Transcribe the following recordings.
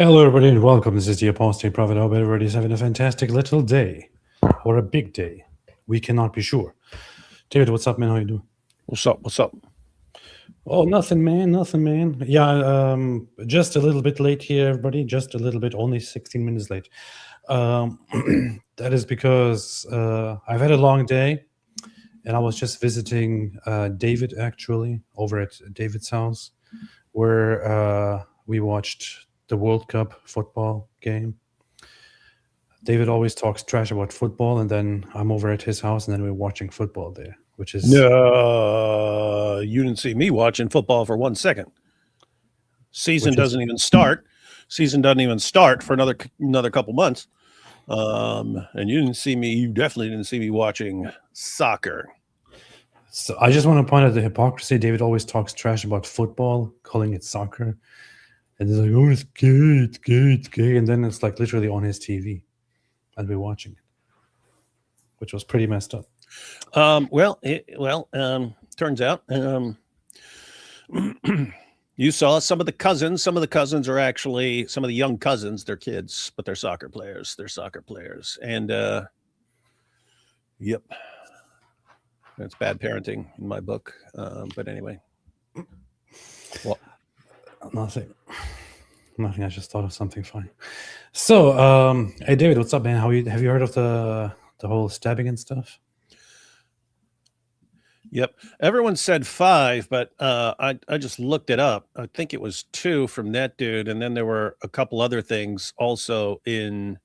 Hello, everybody, and welcome. This is the Apostate Prophet. I hope everybody's having a fantastic little day or a big day. We cannot be sure. David, what's up, man? How you doing? What's up? What's up? Oh, nothing, man. Nothing, man. Yeah, just a little bit late here, everybody. Just a little bit, only 16 minutes late. Um, that is because I've had a long day, and I was just visiting David, actually, over at David's house, where we watched the World Cup football game. David always talks trash about football, and then I'm over at his house, and then we're watching football there, which is No, you didn't see me watching football for 1 second. Season which is doesn't even start. Season doesn't even start for another couple months. And you didn't see me. You definitely didn't see me watching soccer. so. I just want to point out the hypocrisy. David always talks trash about football, calling it soccer, and he's like, "Oh, it's gay, it's gay, it's gay," and then it's like literally on his TV, and we're watching it, which was pretty messed up. Turns out you saw some of the cousins. Some of the cousins are actually some of the young cousins. They're kids, but they're soccer players. They're soccer players, and yep, that's bad parenting in my book. But anyway, well, Nothing, nothing. I just thought of something funny. So, hey, David, what's up, man? Have you heard of the whole stabbing and stuff? yep. Everyone said 5, but I just looked it up. I think it was 2 from that dude, and then there were a couple other things also in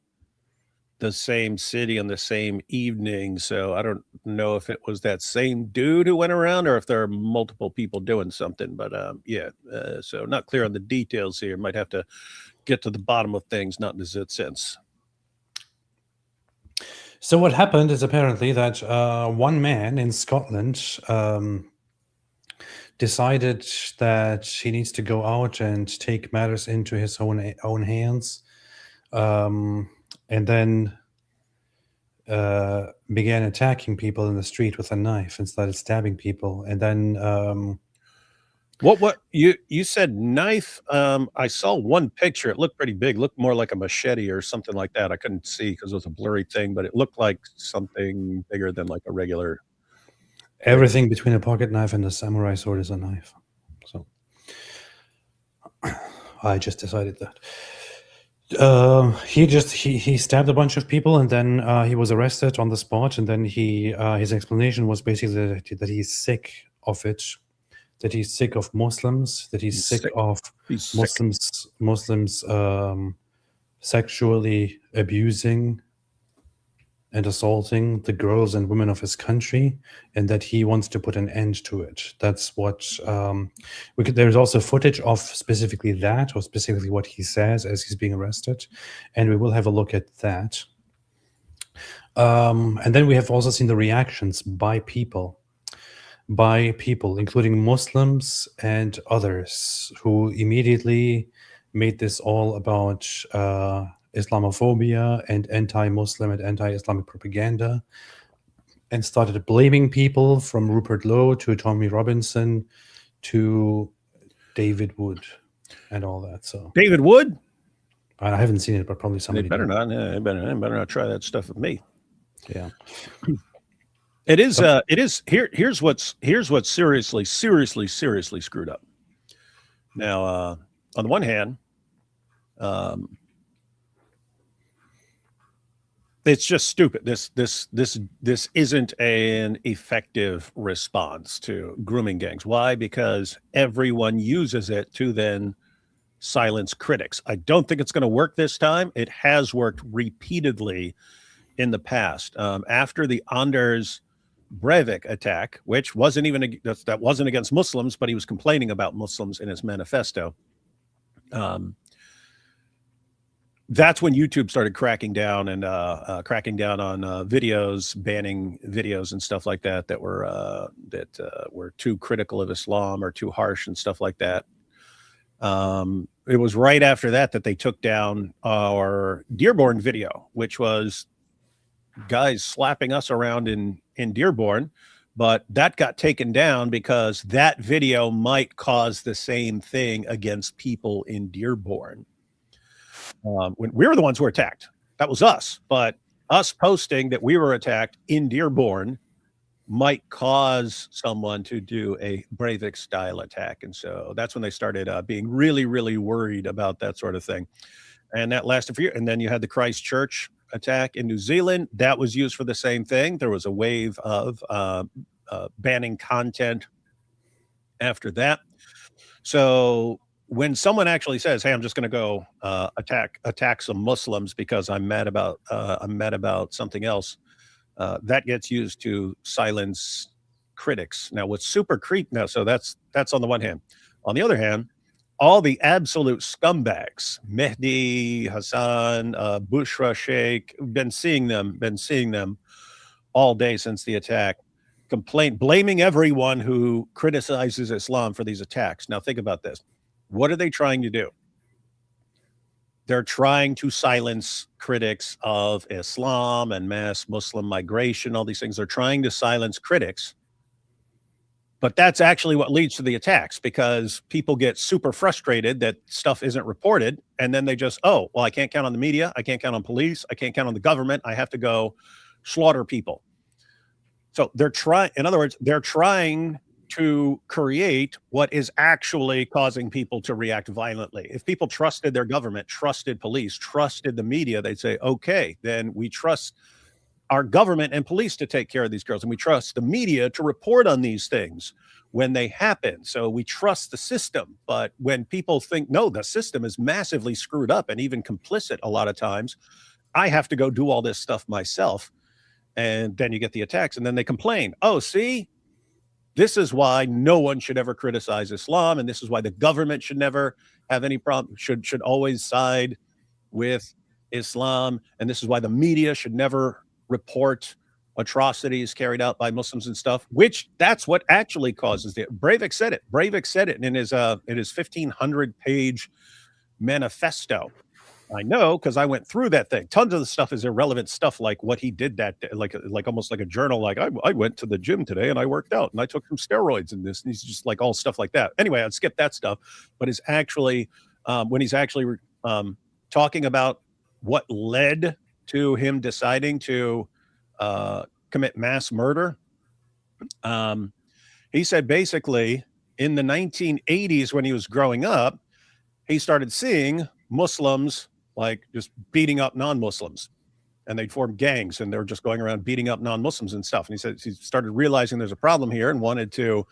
the same city on the same evening. So I don't know if it was that same dude who went around or if there are multiple people doing something. But yeah, so not clear on the details here. Might have to get to the bottom of things, not in the zit sense. So what happened is apparently that one man in Scotland decided that he needs to go out and take matters into his own hands, and then began attacking people in the street with a knife and started stabbing people. And then What you said knife? I saw one picture. It looked pretty big. Looked more like a machete or something like that. I couldn't see because it was a blurry thing, but it looked like something bigger than like a regular. everything between a pocket knife and a samurai sword is a knife. So I just decided that. He stabbed a bunch of people, and then he was arrested on the spot. And then his explanation was basically that he's sick of it, that he's sick of Muslims, that he's sick of He's sick. Muslims sexually abusing and assaulting the girls and women of his country, and that he wants to put an end to it. That's what there's also footage of specifically that, or specifically what he says as he's being arrested, and we will have a look at that. And then we have also seen the reactions by people, including Muslims and others, who immediately made this all about Islamophobia and anti-Muslim and anti-Islamic propaganda, and started blaming people from Rupert Lowe to Tommy Robinson to David Wood and all that. So David Wood? I haven't seen it, but probably They somebody better did. not. They better not try that stuff with me. Yeah. It is. It is. Here's what's seriously screwed up. Now, on the one hand, it's just stupid. This isn't an effective response to grooming gangs. Why? Because everyone uses it to then silence critics. I don't think it's going to work this time. It has worked repeatedly in the past. After the Anders Breivik attack, which wasn't even that wasn't against Muslims, but he was complaining about Muslims in his manifesto. That's when YouTube started cracking down and cracking down on videos, banning videos and stuff like that that were too critical of Islam or too harsh and stuff like that. It was right after that they took down our Dearborn video, which was guys slapping us around in Dearborn, but that got taken down because that video might cause the same thing against people in Dearborn. when we were the ones who were attacked. That was us. But us posting that we were attacked in Dearborn might cause someone to do a Breivik style attack. And so that's when they started being really, really worried about that sort of thing. And that lasted for years. And then you had the Christchurch attack in New Zealand. That was used for the same thing. There was a wave of banning content after that. So when someone actually says, "Hey, I'm just going to go attack some Muslims because I'm mad about something else," that gets used to silence critics. Now, what's super creep now? So that's on the one hand. On the other hand, all the absolute scumbags, Mehdi Hassan, Bushra Sheikh, been seeing them all day since the attack, blaming everyone who criticizes Islam for these attacks. Now, think about this. What are they trying to do? They're trying to silence critics of Islam and mass Muslim migration, all these things. They're trying to silence critics. But that's actually what leads to the attacks, because people get super frustrated that stuff isn't reported. And then they just, oh, well, I can't count on the media. I can't count on police. I can't count on the government. I have to go slaughter people. So in other words, they're trying to create what is actually causing people to react violently. If people trusted their government, trusted police, trusted the media, they'd say, okay, then we trust our government and police to take care of these girls, and we trust the media to report on these things when they happen. So we trust the system. But when people think, no, the system is massively screwed up and even complicit a lot of times, I have to go do all this stuff myself. And then you get the attacks, and then they complain. Oh, see, this is why no one should ever criticize Islam, and this is why the government should never have any problem, should always side with Islam, and this is why the media should never report atrocities carried out by Muslims and stuff, which that's what actually causes it. Breivik said it in his 1,500-page manifesto. I know, because I went through that thing. Tons of the stuff is irrelevant stuff, like what he did that day, like almost like a journal. Like I went to the gym today and I worked out and I took some steroids and this, and he's just like all stuff like that. Anyway, I'd skip that stuff, but it's actually when he's actually talking about what led to him deciding to commit mass murder. He said basically in the 1980s, when he was growing up, he started seeing Muslims like just beating up non-Muslims, and they'd form gangs and they were just going around beating up non-Muslims and stuff. And he said he started realizing there's a problem here and wanted to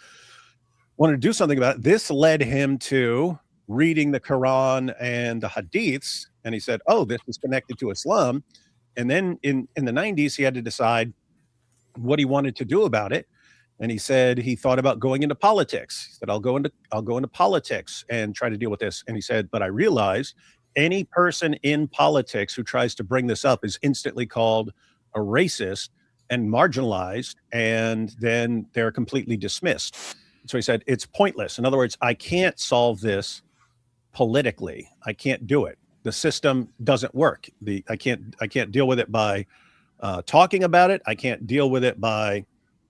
do something about it. This led him to reading the Quran and the Hadiths, and he said, oh, this is connected to Islam. And then in the 90s, he had to decide what he wanted to do about it. And he said he thought about going into politics. He said, I'll go into politics and try to deal with this. And he said, but I realized any person in politics who tries to bring this up is instantly called a racist and marginalized, and then they're completely dismissed. So he said, it's pointless. In other words, I can't solve this politically. I can't do it. The system doesn't work. I can't deal with it by talking about it. I can't deal with it by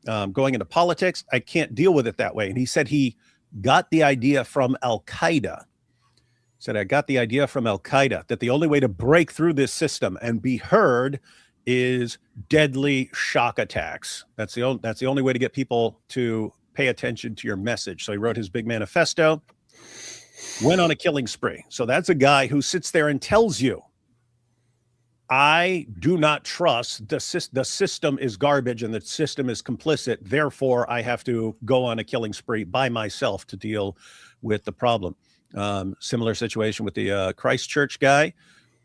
going into politics. I can't deal with it that way. And he said he got the idea from Al-Qaeda. He said, I got the idea from Al-Qaeda that the only way to break through this system and be heard is deadly shock attacks. That's the only way to get people to pay attention to your message. So he wrote his big manifesto, went on a killing spree. So that's a guy who sits there and tells you, I do not trust the system is garbage and the system is complicit. Therefore, I have to go on a killing spree by myself to deal with the problem. Similar situation with the Christchurch guy,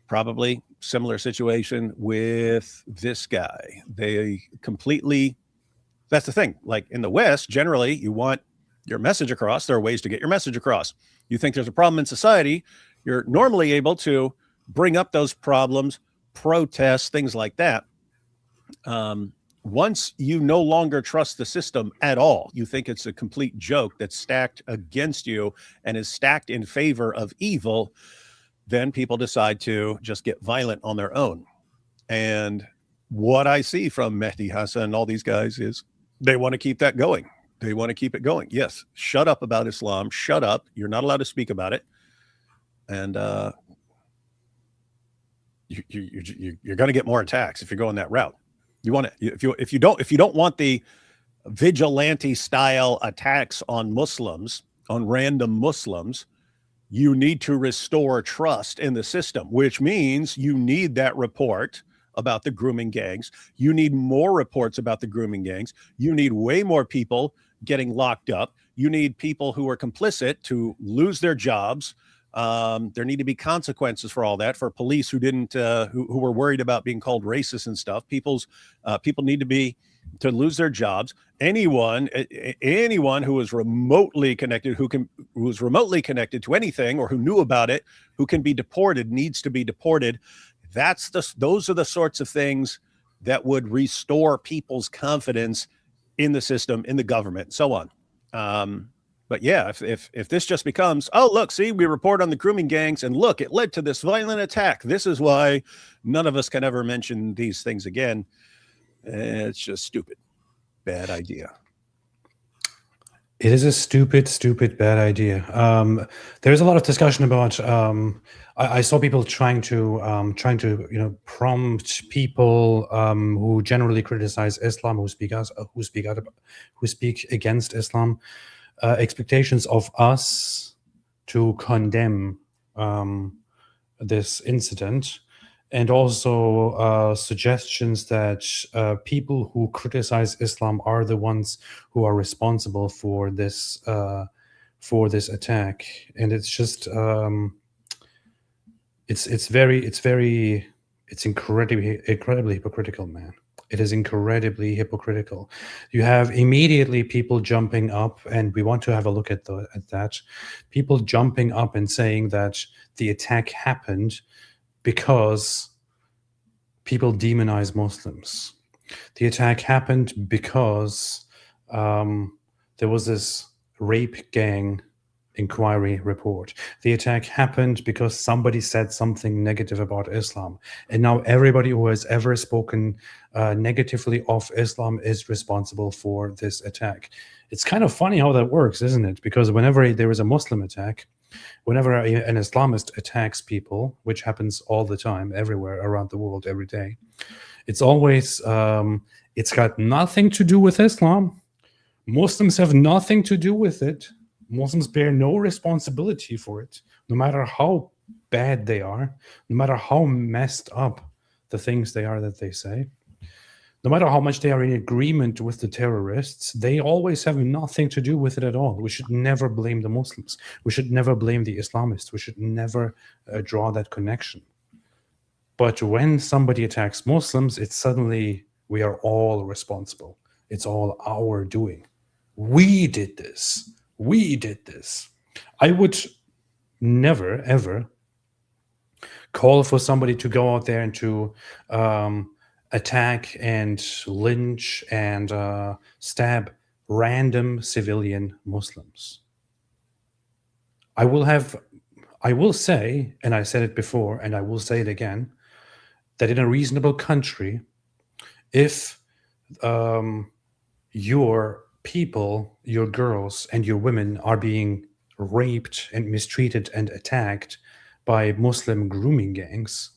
probably similar situation with this guy. They completely, that's the thing. Like in the West, generally, you want your message across. There are ways to get your message across. You think there's a problem in society, you're normally able to bring up those problems, protests, things like that. Once you no longer trust the system at all, you think it's a complete joke that's stacked against you and is stacked in favor of evil, then people decide to just get violent on their own. And what I see from Mehdi Hassan and all these guys is they want to keep that going. They want to keep it going. Yes, shut up about Islam. Shut up. You're not allowed to speak about it. And you're going to get more attacks if you're going that route. You want to, if you don't want the vigilante style attacks on Muslims, on random Muslims, you need to restore trust in the system, which means you need that report about the grooming gangs. You need more reports about the grooming gangs. You need way more people getting locked up. You need people who are complicit to lose their jobs. There need to be consequences for all that. For police who didn't, who were worried about being called racist and stuff, people need to lose their jobs. Anyone who is remotely connected, who is remotely connected to anything, or who knew about it, who can be deported, needs to be deported. Those are the sorts of things that would restore people's confidence in the system, in the government, and so on. But yeah, if this just becomes, oh, look, see, we report on the grooming gangs, and look, it led to this violent attack. This is why none of us can ever mention these things again. It's just stupid. Bad idea. It is a stupid, bad idea. There's a lot of discussion about. I saw people trying to prompt people who generally criticize Islam, who speak against Islam, expectations of us to condemn this incident. And also suggestions that people who criticize Islam are the ones who are responsible for this attack. And it's just it's incredibly hypocritical, man. It is incredibly hypocritical. You have immediately people jumping up, and we want to have a look at that. People jumping up and saying that the attack happened because people demonize Muslims. The attack happened because there was this rape gang inquiry report. The attack happened because somebody said something negative about Islam. And now everybody who has ever spoken negatively of Islam is responsible for this attack. It's kind of funny how that works, isn't it? Because whenever there is a Muslim attack, whenever an Islamist attacks people, which happens all the time, everywhere around the world, every day, it's always, it's got nothing to do with Islam. Muslims have nothing to do with it. Muslims bear no responsibility for it, no matter how bad they are, no matter how messed up the things they are that they say. No matter how much they are in agreement with the terrorists, they always have nothing to do with it at all. We should never blame the Muslims. We should never blame the Islamists. We should never draw that connection. But when somebody attacks Muslims, it's suddenly we are all responsible. It's all our doing. We did this. We did this. I would never, ever call for somebody to go out there and to attack and lynch and stab random civilian Muslims. I will say, and I said it before, and I will say it again, that in a reasonable country, if your people, your girls and your women are being raped and mistreated and attacked by Muslim grooming gangs,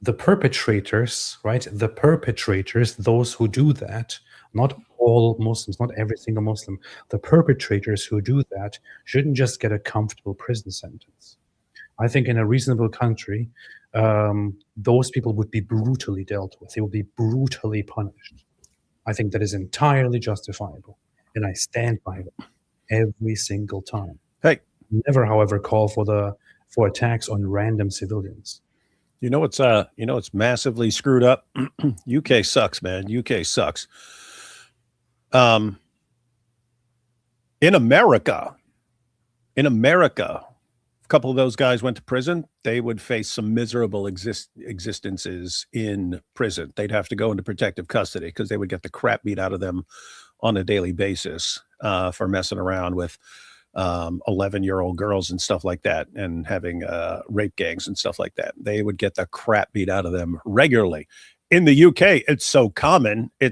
the perpetrators, right? The perpetrators, those who do that, not all Muslims, not every single Muslim, the perpetrators who do that shouldn't just get a comfortable prison sentence. I think in a reasonable country, those people would be brutally dealt with. They would be brutally punished. I think that is entirely justifiable, and I stand by it every single time. Hey, never, however, call for attacks on random civilians. You know it's massively screwed up. UK sucks, man. UK sucks. In America, a couple of those guys went to prison. They would face some miserable existences in prison. They'd have to go into protective custody because they would get the crap beat out of them on a daily basis for messing around with 11-year-old girls and stuff like that, and having rape gangs and stuff like that. They would get the crap beat out of them regularly. In the UK, it's so common, and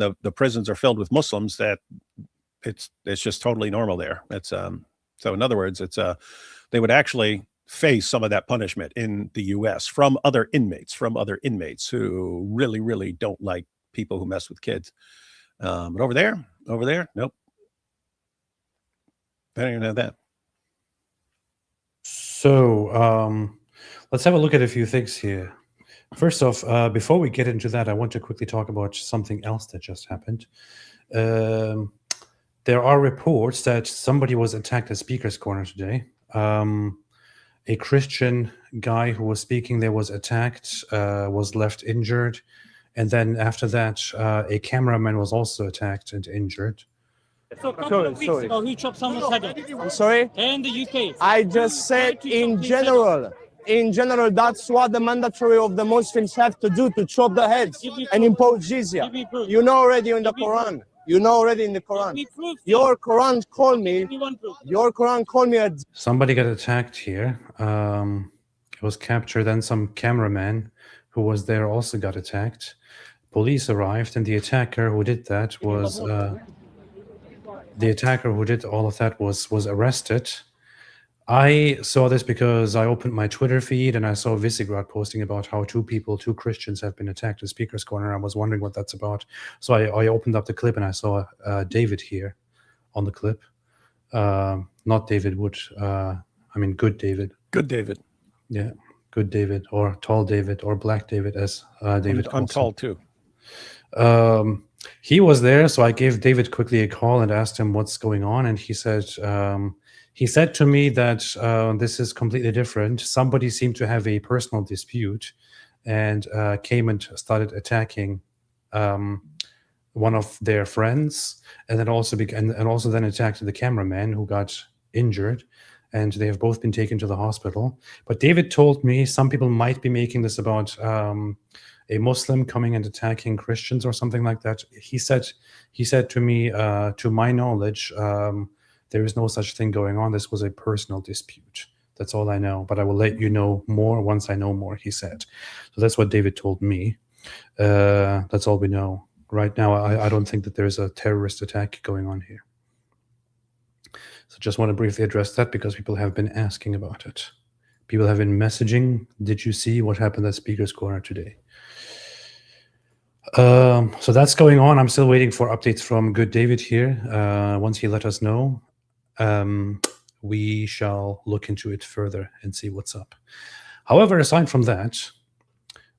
the prisons are filled with Muslims that it's just totally normal there. It's so in other words, it's they would actually face some of that punishment in the U.S. from other inmates who really, really don't like people who mess with kids. But over there, nope. I don't even have that. So let's have a look at a few things here. First off, before we get into that, I want to quickly talk about something else that just happened. There are reports that somebody was attacked at Speaker's Corner today. A Christian guy who was speaking there was attacked, was left injured. And then after that, a cameraman was also attacked and injured. So a couple of weeks ago, who chopped someone's head off? I'm sorry? In the UK. I just said in general. In general, that's what the mandatory of the Muslims have to do, to chop the heads and impose jizya. Give me proof. You know already in the Quran. You know already in the Give me Quran. proof. Your Quran called me. Give me one proof. Your Quran called me a Somebody got attacked here. It was captured. Then some cameraman who was there also got attacked. Police arrived, and the attacker who did that was the attacker who did all of that was arrested. I saw this because I opened my Twitter feed and I saw Visegrad posting about how two Christians have been attacked at Speaker's Corner. I was wondering what that's about. So I opened up the clip and I saw David here on the clip. Not David Wood. Good David. Good David. Yeah, good David, or tall David, or black David, as David calls I'm him. tall too. He was there, so I gave David quickly a call and asked him what's going on, and he said to me that this is completely different. Somebody seemed to have a personal dispute and came and started attacking one of their friends, and then also then attacked the cameraman who got injured, and they have both been taken to the hospital. But David told me some people might be making this about a Muslim coming and attacking Christians or something like that. He said to me, to my knowledge, there is no such thing going on. This was a personal dispute. That's all I know. But I will let you know more once I know more, he said. So that's what David told me. That's all we know. Right now, I don't think that there's a terrorist attack going on here. So just want to briefly address that because people have been asking about it. People have been messaging, did you see what happened at Speaker's Corner today? So that's going on. I'm still waiting for updates from Good David here. Once he let us know, we shall look into it further and see what's up. However, aside from that,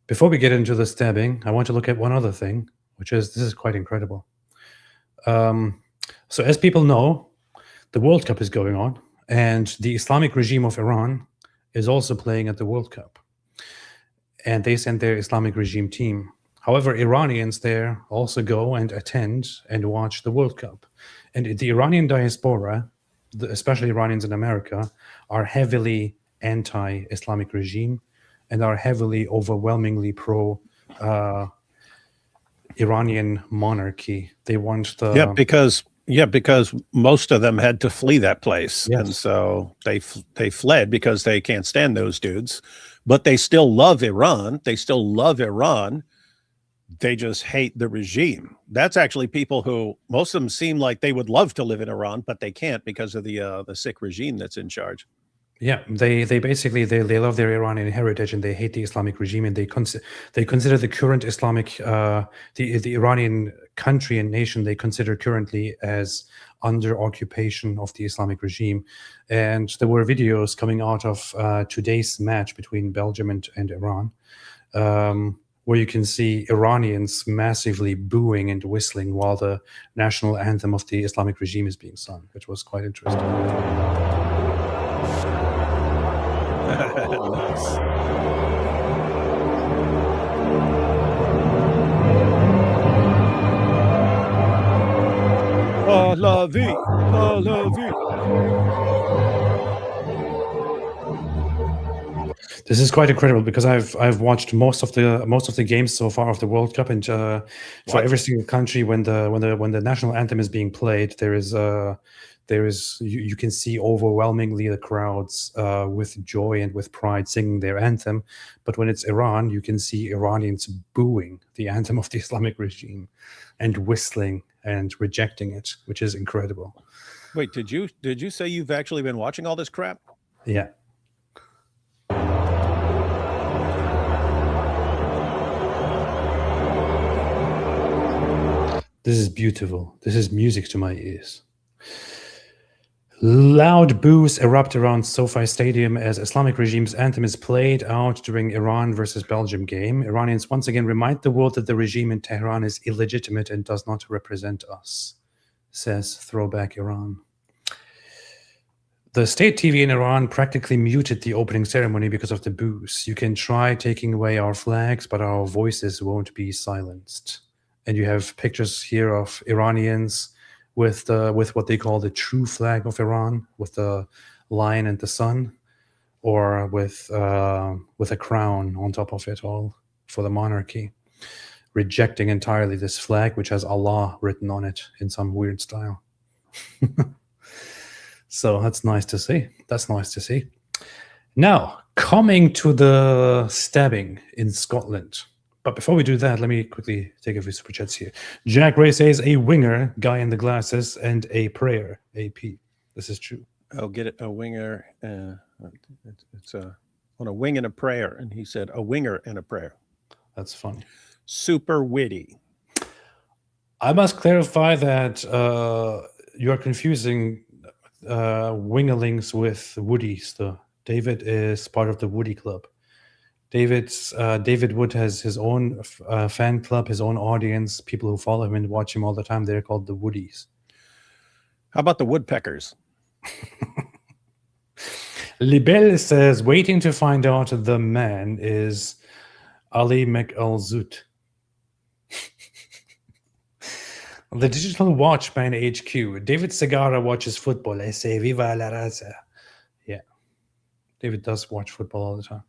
before we get into the stabbing, I want to look at one other thing, which is, this is quite incredible. So as people know, the World Cup is going on, and the Islamic regime of Iran is also playing at the World Cup. And they send their Islamic regime team. However, Iranians there also go and attend and watch the World Cup. And the Iranian diaspora, especially Iranians in America, are heavily anti-Islamic regime and are heavily, overwhelmingly pro-Iranian monarchy. They want the... because most of them had to flee that place. Yes. And so they fled because they can't stand those dudes. But they still love Iran. They just hate the regime. That's actually people who, most of them seem like they would love to live in Iran, but they can't because of the sick regime that's in charge. Yeah, they basically they love their Iranian heritage and they hate the Islamic regime, and they consider the current Islamic the Iranian country and nation they consider currently as under occupation of the Islamic regime. And there were videos coming out of today's match between Belgium and Iran, where you can see Iranians massively booing and whistling while the national anthem of the Islamic regime is being sung, which was quite interesting. Nice. Oh, la vie. Oh, la vie. This is quite incredible because I've watched most of the games so far of the World Cup, and for every single country, when the national anthem is being played, there is you can see overwhelmingly the crowds with joy and with pride singing their anthem. But when it's Iran, you can see Iranians booing the anthem of the Islamic regime and whistling and rejecting it, which is incredible. Wait, did you say you've actually been watching all this crap? Yeah. This is beautiful. This is music to my ears. Loud boos erupt around SoFi Stadium as Islamic regime's anthem is played out during Iran versus Belgium game. Iranians once again remind the world that the regime in Tehran is illegitimate and does not represent us, says Throwback Iran. The state TV in Iran practically muted the opening ceremony because of the boos. You can try taking away our flags, but our voices won't be silenced. And you have pictures here of Iranians with what they call the true flag of Iran, with the lion and the sun, or with a crown on top of it all for the monarchy, rejecting entirely this flag, which has Allah written on it in some weird style. So that's nice to see. That's nice to see. Now, coming to the stabbing in Scotland. But before we do that, let me quickly take a few super chats here. Jack Ray says a winger, guy in the glasses, and a prayer, AP. This is true. I'll get it. A winger. It's on a wing and a prayer. And he said a winger and a prayer. That's funny. Super witty. I must clarify that you're confusing wingerlings with woodies. Though David is part of the Woody Club. David Wood has his own fan club, his own audience, people who follow him and watch him all the time. They're called the Woodies. How about the woodpeckers? Libel says, waiting to find out the man is Ali McAlzoot. The Digital Watchman HQ. David Segarra watches football. I say, Viva la raza. Yeah. David does watch football all the time.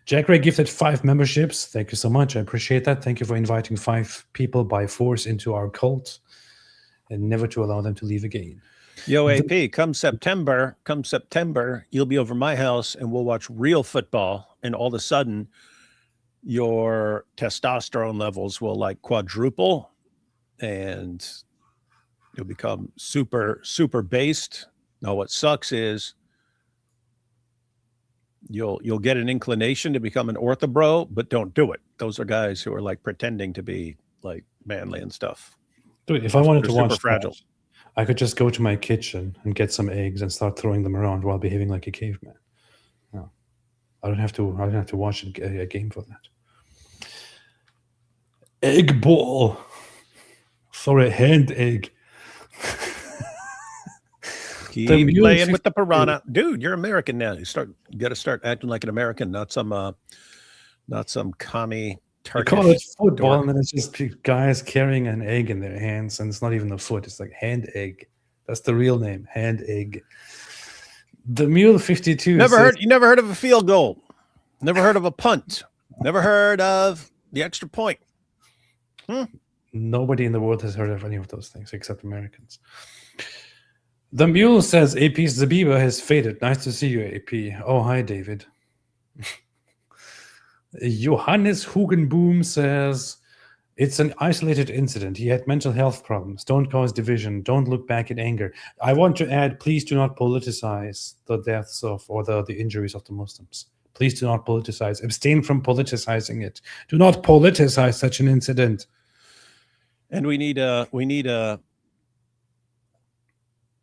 Jack Ray gifted 5 memberships. Thank you so much. I appreciate that. Thank you for inviting 5 people by force into our cult and never to allow them to leave again. Yo, AP, come September, you'll be over my house and we'll watch real football. And all of a sudden, your testosterone levels will like quadruple and you'll become super, super based. Now, what sucks is you'll get an inclination to become an orthobro, but don't do it. Those are guys who are like pretending to be like manly and stuff. Dude, if I wanted to They're watch super fragile. that, I could just go to my kitchen and get some eggs and start throwing them around while behaving like a caveman. No, I don't have to watch a game for that. Egg ball. Sorry, hand egg. Keep mule playing with the piranha, dude. You're American now. You got to start acting like an American, not some commie. You call it football, and then it's just guys carrying an egg in their hands, and it's not even a foot. It's like hand egg. That's the real name, hand egg. The Mule 52. You never heard of a field goal. Never heard of a punt. Never heard of the extra point. Nobody in the world has heard of any of those things except Americans. The Mule says AP Zabiba has faded. Nice to see you, AP. Oh, hi, David. Johannes Hugenboom says, it's an isolated incident. He had mental health problems. Don't cause division. Don't look back in anger. I want to add, please do not politicize the deaths of or the injuries of the Muslims. Please do not politicize. Abstain from politicizing it. Do not politicize such an incident. And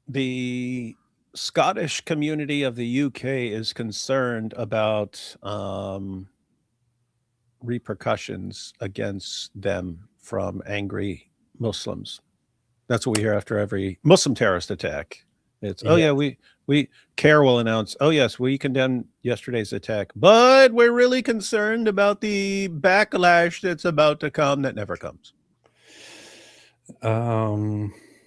the Scottish community of the UK is concerned about repercussions against them from angry Muslims. That's what we hear after every Muslim terrorist attack. It's, oh yeah, we CARE will announce, oh yes, we condemn yesterday's attack, but we're really concerned about the backlash that's about to come that never comes.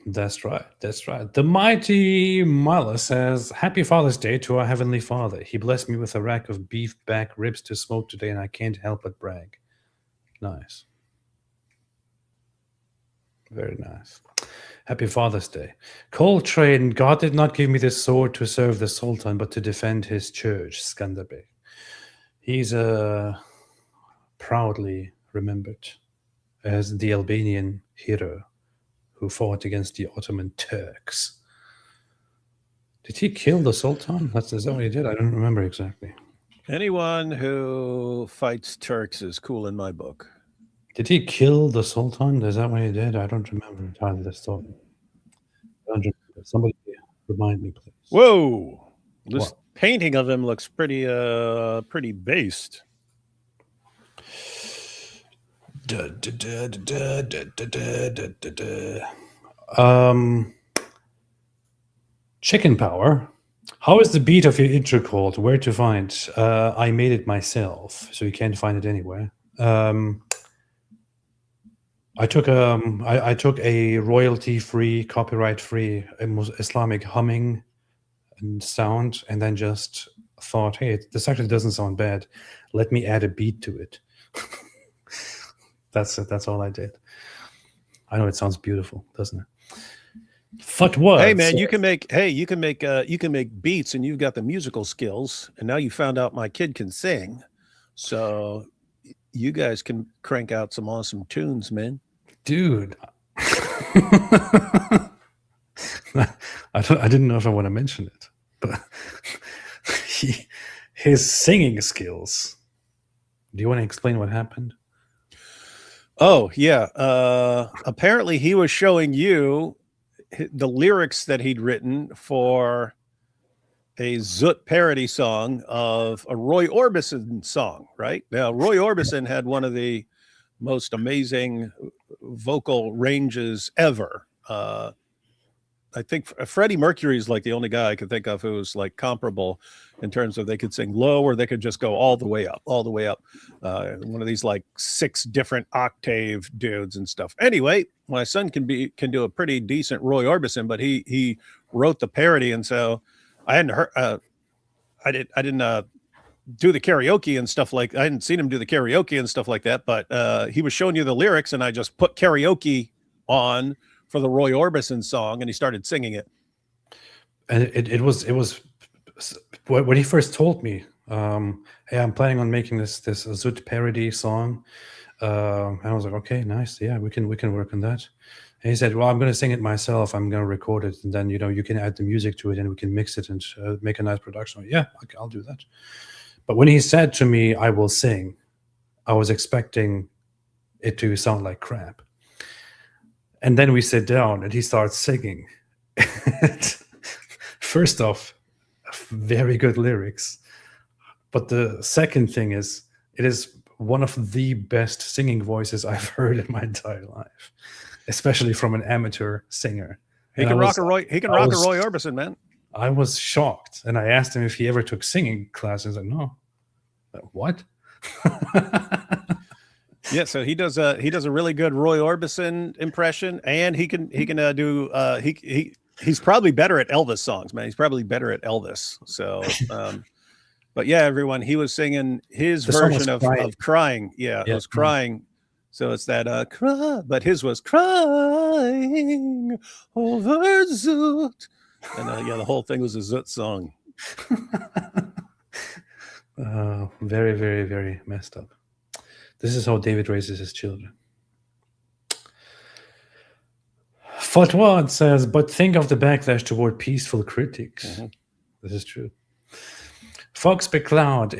That's right. That's right. The mighty Mala says, Happy Father's Day to our Heavenly Father. He blessed me with a rack of beef back ribs to smoke today, and I can't help but brag. Nice. Very nice. Happy Father's Day. Coltrane, God did not give me this sword to serve the Sultan, but to defend his church, Skanderbeg. He's proudly remembered as the Albanian hero who fought against the Ottoman Turks. Did he kill the Sultan? Is that what he did? I don't remember exactly. Anyone who fights Turks is cool in my book. Did he kill the Sultan? Is that what he did? I don't remember entirely the story. I don't remember. Somebody remind me, please. Whoa. This What? painting of him looks pretty based. Chicken Power. How is the beat of your intro called? Where to find? I made it myself, so you can't find it anywhere. I took a royalty-free, copyright-free Islamic humming and sound, and then just thought, hey, this actually doesn't sound bad. Let me add a beat to it. That's it. That's all I did. I know it sounds beautiful, doesn't it? Fatwa. Hey man, you can make beats, and you've got the musical skills, and now you found out my kid can sing, so you guys can crank out some awesome tunes, man. Dude. I didn't know if I want to mention it, but his singing skills. Do you want to explain what happened? Oh yeah, apparently he was showing you the lyrics that he'd written for a Zoot parody song of a Roy Orbison song, right? Now, Roy Orbison had one of the most amazing vocal ranges ever. I think Freddie Mercury is like the only guy I could think of who's like comparable in terms of they could sing low or they could just go all the way up. One of these like 6 different octave dudes and stuff. Anyway, my son can do a pretty decent Roy Orbison, but he wrote the parody, and so I hadn't heard. I didn't do the karaoke and stuff like. I hadn't seen him do the karaoke and stuff like that, but he was showing you the lyrics, and I just put karaoke on for the Roy Orbison song, and he started singing it. And it was when he first told me, hey, I'm planning on making this Zoot parody song. And I was like, okay, nice. Yeah, we can work on that. And he said, well, I'm going to sing it myself. I'm going to record it. And then, you can add the music to it and we can mix it and make a nice production. Yeah, okay, I'll do that. But when he said to me, I will sing, I was expecting it to sound like crap. And then we sit down and he starts singing. First off, very good lyrics. But the second thing is, it is one of the best singing voices I've heard in my entire life, especially from an amateur singer. He can rock a Roy Orbison, man. I was shocked, and I asked him if he ever took singing classes. Like, no. What? Yeah, so he does a really good Roy Orbison impression, and he's probably better at Elvis songs, man. He's probably better at Elvis. So, but yeah, everyone, he was singing his version of Crying. Yeah, it was Crying. So it's that cry, but his was Crying over Zoot. And yeah, the whole thing was a Zoot song. Very, very, very messed up. This is how David raises his children. Fatwa says, but think of the backlash toward peaceful critics. Mm-hmm. This is true. Fox McCloud,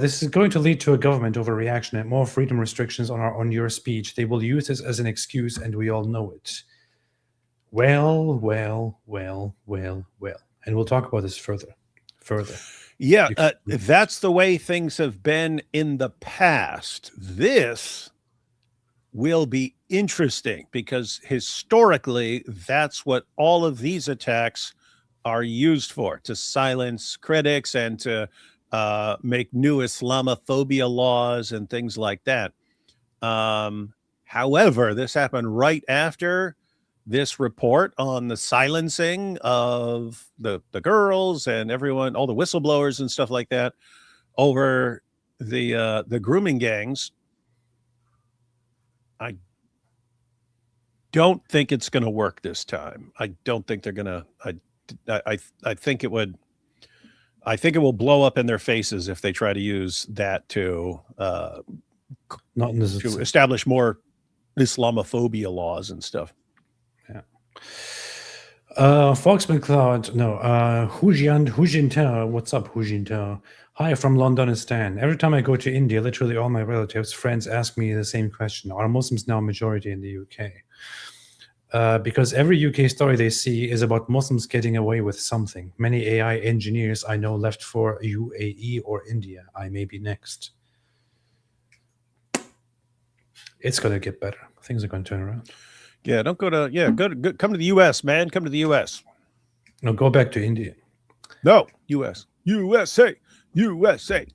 this is going to lead to a government overreaction and more freedom restrictions on your speech. They will use this as an excuse, and we all know it. Well. And we'll talk about this further. Yeah, that's the way things have been in the past. This will be interesting because historically, that's what all of these attacks are used for, to silence critics and to make new Islamophobia laws and things like that. However, this happened right after this report on the silencing of the girls and everyone, all the whistleblowers and stuff like that over the grooming gangs. I don't think it's going to work this time. I don't think they're going to. I think it would. I think it will blow up in their faces if they try to use that to establish more Islamophobia laws and stuff. Fox McCloud, no. Hujinta, what's up, Hujinta? Hi from Londonistan. Every time I go to India, literally all my relatives, friends ask me the same question. Are Muslims now a majority in the UK? Because every UK story they see is about Muslims getting away with something. Many AI engineers I know left for UAE or India. I may be next. It's going to get better. Things are going to turn around. Yeah, don't go to go come to the US, man. Come to the US. No, go back to India. No, US. USA. USA.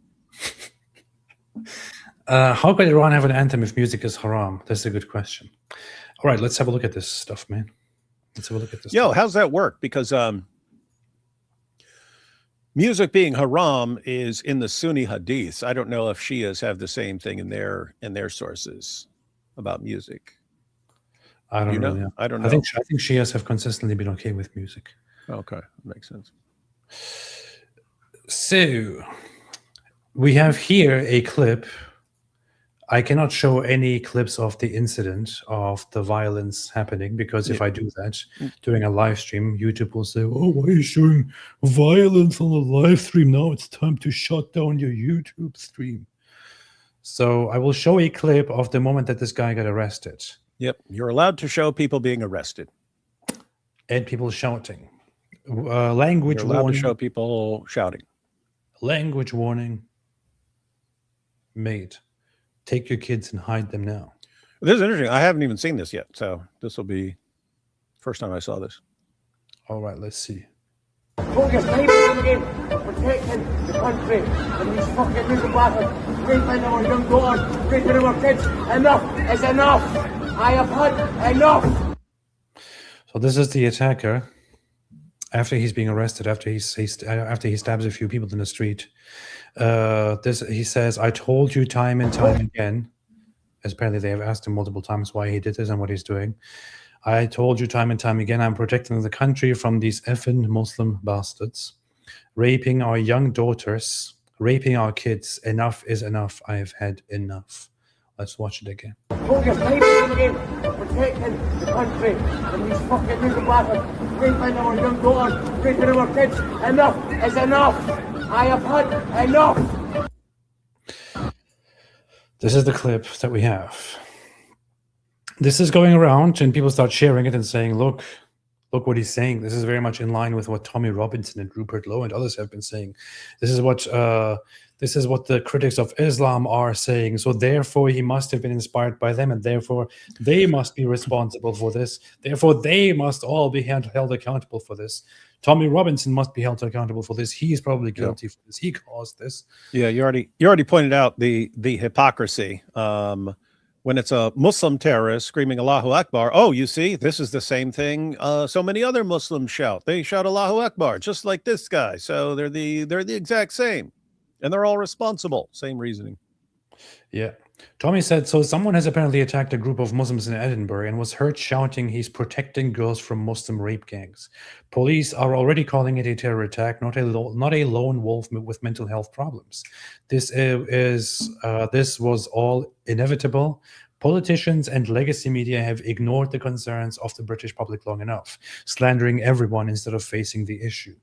How could Iran have an anthem if music is haram? That's a good question. All right, let's have a look at this stuff, man. Let's have a look at this. Yo, how's that work? Because music being haram is in the Sunni hadiths. I don't know if Shias have the same thing in their sources about music. I don't know. I don't know. I think Shias have consistently been okay with music. Okay, makes sense. So we have here a clip. I cannot show any clips of the incident of the violence happening because if I do that during a live stream, YouTube will say, "Oh, why are you showing violence on a live stream? Now it's time to shut down your YouTube stream." So I will show a clip of the moment that this guy got arrested. Yep, you're allowed to show people being arrested and people shouting. Language you're allowed warning. to show people shouting. Language warning. Made. Take your kids and hide them now. This is interesting. I haven't even seen this yet, so this will be first time I saw this. All right, let's see. Focus, again, protecting the country and these fucking little bastards raping our young daughters, raping our kids. Enough is enough. I have had enough. So this is the attacker. After he's being arrested, after he stabs a few people in the street. He says, "I told you time and time again," as apparently they have asked him multiple times why he did this and what he's doing. "I told you time and time again, I'm protecting the country from these effing Muslim bastards, raping our young daughters, raping our kids. Enough is enough. I have had enough." Let's watch it again. Focus, again, protecting the country and these fucking little bastards raping our young daughters, raping our kids. Enough is enough. I have had enough. This is the clip that we have. This is going around and people start sharing it and saying, look what he's saying. This is very much in line with what Tommy Robinson and Rupert Lowe and others have been saying. This is what the critics of Islam are saying. So therefore he must have been inspired by them and therefore they must be responsible for this. Therefore they must all be held accountable for this. Tommy Robinson must be held accountable for this. He's probably guilty for this. He caused this. Yeah, you already pointed out the hypocrisy. When it's a Muslim terrorist screaming Allahu Akbar, oh, you see, this is the same thing so many other Muslims shout. They shout Allahu Akbar, just like this guy. So they're the exact same. And they're all responsible. Same reasoning. Yeah. Tommy said, so someone has apparently attacked a group of Muslims in Edinburgh and was heard shouting he's protecting girls from Muslim rape gangs. Police are already calling it a terror attack, not a lone wolf with mental health problems. This was all inevitable. Politicians and legacy media have ignored the concerns of the British public long enough, slandering everyone instead of facing the issue.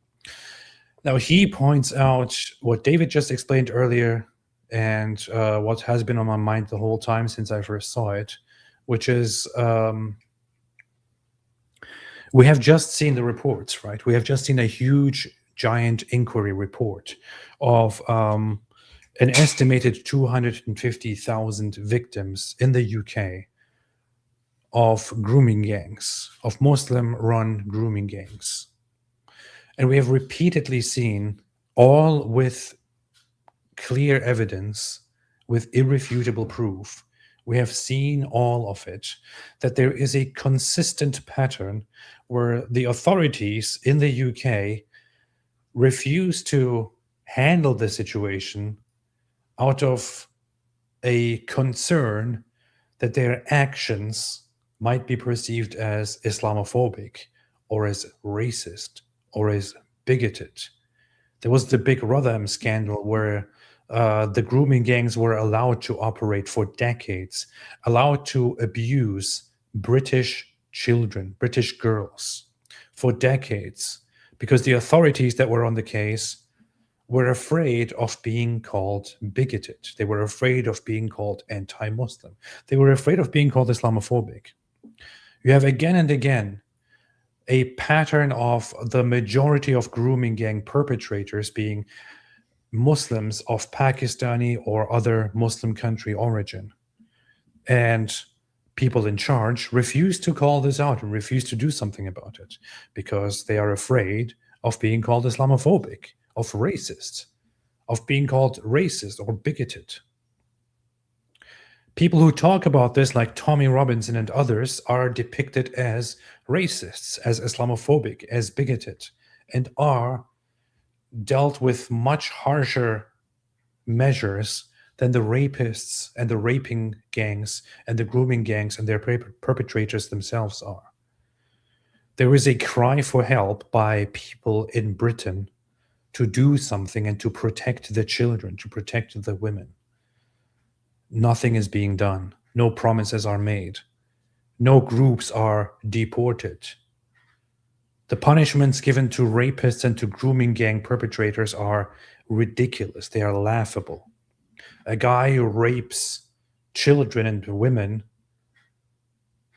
Now, he points out what David just explained earlier and what has been on my mind the whole time since I first saw it, which is we have just seen the reports, right? We have just seen a huge, giant inquiry report of an estimated 250,000 victims in the UK of grooming gangs, of Muslim-run grooming gangs. And we have repeatedly seen, all with clear evidence, with irrefutable proof, we have seen all of it, that there is a consistent pattern where the authorities in the UK refuse to handle the situation out of a concern that their actions might be perceived as Islamophobic or as racist or as bigoted. There was the big Rotherham scandal where the grooming gangs were allowed to operate for decades, allowed to abuse British children, British girls for decades, because the authorities that were on the case were afraid of being called bigoted. They were afraid of being called anti-Muslim. They were afraid of being called Islamophobic. You have again and again a pattern of the majority of grooming gang perpetrators being Muslims of Pakistani or other Muslim country origin. And people in charge refuse to call this out and refuse to do something about it because they are afraid of being called Islamophobic, of racist, of being called racist or bigoted. People who talk about this, like Tommy Robinson and others, are depicted as racists, as Islamophobic, as bigoted, and are dealt with much harsher measures than the rapists and the raping gangs and the grooming gangs and their perpetrators themselves are. There is a cry for help by people in Britain to do something and to protect the children, to protect the women. Nothing is being done. No promises are made. No groups are deported. The punishments given to rapists and to grooming gang perpetrators are ridiculous. They are laughable. A guy who rapes children and women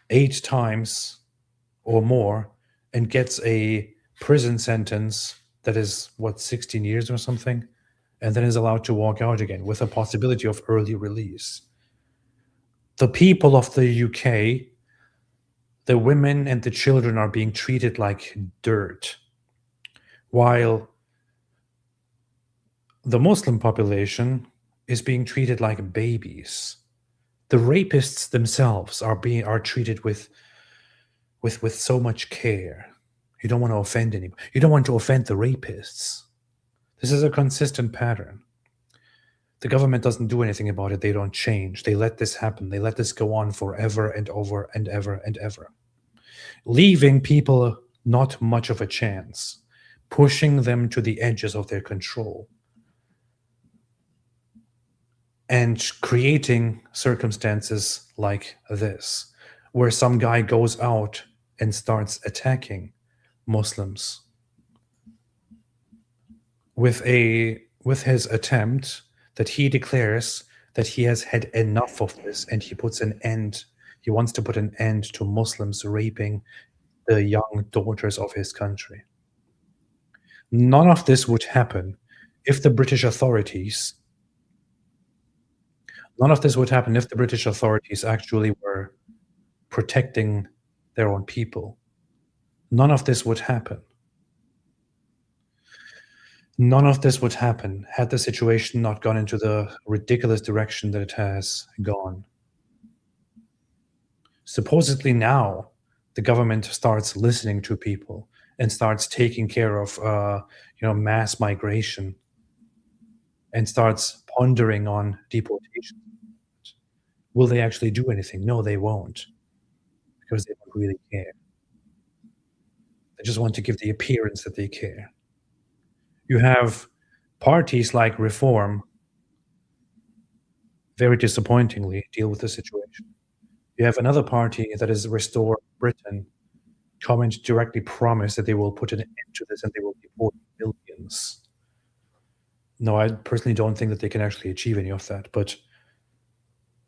8 times or more and gets a prison sentence that is, 16 years or something, and then is allowed to walk out again with a possibility of early release. The people of the UK, the women and the children are being treated like dirt, while the Muslim population is being treated like babies. The rapists themselves are treated with so much care. You don't want to offend anybody. You don't want to offend the rapists. This is a consistent pattern. The government doesn't do anything about it. They don't change. They let this happen. They let this go on forever and over and ever and ever, leaving people not much of a chance, pushing them to the edges of their control, and creating circumstances like this, where some guy goes out and starts attacking Muslims with his attempt that he declares that he has had enough of this, and he wants to put an end to Muslims raping the young daughters of his country. None of this would happen if the British authorities actually were protecting their own people. None of this would happen. None of this would happen had the situation not gone into the ridiculous direction that it has gone. Supposedly now, the government starts listening to people and starts taking care of mass migration and starts pondering on deportation. Will they actually do anything? No, they won't, because they don't really care. They just want to give the appearance that they care. You have parties like Reform very disappointingly deal with the situation. You have another party that is Restore Britain come and directly promise that they will put an end to this and they will deport millions. No, I personally don't think that they can actually achieve any of that, but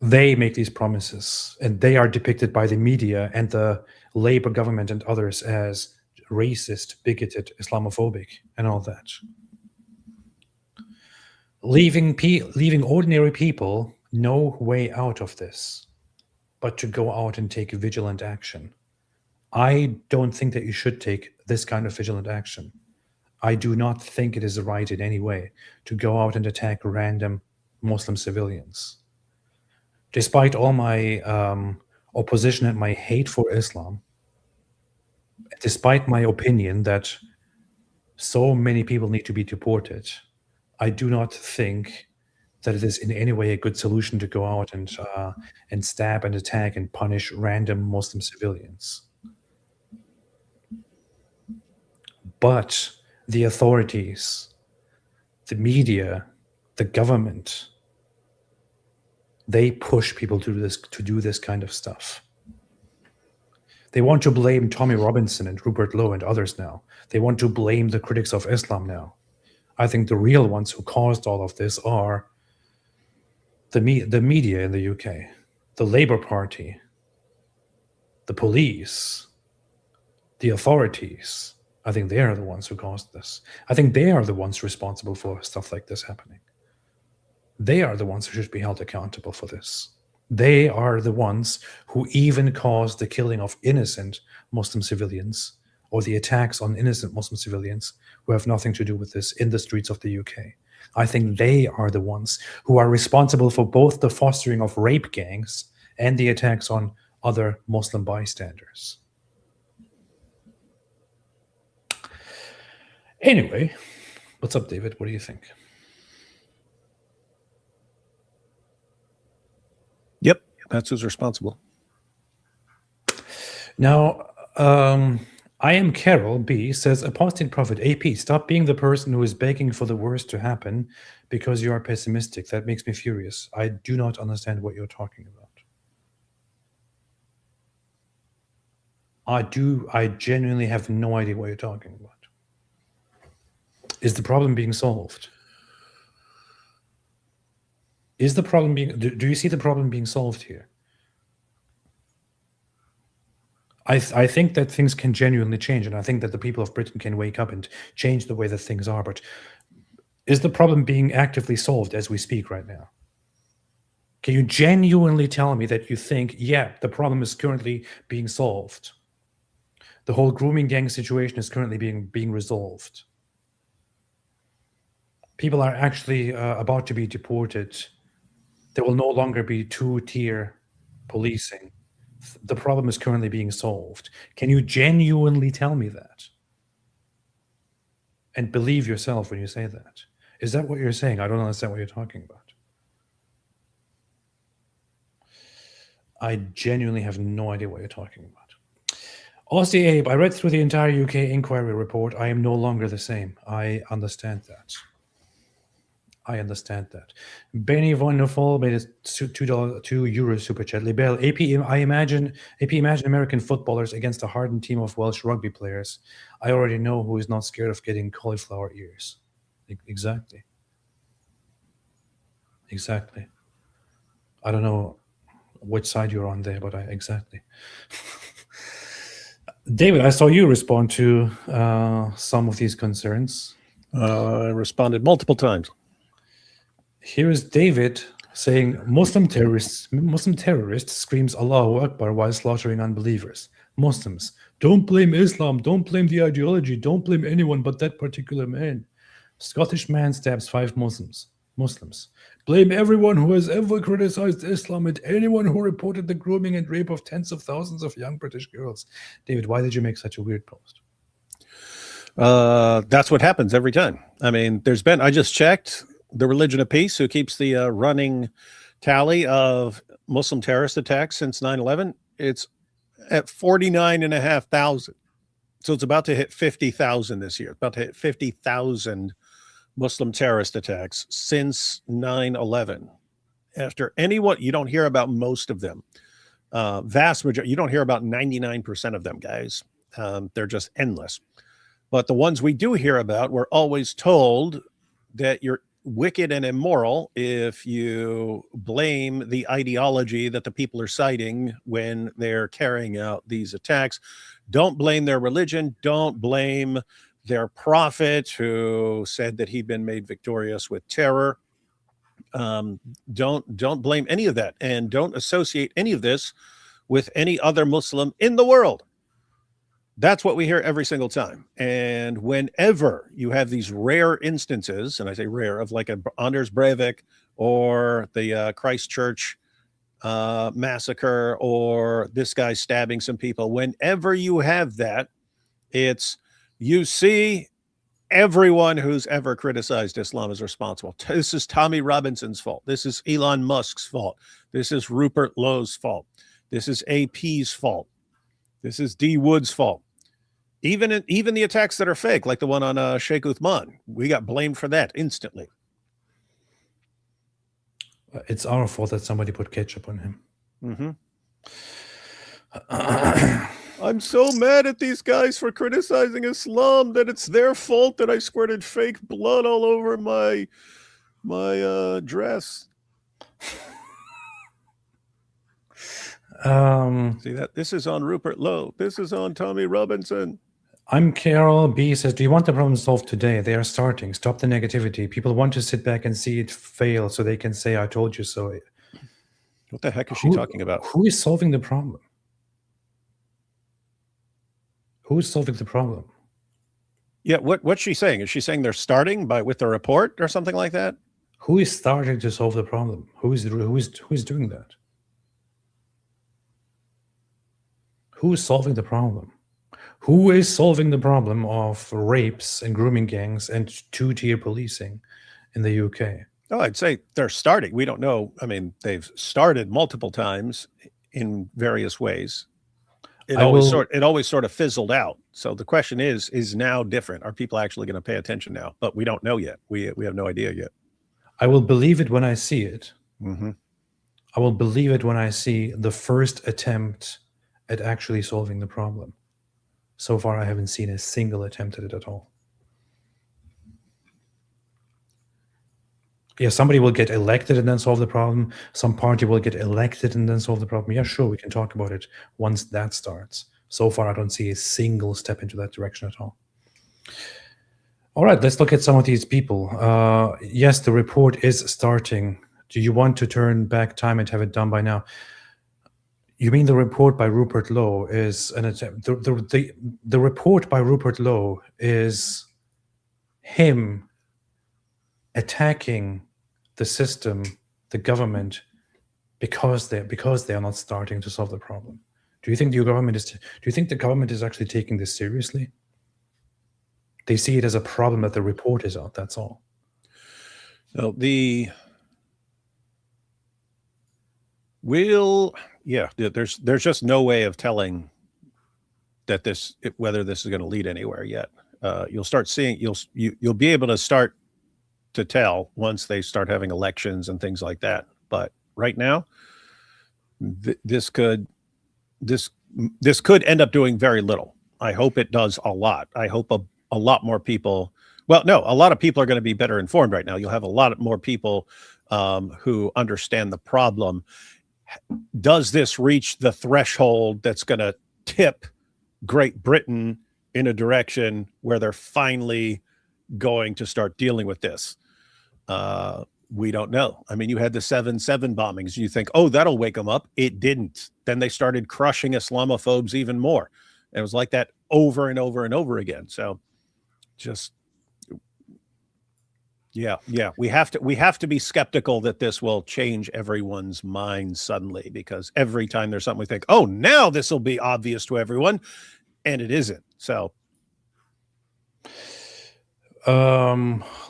they make these promises, and they are depicted by the media and the Labour government and others as racist, bigoted, Islamophobic, and all that. Leaving ordinary people no way out of this but to go out and take vigilant action. I don't think that you should take this kind of vigilant action. I do not think it is right in any way to go out and attack random Muslim civilians. Despite all my opposition and my hate for Islam, despite my opinion that so many people need to be deported, I do not think that it is in any way a good solution to go out and stab and attack and punish random Muslim civilians. But the authorities, the media, the government, they push people to do this kind of stuff. They want to blame Tommy Robinson and Rupert Lowe and others now. They want to blame the critics of Islam now. I think the real ones who caused all of this are the media in the UK, the Labour Party, the police, the authorities. I think they are the ones who caused this. I think they are the ones responsible for stuff like this happening. They are the ones who should be held accountable for this. They are the ones who even caused the killing of innocent Muslim civilians or the attacks on innocent Muslim civilians who have nothing to do with this in the streets of the UK. I think they are the ones who are responsible for both the fostering of rape gangs and the attacks on other Muslim bystanders. Anyway, what's up, David? What do you think? Yep, that's who's responsible. Now, I am Carol B says, Apostate Prophet AP, stop being the person who is begging for the worst to happen because you are pessimistic. That makes me furious. I do not understand what you're talking about. I genuinely have no idea what you're talking about. Is the problem being solved? Is the problem being, do you see the problem being solved here? I think that things can genuinely change, and I think that the people of Britain can wake up and change the way that things are, but is the problem being actively solved as we speak right now? Can you genuinely tell me that you think, yeah, the problem is currently being solved? The whole grooming gang situation is currently being resolved. People are actually about to be deported. There will no longer be two-tier policing. The problem is currently being solved. Can you genuinely tell me that? And believe yourself when you say that? Is that what you're saying? I don't understand what you're talking about. I genuinely have no idea what you're talking about. Aussie Abe, I read through the entire UK inquiry report. I am no longer the same. I understand that. I understand that. Benny Wonderful made a €2 super chat. Libel, AP imagine American footballers against a hardened team of Welsh rugby players. I already know who is not scared of getting cauliflower ears. Exactly. Exactly. I don't know which side you're on there, but exactly. David, I saw you respond to some of these concerns. I responded multiple times. Here is David saying, Muslim terrorist screams Allahu Akbar while slaughtering unbelievers. Muslims, don't blame Islam, don't blame the ideology, don't blame anyone but that particular man. Scottish man stabs 5 Muslims. Blame everyone who has ever criticized Islam and anyone who reported the grooming and rape of tens of thousands of young British girls. David, why did you make such a weird post? That's what happens every time. I mean, I just checked the Religion of Peace, who keeps the running tally of Muslim terrorist attacks since 9/11. It's at 49,500. So it's about to hit 50,000 this year. About to hit 50,000 Muslim terrorist attacks since 9/11. After anyone, you don't hear about most of them. Vast majority, you don't hear about 99% of them, guys. They're just endless. But the ones we do hear about, we're always told that you're wicked and immoral if you blame the ideology that the people are citing when they're carrying out these attacks. Don't blame their religion. Don't blame their prophet who said that he'd been made victorious with terror. Don't blame any of that, and don't associate any of this with any other Muslim in the world. That's what we hear every single time. And whenever you have these rare instances, and I say rare, of like a Anders Breivik or the Christchurch massacre or this guy stabbing some people, whenever you have that, you see everyone who's ever criticized Islam is responsible. This is Tommy Robinson's fault. This is Elon Musk's fault. This is Rupert Lowe's fault. This is AP's fault. This is D. Wood's fault. Even the attacks that are fake, like the one on Sheikh Uthman, we got blamed for that instantly. It's our fault that somebody put ketchup on him. Mm-hmm. I'm so mad at these guys for criticizing Islam that it's their fault that I squirted fake blood all over my dress. See that? This is on Rupert Lowe. This is on Tommy Robinson. I'm Carol B says, do you want the problem solved today? They are starting. Stop the negativity. People want to sit back and see it fail so they can say, I told you so. What the heck is she talking about? Who is solving the problem? Who is solving the problem? Yeah, what's she saying? Is she saying they're starting with the report or something like that? Who is starting to solve the problem? Who is doing that? Who is solving the problem? Who is solving the problem of rapes and grooming gangs and two-tier policing in the UK? Oh, I'd say they're starting. We don't know. I mean, they've started multiple times in various ways. It always sort of fizzled out. So the question is now different. Are people actually going to pay attention now? But we don't know yet. We have no idea yet. I will believe it when I see it. Mm-hmm. I will believe it when I see the first attempt at actually solving the problem. So far, I haven't seen a single attempt at it at all. Yeah, somebody will get elected and then solve the problem. Some party will get elected and then solve the problem. Yeah, sure, we can talk about it once that starts. So far, I don't see a single step into that direction at all. All right, let's look at some of these people. Yes, the report is starting. Do you want to turn back time and have it done by now? You mean the report by Rupert Lowe is an attempt? The report by Rupert Lowe is him attacking the system, the government, because they are not starting to solve the problem. Do you think the government is actually taking this seriously? They see it as a problem that the report is out. That's all. No, there's just no way of telling that whether this is going to lead anywhere yet. You'll start seeing, you'll be able to start to tell once they start having elections and things like that. But right now, this could end up doing very little. I hope it does a lot. I hope a lot more people. Well, no, a lot of people are going to be better informed right now. You'll have a lot more people who understand the problem. Does this reach the threshold that's going to tip Great Britain in a direction where they're finally going to start dealing with this? We don't know. I mean, you had the 7/7 bombings. You think, oh, that'll wake them up. It didn't. Then they started crushing Islamophobes even more. And it was like that over and over and over again. So just, yeah. We have to be skeptical that this will change everyone's mind suddenly, because every time there's something we think, oh, now this will be obvious to everyone, and it isn't. So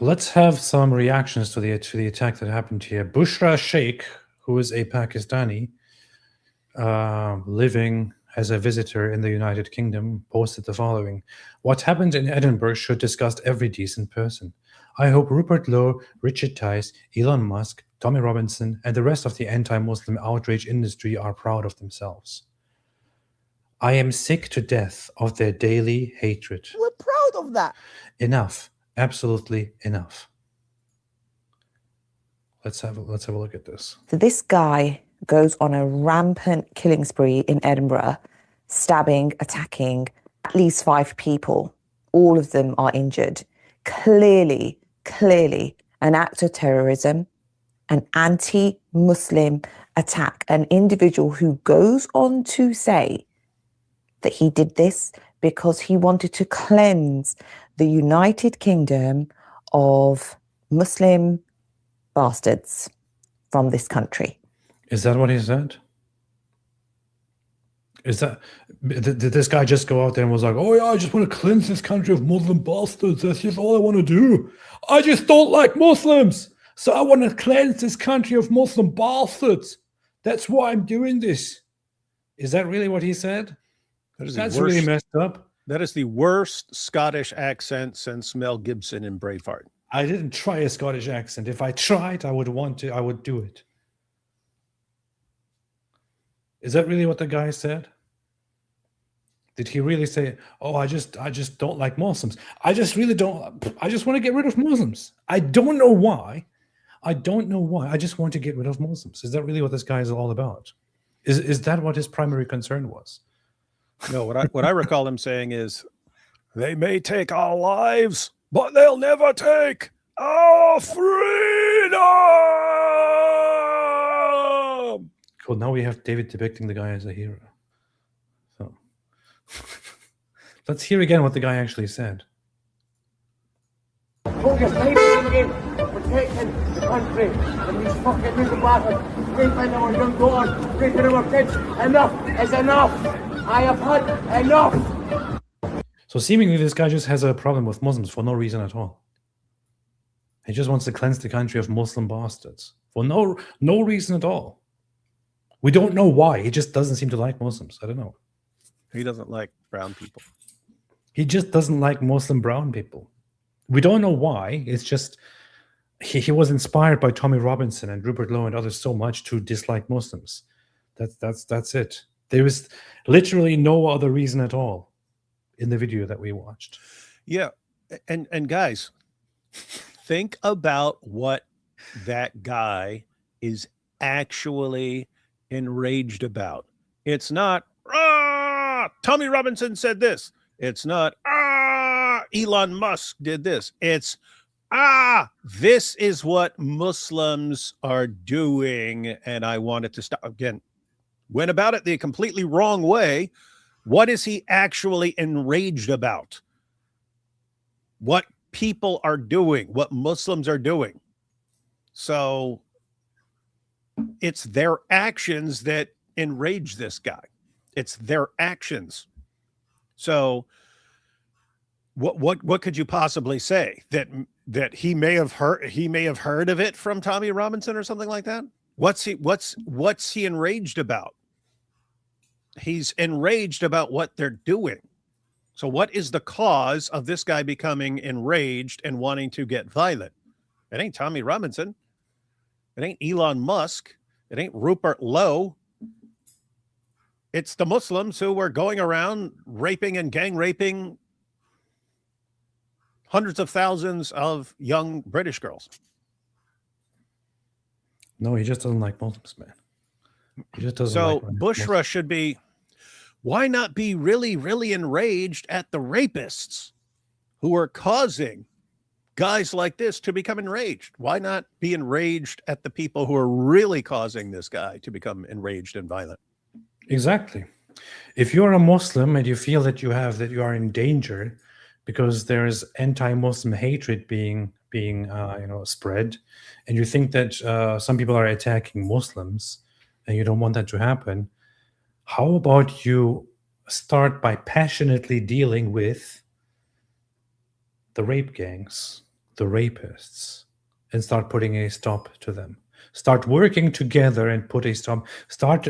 let's have some reactions to the attack that happened here. Bushra Sheikh, who is a Pakistani living as a visitor in the United Kingdom, posted the following: "What happened in Edinburgh should disgust every decent person. I hope Rupert Lowe, Richard Tice, Elon Musk, Tommy Robinson, and the rest of the anti-Muslim outrage industry are proud of themselves. I am sick to death of their daily hatred. We're proud of that. Enough. Absolutely enough." Let's have a look at this. So this guy goes on a rampant killing spree in Edinburgh, stabbing, attacking at least 5 people. All of them are injured. Clearly an act of terrorism, an anti-Muslim attack, an individual who goes on to say that he did this because he wanted to cleanse the United Kingdom of Muslim bastards from this country. Is that what he said? Did this guy just go out there and was like, oh yeah, I just want to cleanse this country of Muslim bastards. That's just all I want to do. I just don't like Muslims. So I want to cleanse this country of Muslim bastards. That's why I'm doing this. Is that really what he said? That's really messed up. That is the worst Scottish accent since Mel Gibson in Braveheart. I didn't try a Scottish accent. If I tried, I would do it. Is that really what the guy said? Did he really say, "Oh, I just don't like Muslims. I just really don't. I just want to get rid of Muslims. I don't know why. I don't know why. I just want to get rid of Muslims." Is that really what this guy is all about? Is that what his primary concern was? No, what I recall him saying is, they may take our lives, but they'll never take our freedom. Cool. Now we have David depicting the guy as a hero. So let's hear again what the guy actually said. Focus, protecting the country from these fucking little bastards raping our young daughters, raping our kids. Enough is enough. I have had enough. So seemingly this guy just has a problem with Muslims for no reason at all. He just wants to cleanse the country of Muslim bastards for no reason at all. We don't know why. He just doesn't seem to like Muslims. I don't know. He doesn't like brown people. He just doesn't like Muslim brown people. We don't know why. It's just he was inspired by Tommy Robinson and Rupert Lowe and others so much to dislike Muslims. That's it. There is literally no other reason at all in the video that we watched. Yeah, and guys, think about what that guy is actually enraged about. It's not, Tommy Robinson said this. It's not, Elon Musk did this. It's, this is what Muslims are doing, and I wanted to stop. Again, went about it the completely wrong way. What is he actually enraged about? What people are doing, what Muslims are doing. So it's their actions that enrage this guy. It's their actions. So what could you possibly say? That he may have heard of it from Tommy Robinson or something like that? What's he enraged about? He's enraged about what they're doing. So what is the cause of this guy becoming enraged and wanting to get violent? It ain't Tommy Robinson. It ain't Elon Musk. It ain't Rupert Lowe. It's the Muslims who were going around raping and gang raping hundreds of thousands of young British girls. No, he just doesn't like Muslims, man. He just doesn't So like Bushra should be, why not be really, really enraged at the rapists who are causing guys like this to become enraged? Why not be enraged at the people who are really causing this guy to become enraged and violent? Exactly. If you're a Muslim and you feel that you are in danger because there is anti-Muslim hatred being spread, and you think that some people are attacking Muslims, and you don't want that to happen, how about you start by passionately dealing with the rape gangs, the rapists, and start putting a stop to them. Start working together and put a stop. Start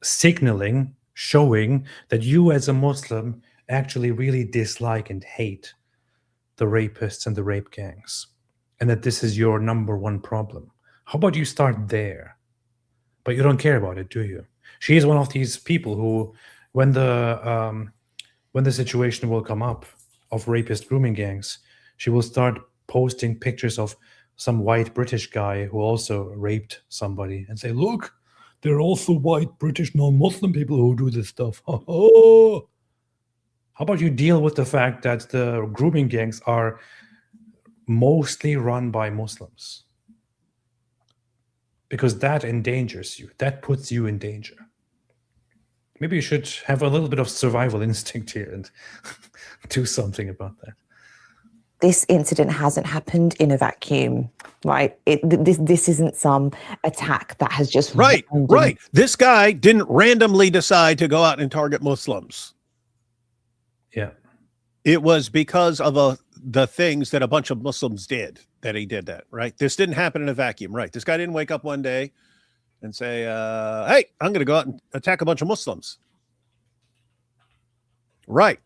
signaling, showing that you as a Muslim actually really dislike and hate the rapists and the rape gangs, and that this is your number one problem. How about you start there? But you don't care about it, do you? She is one of these people who, when the situation will come up of rapist grooming gangs, she will start posting pictures of some white British guy who also raped somebody and say, look, there are also white British non-Muslim people who do this stuff. Oh. How about you deal with the fact that the grooming gangs are mostly run by Muslims? Because that endangers you. That puts you in danger. Maybe you should have a little bit of survival instinct here and do something about that. This incident hasn't happened in a vacuum, right? This isn't some attack that has just... Right. This guy didn't randomly decide to go out and target Muslims. Yeah. It was because of the things that a bunch of Muslims did that he did that, right? This didn't happen in a vacuum, right? This guy didn't wake up one day and say, hey, I'm going to go out and attack a bunch of Muslims. Right.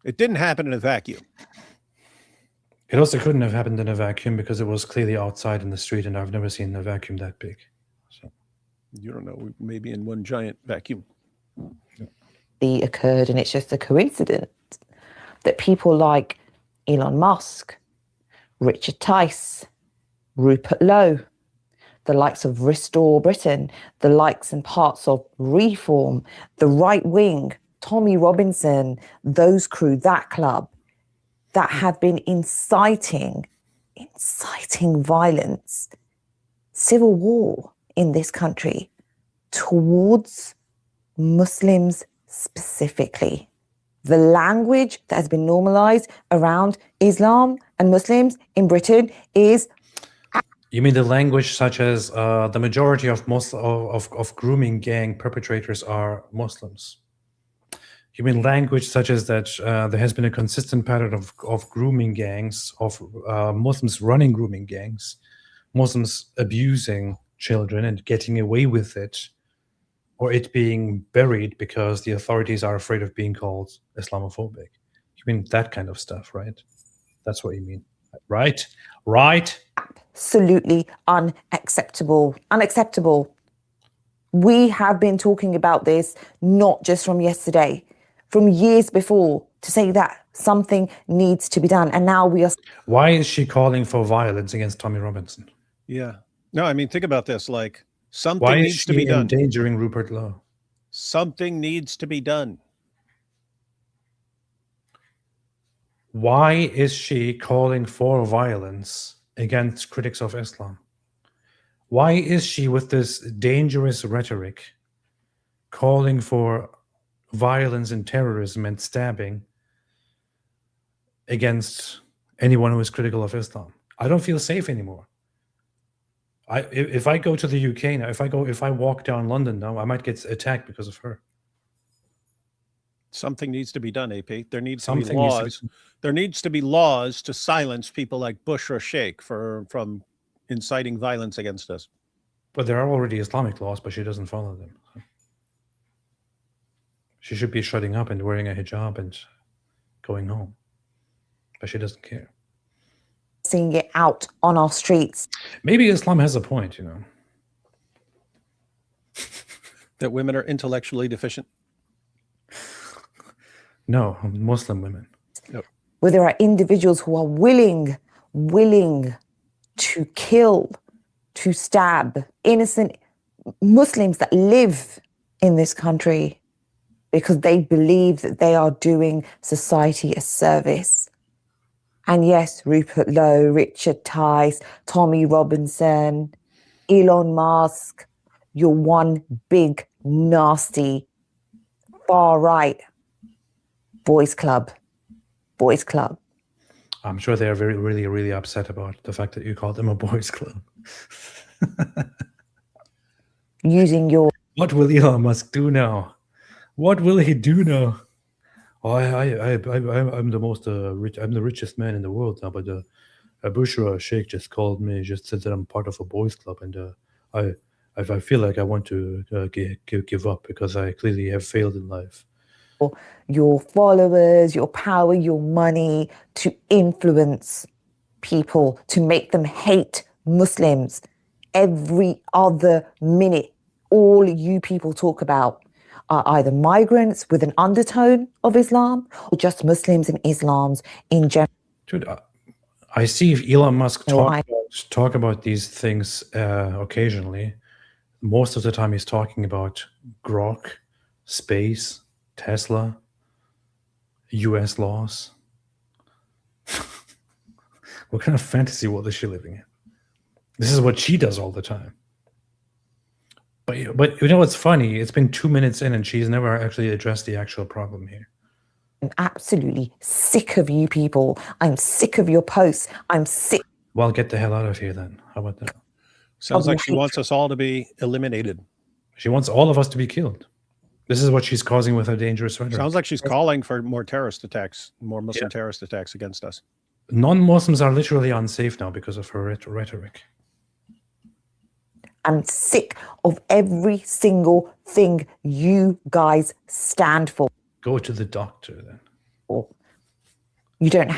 It didn't happen in a vacuum. It also couldn't have happened in a vacuum because it was clearly outside in the street, and I've never seen a vacuum that big. So you don't know, maybe in one giant vacuum. Yeah. occurred, and it's just a coincidence that people like Elon Musk, Richard Tice, Rupert Lowe, the likes of Restore Britain, the likes and parts of Reform, the right wing, Tommy Robinson, those crew, that club, that have been inciting violence, civil war in this country towards Muslims specifically. The language that has been normalized around Islam and Muslims in Britain is... You mean the language such as the majority of grooming gang perpetrators are Muslims? You mean language such as that there has been a consistent pattern of grooming gangs, of Muslims running grooming gangs, Muslims abusing children and getting away with it, or it being buried because the authorities are afraid of being called Islamophobic? You mean that kind of stuff, right? That's what you mean, right? Right? Absolutely unacceptable. Unacceptable. We have been talking about this not just from yesterday, from years before, to say that something needs to be done. And now we are... Why is she calling for violence against Tommy Robinson? Yeah. No, I mean, think about this. Like, something Why is needs to she be done. endangering Rupert Lowe? Something needs to be done. Why is she calling for violence against critics of Islam? Why is she, with this dangerous rhetoric, calling for violence and terrorism and stabbing against anyone who is critical of Islam? I don't feel safe anymore. If I go to the UK now, if I walk down London now, I might get attacked because of her. Something needs to be done, AP. There needs to Something be needs to laws. be- There needs to be laws to silence people like Bush or Sheikh from inciting violence against us. But there are already Islamic laws, but she doesn't follow them. She should be shutting up and wearing a hijab and going home. But she doesn't care. seeing it out on our streets. Maybe Islam has a point, you know. That women are intellectually deficient. No, Muslim women. Where there are individuals who are willing to kill, to stab innocent Muslims that live in this country because they believe that they are doing society a service. And yes, Rupert Lowe, Richard Tice, Tommy Robinson, Elon Musk, you're one big, nasty, far right boys club. Boys club. I'm sure they are really upset about the fact that you called them a boys club. Using your... What will Elon Musk do now? What will he do now? Oh, I'm the most rich. I'm the richest man in the world now. But Bushra Sheikh just called me, just said that I'm part of a boys club, and I feel like I want to give up because I clearly have failed in life. Your followers, your power, your money to influence people, to make them hate Muslims. Every other minute, all you people talk about are either migrants with an undertone of Islam or just Muslims and Islams in general. Dude, I see if Elon Musk Why? talk about these things occasionally. Most of the time he's talking about Grok, space, Tesla, US laws. What kind of fantasy world is she living in? This is what she does all the time. But you know what's funny? It's been 2 minutes in and she's never actually addressed the actual problem here. I'm absolutely sick of you people. I'm sick of your posts. I'm sick. Well, get the hell out of here then. How about that? Sounds like she wants us all to be eliminated. She wants all of us to be killed. This is what she's causing with her dangerous rhetoric. Sounds like she's calling for more terrorist attacks, more Muslim terrorist attacks against us. Non-Muslims are literally unsafe now because of her rhetoric. I'm sick of every single thing you guys stand for. Go to the doctor then. You don't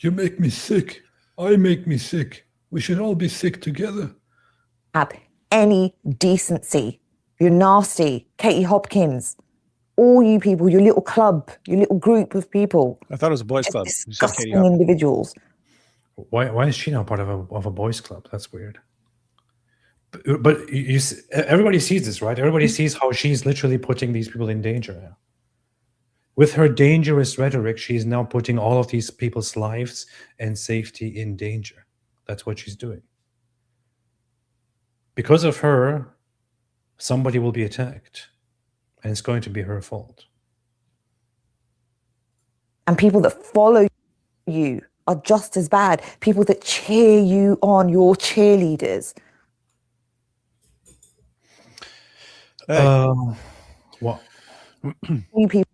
You make me sick. I make me sick. We should all be sick together. have any decency. You're nasty. Katie Hopkins, all you people, your little club, your little group of people, I thought it was a boys' just club. You said disgusting Katie Huff. individuals. Why is she now part of a boys' club? That's weird. But everybody sees this, right? Everybody sees how she's literally putting these people in danger now. With her dangerous rhetoric, she's now putting all of these people's lives and safety in danger. That's what she's doing. Because of her, somebody will be attacked, and it's going to be her fault. And people that follow you are just as bad. People that cheer you on, your cheerleaders. What? You people.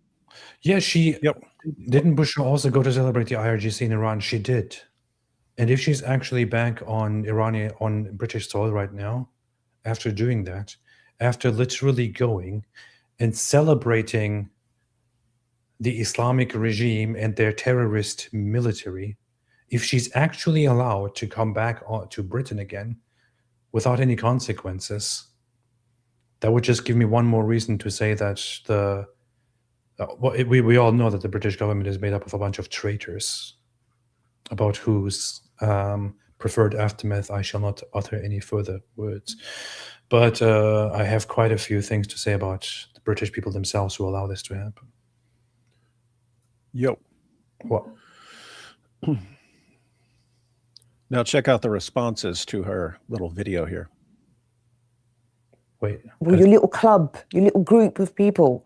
Yeah, she Yep. didn't Bushra also go to celebrate the IRGC in Iran? She did. And if she's actually back on British soil right now, after doing that, after literally going and celebrating the Islamic regime and their terrorist military, if she's actually allowed to come back to Britain again without any consequences, that would just give me one more reason to say that we all know that the British government is made up of a bunch of traitors, about whose preferred aftermath I shall not utter any further words. But I have quite a few things to say about the British people themselves who allow this to happen. Yo. What? Now check out the responses to her little video here. Wait. Well, your little club, your little group of people,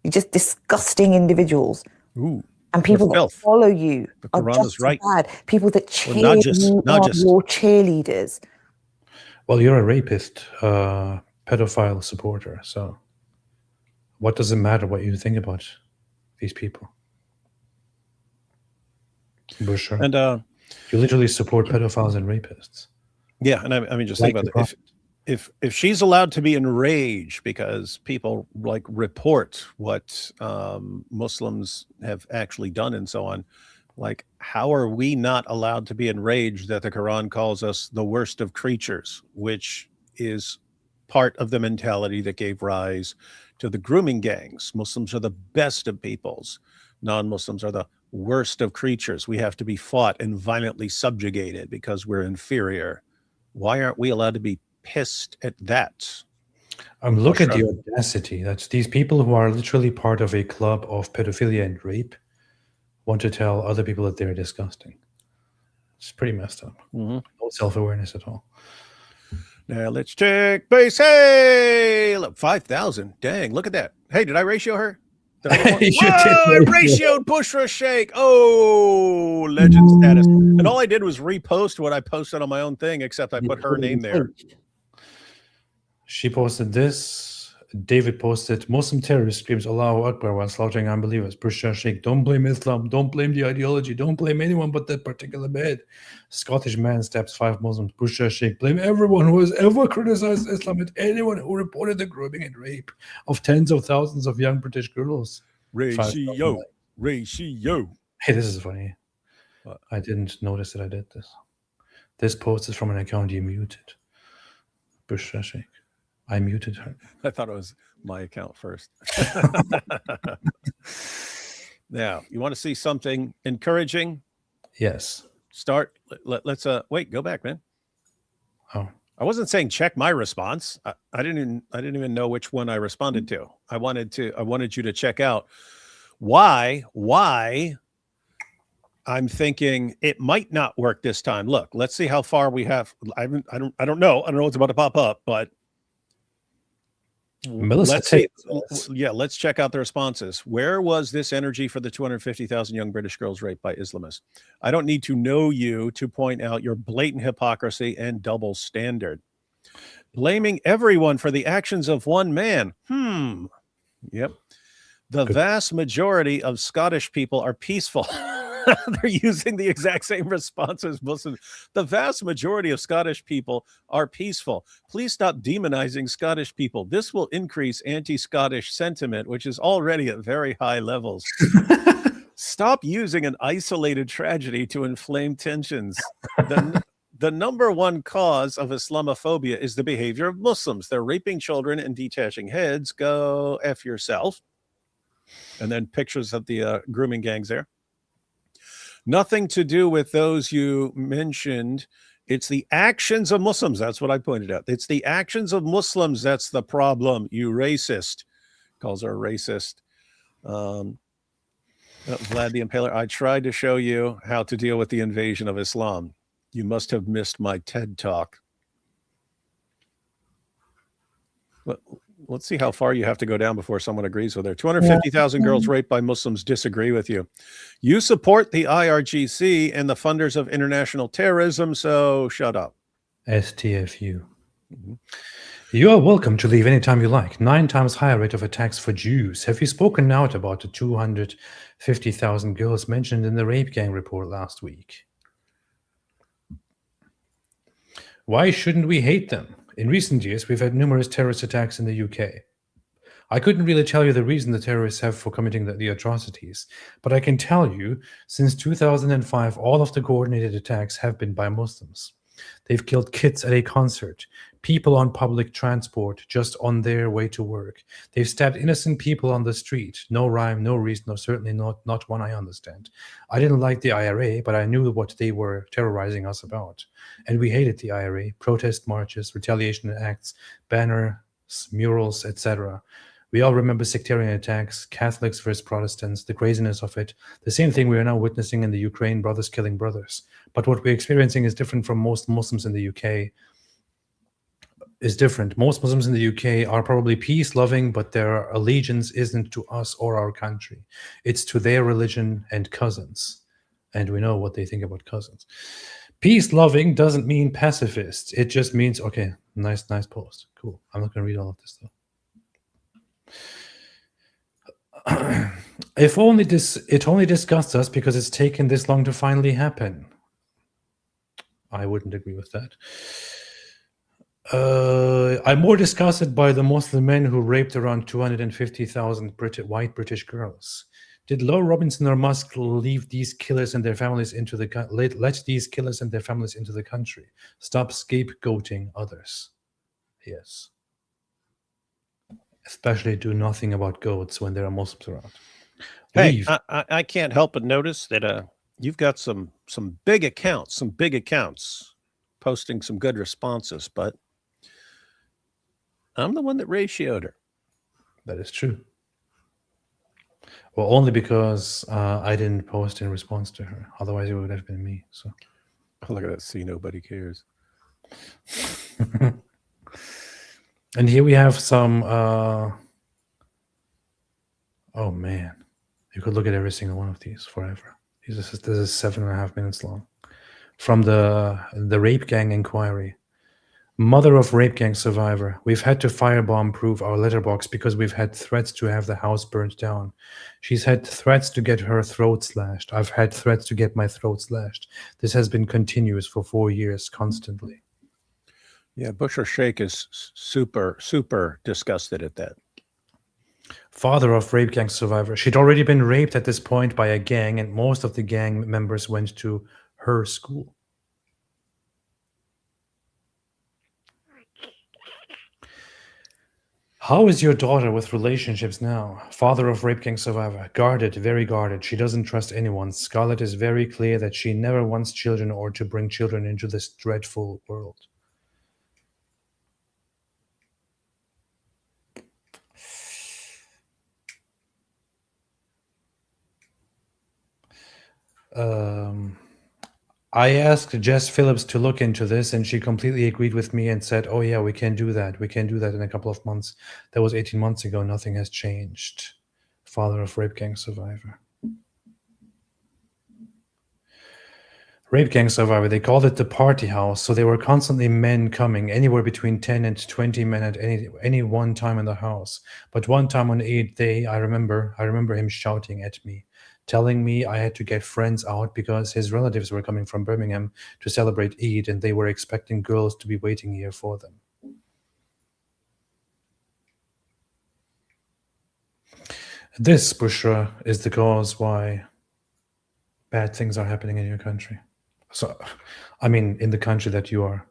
you're just disgusting individuals. Ooh. And people that filth. follow you The are Quran just is as right. bad. People that cheer Well, you not on, just. your cheerleaders. Well, you're a rapist, pedophile supporter. So what does it matter what you think about these people? Bushra. And You literally support pedophiles and rapists. yeah, and I mean, just Like think the about it. If she's allowed to be enraged because people like report what Muslims have actually done and so on, like how are we not allowed to be enraged that the Quran calls us the worst of creatures, which is part of the mentality that gave rise to the grooming gangs? Muslims are the best of peoples. Non-Muslims are the worst of creatures. We have to be fought and violently subjugated because we're inferior. Why aren't we allowed to be pissed at that? Look at Bushra. the audacity. That's these people who are literally part of a club of pedophilia and rape want to tell other people that they're disgusting. It's pretty messed up. Mm-hmm. No self-awareness at all. Now let's check base. Hey, look, 5,000. Dang, look at that. Hey, did I ratio her? Did I You did Whoa, ratio. ratioed Bushra Sheikh. Oh, legend status. And all I did was repost what I posted on my own thing, except I put her name there. She posted this. David posted, Muslim terrorist screams Allahu Akbar while slaughtering unbelievers. Bushra Sheikh, don't blame Islam, don't blame the ideology, don't blame anyone but that particular bed. Scottish man stabs 5 Muslims. Bushra Sheikh, blame everyone who has ever criticized Islam and anyone who reported the grooming and rape of tens of thousands of young British girls. Ratio. Ratio. Hey, this is funny. What? I didn't notice that I did this. This post is from an account you muted. Bushra Sheikh. I muted her. I thought it was my account first. Now, you want to see something encouraging? Yes. Start. Let's wait. Go back, man. Oh. I wasn't saying check my response. I didn't even know which one I responded to. I wanted you to check out why I'm thinking it might not work this time. Look, let's see how far we have. I don't know what's about to pop up, but Melissa let's see. Tate. Yeah, let's check out the responses. Where was this energy for the 250,000 young British girls raped by Islamists? I don't need to know you to point out your blatant hypocrisy and double standard. Blaming everyone for the actions of one man. Yep. The vast majority of Scottish people are peaceful. They're using the exact same response as Muslims. The vast majority of Scottish people are peaceful. Please stop demonizing Scottish people. This will increase anti-Scottish sentiment, which is already at very high levels. Stop using an isolated tragedy to inflame tensions. The number one cause of Islamophobia is the behavior of Muslims. They're raping children and detaching heads. Go F yourself. And then pictures of the grooming gangs there. Nothing to do with those you mentioned. It's the actions of Muslims. That's what I pointed out. It's the actions of Muslims that's the problem. You racist. Calls her a racist. Vlad the Impaler. I tried to show you how to deal with the invasion of Islam. You must have missed my TED talk. Let's see how far you have to go down before someone agrees with her. 250,000 girls raped by Muslims disagree with you. You support the IRGC and the funders of international terrorism, so shut up. STFU. You are welcome to leave anytime you like. 9 times higher rate of attacks for Jews. Have you spoken out about the 250,000 girls mentioned in the rape gang report last week? Why shouldn't we hate them? In recent years, we've had numerous terrorist attacks in the UK. I couldn't really tell you the reason the terrorists have for committing the atrocities, but I can tell you, since 2005, all of the coordinated attacks have been by Muslims. They've killed kids at a concert, people on public transport just on their way to work. They've stabbed innocent people on the street. No rhyme, no reason, or certainly not one I understand. I didn't like the IRA, but I knew what they were terrorizing us about. And we hated the IRA, protest marches, retaliation acts, banners, murals, etc. We all remember sectarian attacks, Catholics versus Protestants, the craziness of it, the same thing we are now witnessing in the Ukraine, brothers killing brothers. But what we're experiencing is different from most Muslims in the UK. Is different. Most Muslims in the UK are probably peace-loving, but their allegiance isn't to us or our country. It's to their religion and cousins. And we know what they think about cousins. Peace-loving doesn't mean pacifist. It just means, okay, nice post. Cool. I'm not going to read all of this, though. If only it only disgusts us because it's taken this long to finally happen. I wouldn't agree with that. I'm more disgusted by the Muslim men who raped around 250,000 white British girls. Did Laura Robinson or Musk leave these killers and their families into the let these killers and their families into the country? Stop scapegoating others. Yes. Especially do nothing about goats when there are Muslims around. Hey, I can't help but notice that you've got some big accounts, posting some good responses, but I'm the one that ratioed her. That is true. Well, only because I didn't post in response to her. Otherwise, it would have been me. So, oh, look at that. See, nobody cares. And here we have some. Oh man, you could look at every single one of these forever. This is 7.5 minutes long. From the rape gang inquiry. Mother of rape gang survivor. We've had to firebomb-proof our letterbox because we've had threats to have the house burnt down. She's had threats to get her throat slashed. I've had threats to get my throat slashed. This has been continuous for 4 years, constantly. Yeah, Busher Sheikh is super disgusted at that. Father of rape gang survivor. She'd already been raped at this point by a gang, and most of the gang members went to her school. How is your daughter with relationships now? Father of rape gang survivor. Guarded, very guarded. She doesn't trust anyone. Scarlett is very clear that she never wants children or to bring children into this dreadful world. I asked Jess Phillips to look into this, and she completely agreed with me and said, oh yeah, we can do that. We can do that in a couple of months. That was 18 months ago. Nothing has changed. Father of rape gang survivor. Rape gang survivor. They called it the party house. So there were constantly men coming, anywhere between 10 and 20 men at any one time in the house. But one time on Eid day, I remember him shouting at me, telling me I had to get friends out because his relatives were coming from Birmingham to celebrate Eid and they were expecting girls to be waiting here for them. This, Bushra, is the cause why bad things are happening in your country. So, I mean, in the country that you are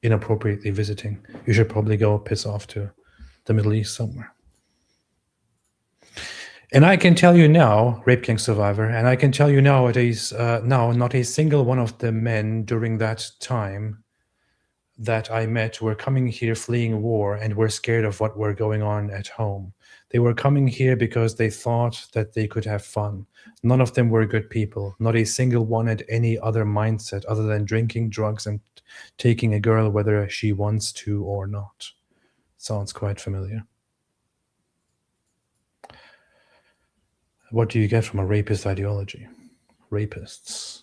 inappropriately visiting, you should probably go piss off to the Middle East somewhere. And I can tell you now, Rape King survivor, and I can tell you nowadays, now, not a single one of the men during that time that I met were coming here fleeing war and were scared of what were going on at home. They were coming here because they thought that they could have fun. None of them were good people. Not a single one had any other mindset other than drinking drugs and taking a girl whether she wants to or not. Sounds quite familiar. What do you get from a rapist ideology? Rapists.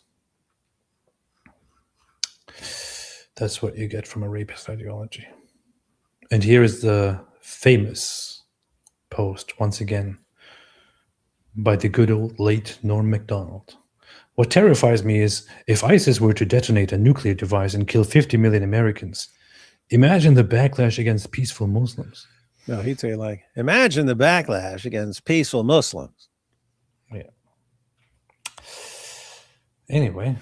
That's what you get from a rapist ideology. And here is the famous post, once again, by the good old late Norm Macdonald. What terrifies me is if ISIS were to detonate a nuclear device and kill 50 million Americans, imagine the backlash against peaceful Muslims. No, he'd say like, imagine the backlash against peaceful Muslims. Yeah. Anyway,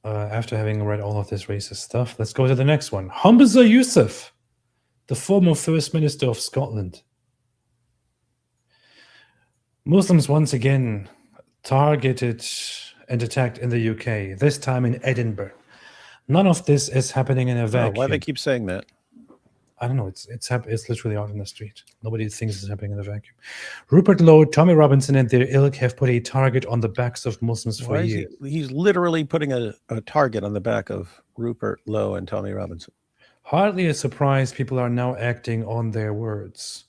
after having read all of this racist stuff, let's go to the next one. Humza Yousaf, the former First Minister of Scotland. Muslims once again targeted and attacked in the UK, this time in Edinburgh. None of this is happening in a Oh, vacuum. why they keep saying that? I don't know. It's literally out in the street. Nobody thinks it's happening in a vacuum. Rupert Lowe, Tommy Robinson, and their ilk have put a target on the backs of Muslims for Why is years. he's literally putting a target on the back of Rupert Lowe and Tommy Robinson. Hardly a surprise people are now acting on their words.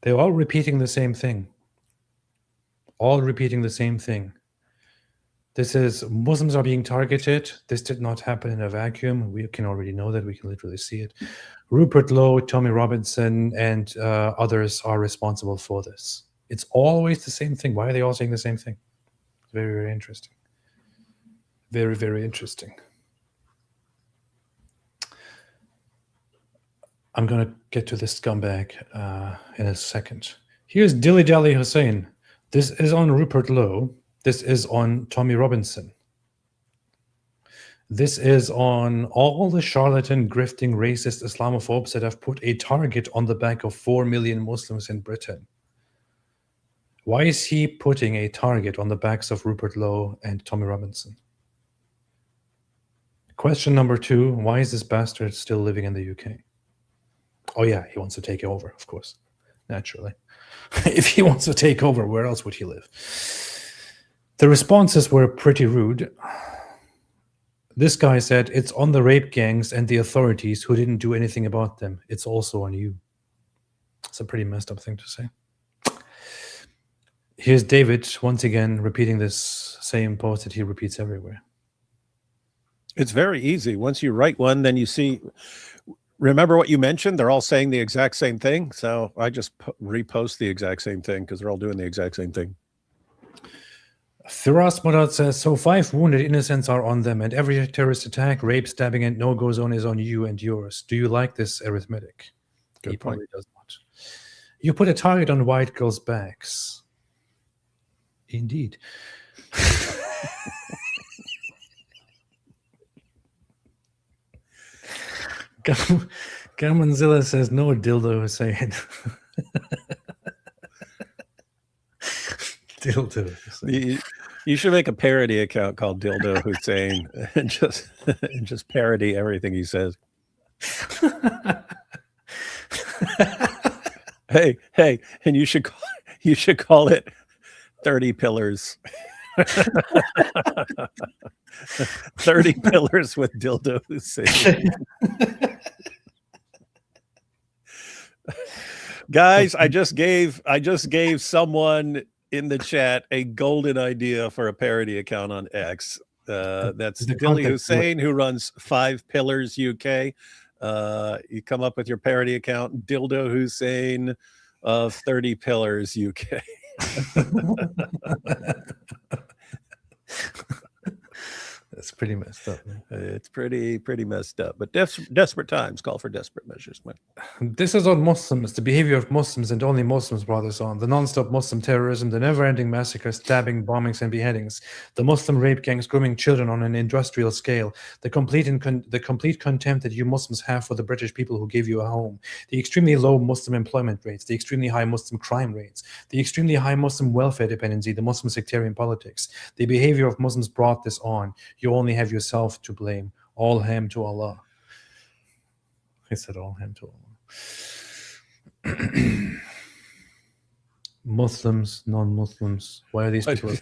They're all repeating the same thing. All repeating the same thing. This is Muslims are being targeted. This did not happen in a vacuum. We can already know that. We can literally see it. Rupert Lowe, Tommy Robinson, and others are responsible for this. It's always the same thing. Why are they all saying the same thing? Very, very interesting. Very, very interesting. I'm going to get to this scumbag in a second. Here's Dilly Dally Hussein. This is on Rupert Lowe. This is on Tommy Robinson. This is on all the charlatan, grifting, racist Islamophobes that have put a target on the back of 4 million Muslims in Britain. Why is he putting a target on the backs of Rupert Lowe and Tommy Robinson? Question number 2, why is this bastard still living in the UK? Oh yeah, he wants to take over, of course, naturally. If he wants to take over, where else would he live? The responses were pretty rude. This guy said, it's on the rape gangs and the authorities who didn't do anything about them. It's also on you. It's a pretty messed up thing to say. Here's David, once again, repeating this same post that he repeats everywhere. It's very easy. Once you write one, then you see... Remember what you mentioned? They're all saying the exact same thing. So I just repost the exact same thing because they're all doing the exact same thing. Firas Murad says, so 5 wounded innocents are on them, and every terrorist attack, rape, stabbing, and no-go zone is on you and yours. Do you like this arithmetic? Good He point. probably does not. You put a target on white girls' backs. Indeed. Gamonzilla says, no dildo Hussein. Dildo Hussein. You should make a parody account called Dildo Hussein and just parody everything he says. hey, and you should call it 30 Pillars. 30 Pillars with Dildo Hussein. Guys, I just gave someone in the chat a golden idea for a parody account on X. That's Dilly Hussein, who runs 5 Pillars UK. You come up with your parody account, Dildo Hussein of 30 Pillars UK. That's pretty messed up, man. It's pretty messed up. But desperate times call for desperate measures, man. This is on Muslims, the behavior of Muslims, and only Muslims brought this on. The non-stop Muslim terrorism, the never-ending massacres, stabbing, bombings, and beheadings, the Muslim rape gangs grooming children on an industrial scale, the complete contempt that you Muslims have for the British people who gave you a home, the extremely low Muslim employment rates, the extremely high Muslim crime rates, the extremely high Muslim welfare dependency, the Muslim sectarian politics, the behavior of Muslims brought this on. You only have yourself to blame. All ham to Allah. I said all ham to Allah. Muslims, non-Muslims. Why are these people?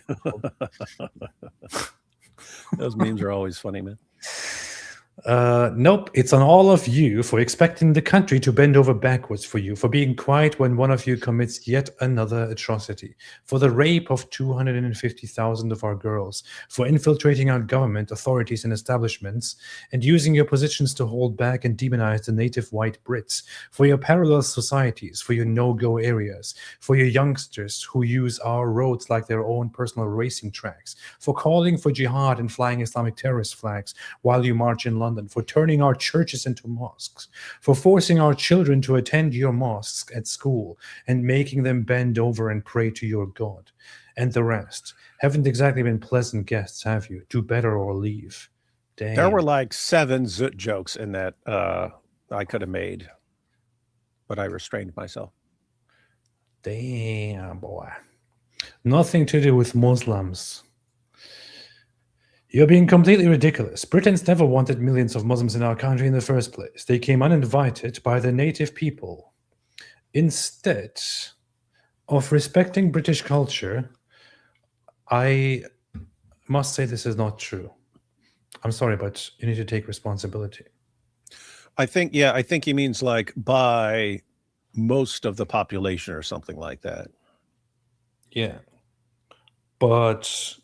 Those memes are always funny, man. Nope, it's on all of you for expecting the country to bend over backwards for you, for being quiet when one of you commits yet another atrocity, for the rape of 250,000 of our girls, for infiltrating our government, authorities, and establishments, and using your positions to hold back and demonize the native white Brits, for your parallel societies, for your no-go areas, for your youngsters who use our roads like their own personal racing tracks, for calling for jihad and flying Islamic terrorist flags while you march in London, for turning our churches into mosques, for forcing our children to attend your mosques at school and making them bend over and pray to your God. And the rest haven't exactly been pleasant guests, have you? Do better or leave. Damn. There were like 7 Zoot jokes in that I could have made, but I restrained myself. Damn, boy. Nothing to do with Muslims. You're being completely ridiculous. Britons never wanted millions of Muslims in our country in the first place. They came uninvited by the native people. Instead of respecting British culture, I must say this is not true. I'm sorry, but you need to take responsibility. I think he means like by most of the population or something like that. Yeah. But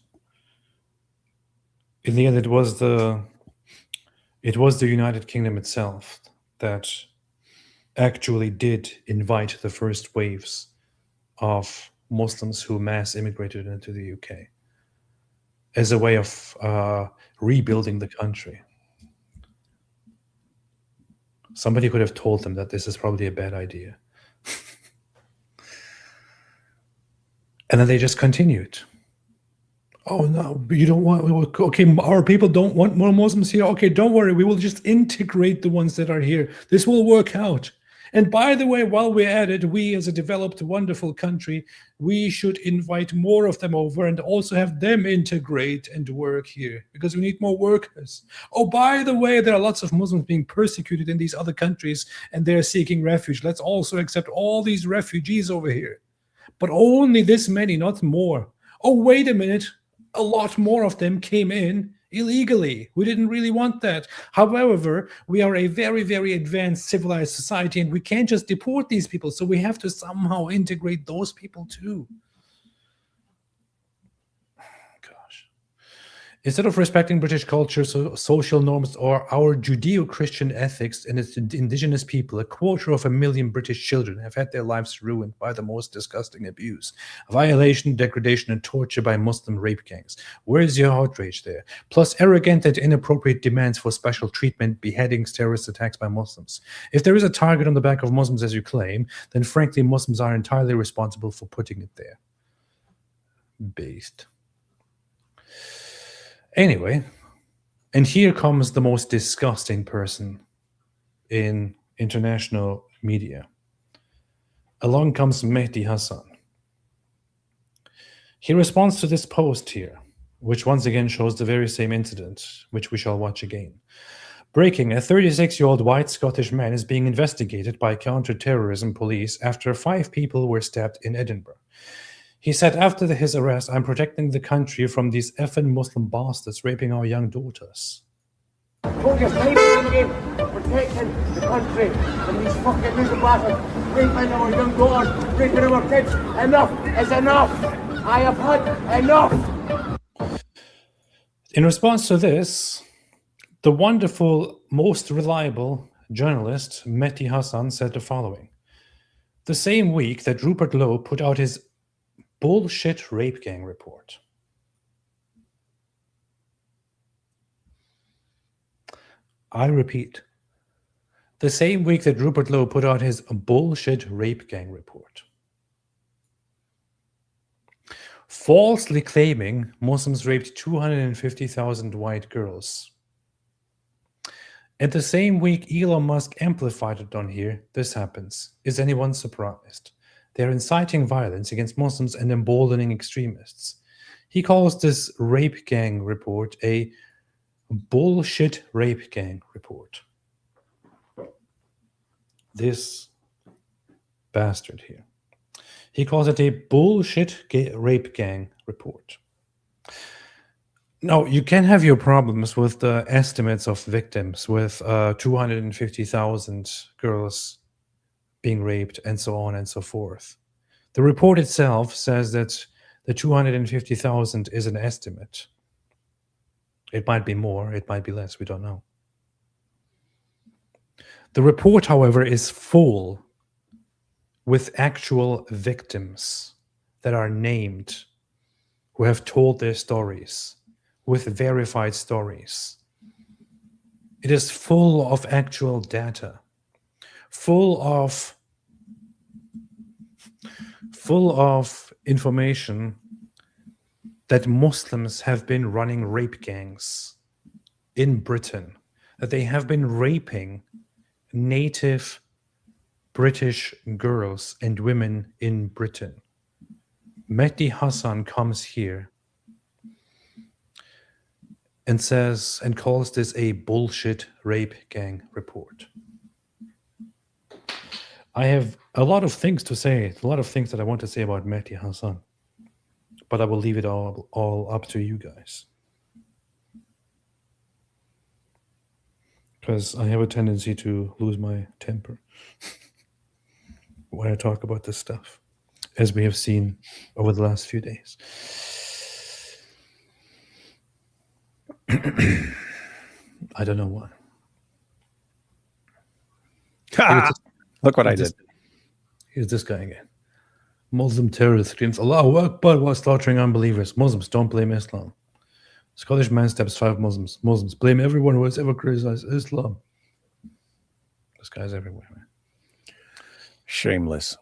in the end, it was the United Kingdom itself that actually did invite the first waves of Muslims who mass immigrated into the UK as a way of rebuilding the country. Somebody could have told them that this is probably a bad idea. And then they just continued. Oh, no, you don't want, okay, our people don't want more Muslims here. Okay, don't worry, we will just integrate the ones that are here. This will work out. And by the way, while we're at it, we as a developed, wonderful country, we should invite more of them over and also have them integrate and work here because we need more workers. Oh, by the way, there are lots of Muslims being persecuted in these other countries and they're seeking refuge. Let's also accept all these refugees over here. But only this many, not more. Oh, wait a minute. A lot more of them came in illegally. We didn't really want that. However, we are a very, very advanced civilized society and we can't just deport these people. So we have to somehow integrate those people too. Gosh. Instead of respecting British culture, social norms, or our Judeo-Christian ethics and its indigenous people, 250,000 British children have had their lives ruined by the most disgusting abuse, violation, degradation, and torture by Muslim rape gangs. Where is your outrage there? Plus arrogant and inappropriate demands for special treatment, beheadings, terrorist attacks by Muslims. If there is a target on the back of Muslims as you claim, then frankly Muslims are entirely responsible for putting it there. Based. Anyway, and here comes the most disgusting person in international media. Along comes Mehdi Hasan. He responds to this post here, which once again shows the very same incident, which we shall watch again. Breaking, a 36-year-old white Scottish man is being investigated by counter-terrorism police after 5 people were stabbed in Edinburgh. He said after his arrest, I'm protecting the country from these effing Muslim bastards raping our young daughters. Put your time in the game, protecting the country from these fucking miserable bastards raping our young daughters, raping our kids. Enough is enough. I have had enough. In response to this, the wonderful, most reliable journalist Mehdi Hasan said the following. The same week that Rupert Lowe put out his bullshit rape gang report. I repeat, the same week that Rupert Lowe put out his bullshit rape gang report, falsely claiming Muslims raped 250,000 white girls. And the same week Elon Musk amplified it on here, this happens. Is anyone surprised? They're inciting violence against Muslims and emboldening extremists. He calls this rape gang report a bullshit rape gang report. This bastard here. He calls it a bullshit rape gang report. Now, you can have your problems with the estimates of victims, with 250,000 girls being raped and so on and so forth. The report itself says that the 250,000 is an estimate. It might be more, it might be less, we don't know. The report, however, is full with actual victims that are named, who have told their stories, with verified stories. It is full of actual data, full of information that Muslims have been running rape gangs in Britain, that they have been raping native British girls and women in Britain. Mehdi Hasan comes here and says and calls this a bullshit rape gang report. I have a lot of things to say, a lot of things that I want to say about Mehdi Hasan, but I will leave it all up to you guys. Because I have a tendency to lose my temper when I talk about this stuff, as we have seen over the last few days. I don't know why. Look what I did. Here's this guy again. Muslim terrorist screams, Allahu Akbar while slaughtering unbelievers. Muslims don't blame Islam. Scottish man stabs 5 Muslims. Muslims blame everyone who has ever criticized Islam. This guy's everywhere, man. Shameless.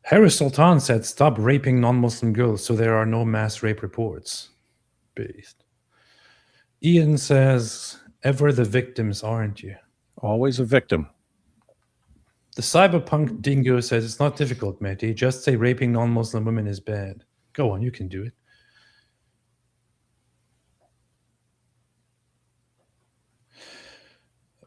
Harris Sultan said, stop raping non-Muslim girls so there are no mass rape reports. Beast. Ian says, ever the victims, aren't you? Always a victim. The cyberpunk dingo says, it's not difficult, Mehdi. Just say raping non-Muslim women is bad. Go on, you can do it.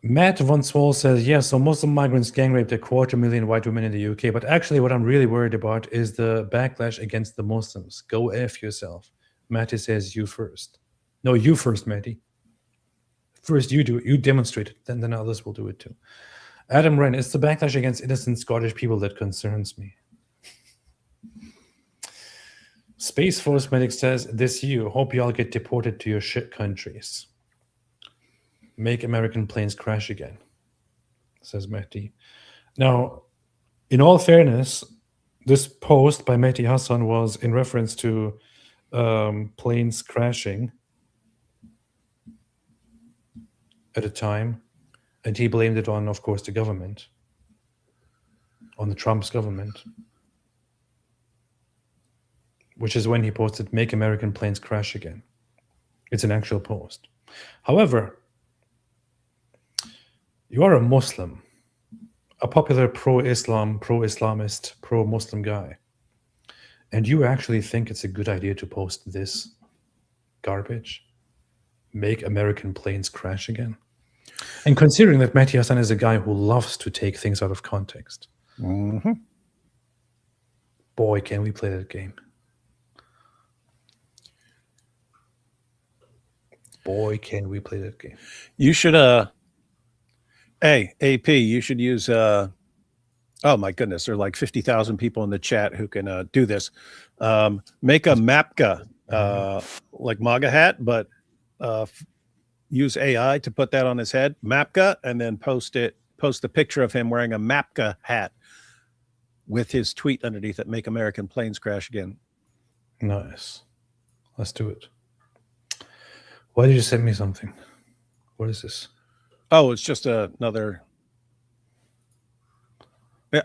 Matt Von Swall says, yes, so Muslim migrants gang raped 250,000 white women in the UK, but actually what I'm really worried about is the backlash against the Muslims. Go F yourself. Matty says, you first. No, you first, Matty. First you do it. You demonstrate it. Then others will do it too. Adam Wren, it's the backlash against innocent Scottish people that concerns me. Space Force Medic says, this you. Hope y'all get deported to your shit countries. Make American planes crash again, says Mehdi. Now, in all fairness, this post by Mehdi Hasan was in reference to planes crashing at a time, and he blamed it on, of course, the government, on the Trump's government, which is when he posted, make American planes crash again. It's an actual post. However, you are a Muslim, a popular pro-Islam, pro-Islamist, pro-Muslim guy, and you actually think it's a good idea to post this garbage? Make American planes crash again? And considering that Mehdi Hasan is a guy who loves to take things out of context. Mm-hmm. Boy, can we play that game. Boy, can we play that game. You should Hey, AP, you should use, oh my goodness, there are like 50,000 people in the chat who can do this. Make a Mapka, like MAGA hat, but use AI to put that on his head, Mapka, and then post the picture of him wearing a Mapka hat with his tweet underneath it, make American planes crash again. Nice. Let's do it. Why did you send me something? What is this? Oh, it's just another.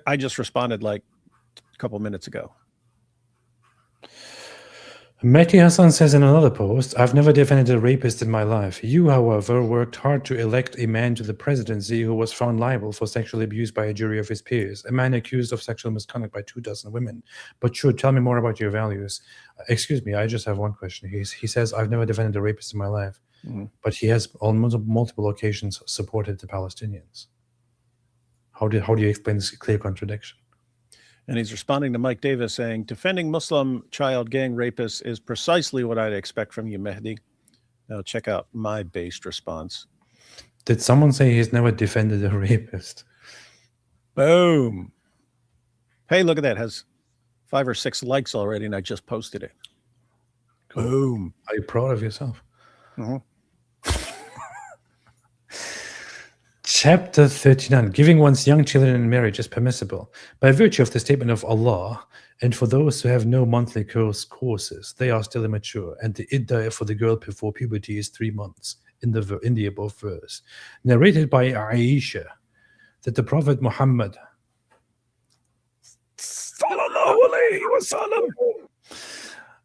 I just responded like a couple minutes ago. Mehdi Hassan says in another post, I've never defended a rapist in my life. You, however, worked hard to elect a man to the presidency who was found liable for sexual abuse by a jury of his peers, a man accused of sexual misconduct by 24 women. But sure, tell me more about your values. Excuse me, I just have one question. He says, I've never defended a rapist in my life, but he has on multiple occasions supported the Palestinians. How do you explain this clear contradiction? And he's responding to Mike Davis saying, defending Muslim child gang rapists is precisely what I'd expect from you, Mehdi. Now check out my based response. Did someone say he's never defended a rapist? Boom. Hey, look at that. It has 5 or 6 likes already, and I just posted it. Cool. Boom. Are you proud of yourself? Mm-hmm. Chapter 39. Giving one's young children in marriage is permissible by virtue of the statement of Allah, and for those who have no monthly courses, they are still immature, and the iddah for the girl before puberty is 3 months in the above verse. Narrated by Aisha that the Prophet Muhammad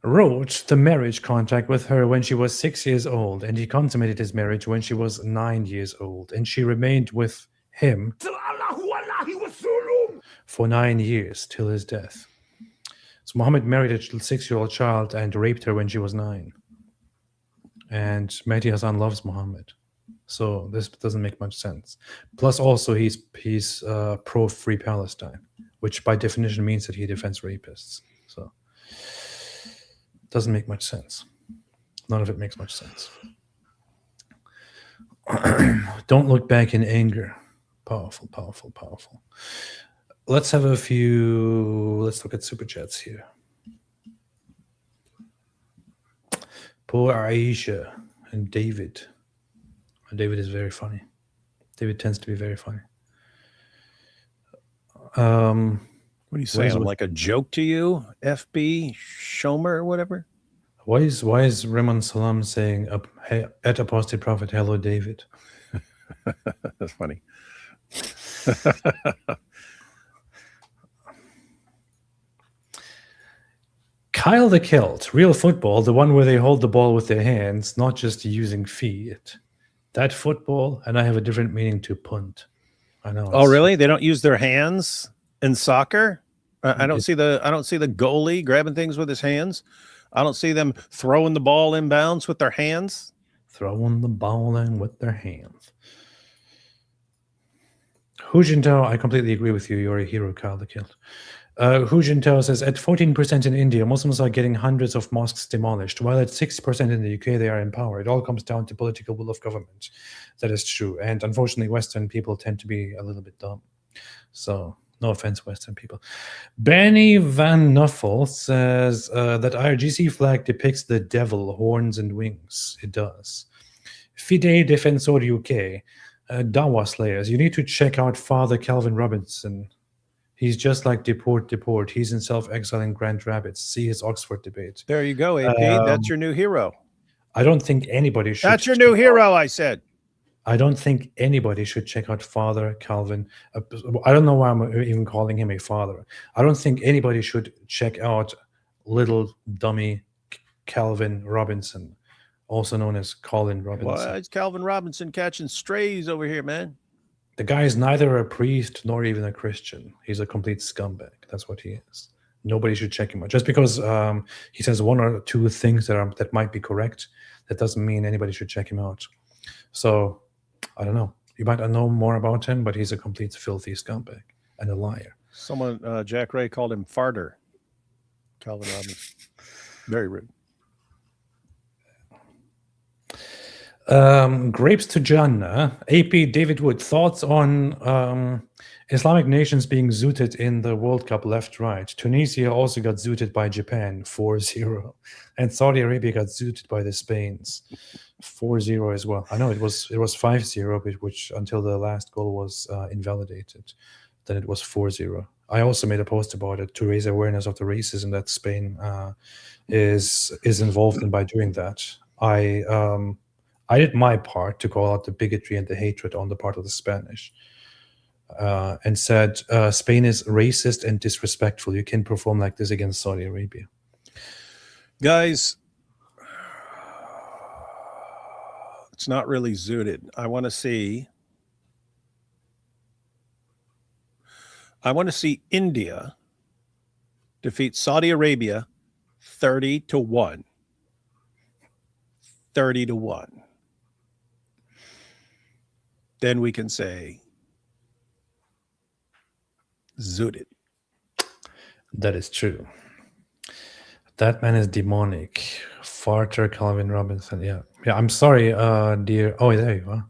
wrote the marriage contract with her when she was 6 years old, and he consummated his marriage when she was 9 years old, and she remained with him for 9 years till his death. So Muhammad married a 6-year-old child and raped her when she was 9. And Mehdi Hassan loves Muhammad, so this doesn't make much sense. Plus, also he's pro-free Palestine, which by definition means that he defends rapists. So doesn't make much sense. None of it makes much sense. Don't look back in anger. Powerful, powerful, powerful. Let's have let's look at super chats here. Poor Aisha and David. David is very funny. David tends to be very funny. What are you saying? I'm like a joke to you, FB Shomer or whatever? Why is Rehman Salam saying at Apostate Prophet, hello David? That's funny. Kyle the Kilt, real football, the one where they hold the ball with their hands, not just using feet. That football, and I have a different meaning to punt. I know. Oh, really? They don't use their hands in soccer? I don't see the goalie grabbing things with his hands. I don't see them throwing the ball inbounds with their hands. Throwing the ball in with their hands. Hu Jintao, I completely agree with you. You're a hero, Kyle the Kilt. Hu Jintao says, at 14% in India, Muslims are getting hundreds of mosques demolished, while at 6% in the UK, they are in power. It all comes down to political will of government. That is true. And unfortunately, Western people tend to be a little bit dumb. So, no offense, Western people. Benny Van Nuffel says that IRGC flag depicts the devil, horns and wings. It does. Fide Defensor UK, Dawa Slayers, you need to check out Father Calvin Robinson. He's just like Deport. He's in self-exile in Grand Rapids. See his Oxford debate. There you go, AP. That's your new hero. I don't think anybody should. That's your new hero, I said. I don't think anybody should check out Father Calvin. I don't know why I'm even calling him a father. I don't think anybody should check out little dummy Calvin Robinson, also known as Colin Robinson. Well, it's Calvin Robinson catching strays over here, man. The guy is neither a priest nor even a Christian. He's a complete scumbag. That's what he is. Nobody should check him out. Just because he says one or two things that might be correct, that doesn't mean anybody should check him out. So, I don't know. You might know more about him, but he's a complete filthy scumbag and a liar. Someone, Jack Ray, called him farter. Calvin Robinson. Very rude. Grapes to Jannah. AP David Wood, thoughts on Islamic nations being zooted in the World Cup left-right. Tunisia also got zooted by Japan 4-0, and Saudi Arabia got zooted by the Spains 4-0 as well. I know it was 5-0, which until the last goal was invalidated, then it was 4-0. I also made a post about it to raise awareness of the racism that Spain is involved in by doing that. I did my part to call out the bigotry and the hatred on the part of the Spanish, and said Spain is racist and disrespectful. You can perform like this against Saudi Arabia. Guys, it's not really zooted. I want to see India defeat Saudi Arabia 30-1. 30-1. Then we can say zooted. That is true. That man is demonic. Farter Calvin Robinson. Yeah. I'm sorry, dear. Oh, there you are.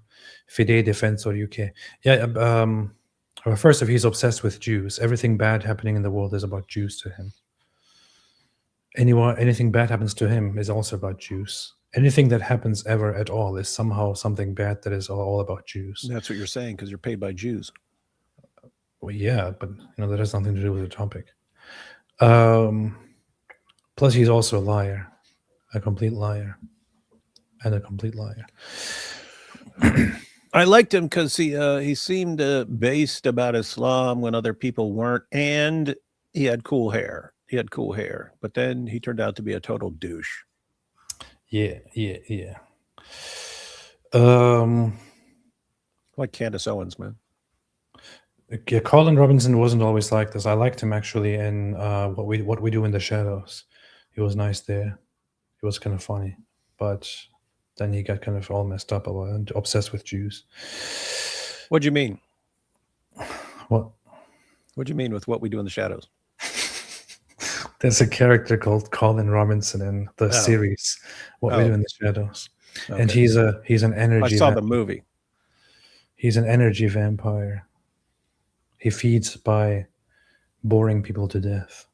Fide Defense or UK. Yeah. Well, first, if he's obsessed with Jews, everything bad happening in the world is about Jews to him. Anything bad happens to him is also about Jews. Anything that happens ever at all is somehow something bad that is all about Jews. That's what you're saying because you're paid by Jews. Well, yeah, but that has nothing to do with the topic. Plus, he's also a liar, a complete liar, and a complete liar. I liked him because he seemed based about Islam when other people weren't, and he had cool hair. But then he turned out to be a total douche. Yeah. Like Candace Owens, man. Yeah, Colin Robinson wasn't always like this. I liked him actually in what we do in the shadows. He was nice there. He was kind of funny, but then he got kind of all messed up and obsessed with Jews. What'd you mean? What? What'd you mean with what we do in the shadows? There's a character called Colin Robinson in the series What We Do in the Shadows, and he's an energy. I saw the movie. He's an energy vampire. He feeds by boring people to death.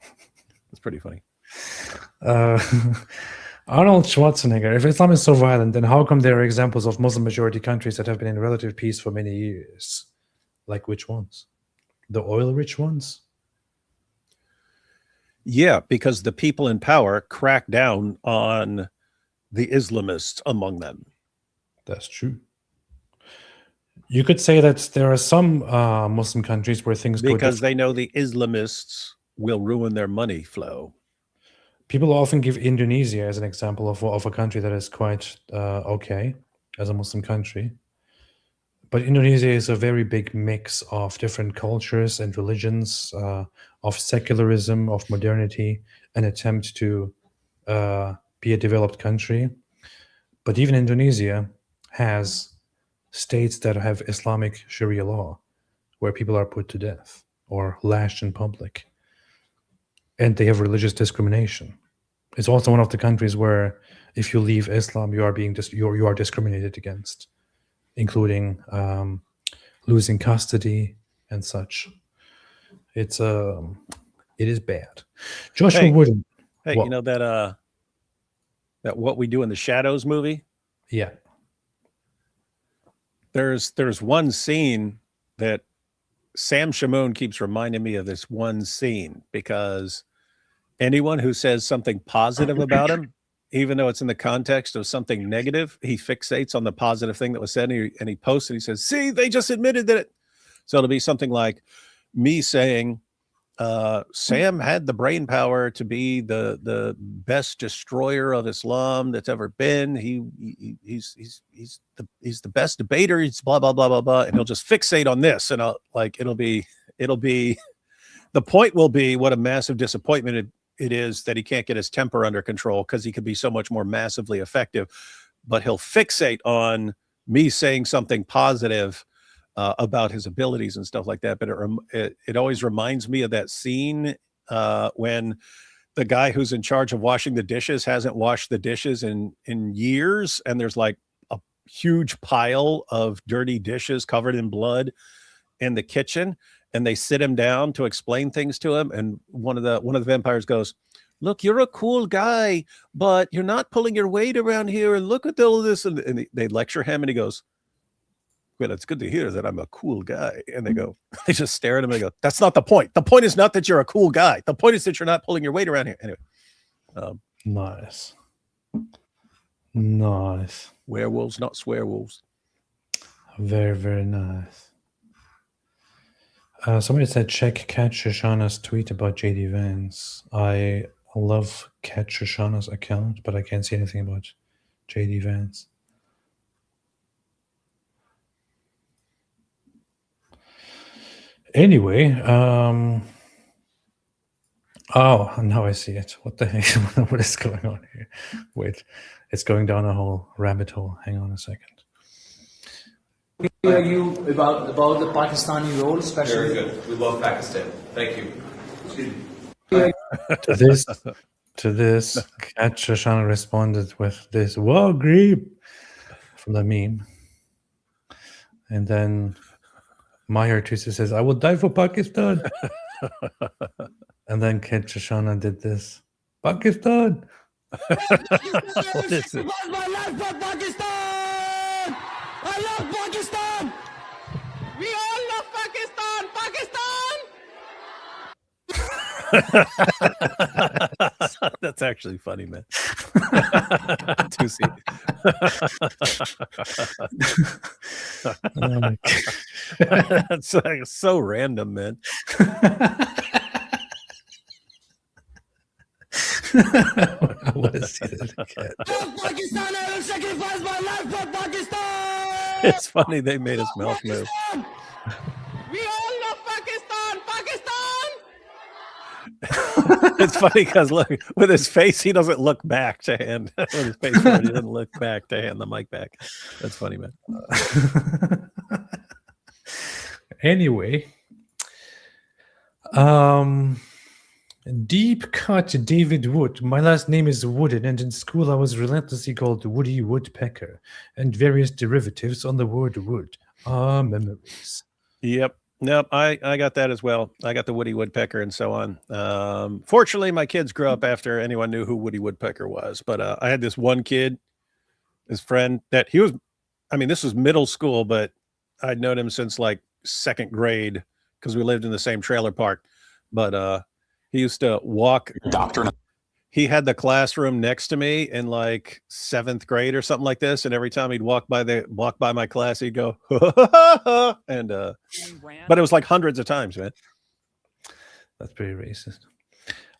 That's pretty funny. Arnold Schwarzenegger. If Islam is so violent, then how come there are examples of Muslim-majority countries that have been in relative peace for many years? Like which ones? The oil-rich ones? Yeah, because the people in power crack down on the Islamists among them. That's true. You could say that there are some Muslim countries where things go because they know the Islamists will ruin their money flow. People often give Indonesia as an example of a country that is quite okay as a Muslim country. But Indonesia is a very big mix of different cultures and religions, of secularism, of modernity, an attempt to be a developed country. But even Indonesia has states that have Islamic Sharia law, where people are put to death or lashed in public. And they have religious discrimination. It's also one of the countries where if you leave Islam, you are you are discriminated against, including losing custody and such. It is bad. Joshua Wooden. Hey, what? You know that What We Do in the Shadows movie? Yeah. There's one scene that Sam Shamoun keeps reminding me of, this one scene, because anyone who says something positive about him, even though it's in the context of something negative, he fixates on the positive thing that was said, and he posts it. He says, see, they just admitted that it. So it'll be something like me saying, Sam had the brain power to be the best destroyer of Islam that's ever been. He's the best debater. He's blah, blah, blah, blah, blah. And he'll just fixate on this. And it'll be, the point will be what a massive disappointment it is that he can't get his temper under control, because he could be so much more massively effective. But he'll fixate on me saying something positive about his abilities and stuff like that. But it always reminds me of that scene when the guy who's in charge of washing the dishes hasn't washed the dishes in years, and there's like a huge pile of dirty dishes covered in blood in the kitchen, and they sit him down to explain things to him, and one of the vampires goes, look, you're a cool guy, but you're not pulling your weight around here, and look at all this, and they lecture him, and he goes, well, it's good to hear that I'm a cool guy. And they just stare at him and they go, that's not the point. The point is not that you're a cool guy. The point is that you're not pulling your weight around here. Anyway. Nice. Nice. Werewolves, not swearwolves. Very, very nice. Somebody said check Kat Shoshana's tweet about JD Vance. I love Kat Shoshana's account, but I can't see anything about JD Vance. Anyway, oh, now I see it. What the heck? What is going on here? Wait, it's going down a whole rabbit hole. Hang on a second. Are you about the Pakistani role, especially? Very good. We love Pakistan. Thank you. To this, Kat Shoshana responded with this "Whoa, Greeb" from the meme, and then Maher Tusa says, "I will die for Pakistan," and then Kat Shoshana did this, "Pakistan." What is it? My life for Pakistan! I love Pakistan! We all love Pakistan! Pakistan! That's actually funny, man. Tusi. That's like so random, man. What is it? Pakistan, I will sacrifice my life for Pakistan! It's funny they made his mouth move. We all love Pakistan! Pakistan! It's funny because look, with his face, he doesn't look back to hand. With his face, he doesn't look back to hand the mic back. That's funny, man. Anyway, deep cut David Wood. My last name is Wooden, and in school I was relentlessly called Woody Woodpecker, and various derivatives on the word wood. Memories. Yep. Nope. I got that as well. I got the Woody Woodpecker and so on. Fortunately, my kids grew up after anyone knew who Woody Woodpecker was. But I had this one kid, his friend, that he was, I mean, this was middle school, but I'd known him since like second grade because we lived in the same trailer park. But he used to walk. He had the classroom next to me in like seventh grade or something like this, and every time he'd walk by my class, he'd go, and but it was like hundreds of times, man. That's pretty racist.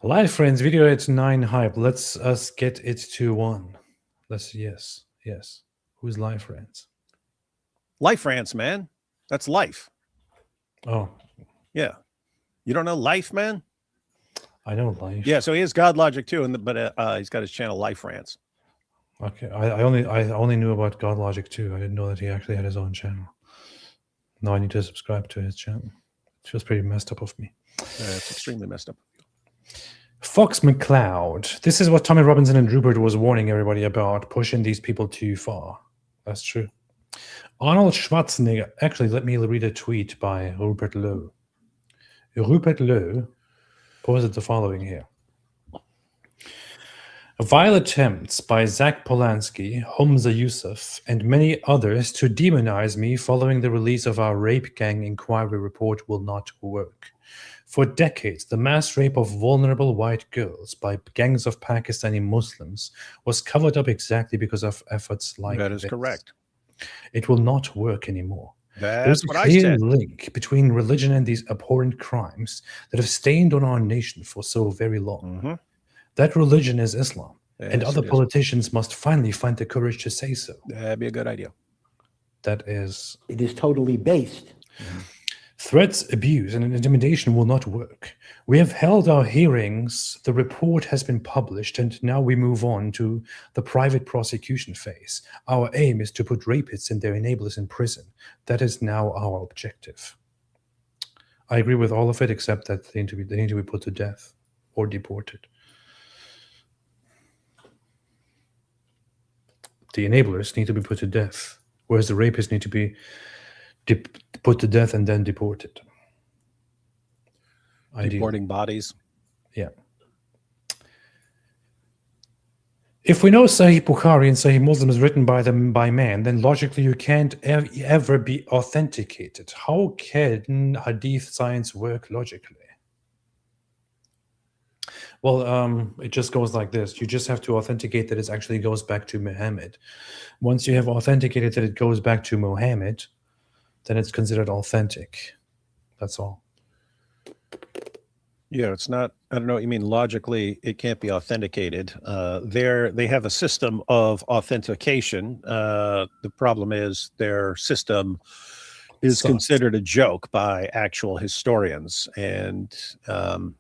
Live friends, video at 9 hype. Let's us get it to 1. Let's yes. Who's live friends? Life rants, man. That's life. Oh, Yeah. You don't know life, man? I know life. Yeah, so he is God Logic too, but he's got his channel Life Rants. Okay, I only knew about God Logic too. I didn't know that he actually had his own channel. Now I need to subscribe to his channel. It feels pretty messed up of me. It's extremely messed up. Fox McCloud. This is what Tommy Robinson and Rupert was warning everybody about, pushing these people too far. That's true. Arnold Schwarzenegger. Actually, let me read a tweet by Rupert Lowe. Rupert Lowe posted the following here. Vile attempts by Zach Polanski, Humza Yusuf, and many others to demonize me following the release of our rape gang inquiry report will not work. For decades, the mass rape of vulnerable white girls by gangs of Pakistani Muslims was covered up exactly because of efforts like That is this. correct. It will not work anymore. That's There's a what I clear said. link between religion and these abhorrent crimes that have stained on our nation for so very long. Mhm. That religion is Islam, and Yes, other it is. politicians must finally find the courage to say so. That'd be a good idea. That is, It is totally based. threats, abuse, and intimidation will not work. We have held our hearings, the report has been published, and now we move on to the private prosecution phase. Our aim is to put rapists and their enablers in prison. That is now our objective. I agree with all of it, except that they need to be put to death or deported. The enablers need to be put to death, whereas the rapists need to be put to death and then deported. Ideally. Deporting bodies. Yeah. If we know Sahih Bukhari and Sahih Muslim is written by man, then logically you can't ever be authenticated. How can Hadith science work logically? Well, it just goes like this. You just have to authenticate that it actually goes back to Muhammad. Once you have authenticated that it goes back to Muhammad, then it's considered authentic. That's all. Yeah, it's not. I don't know what you mean. Logically, it can't be authenticated. They have a system of authentication. The problem is their system is Sucks. considered a joke by actual historians, and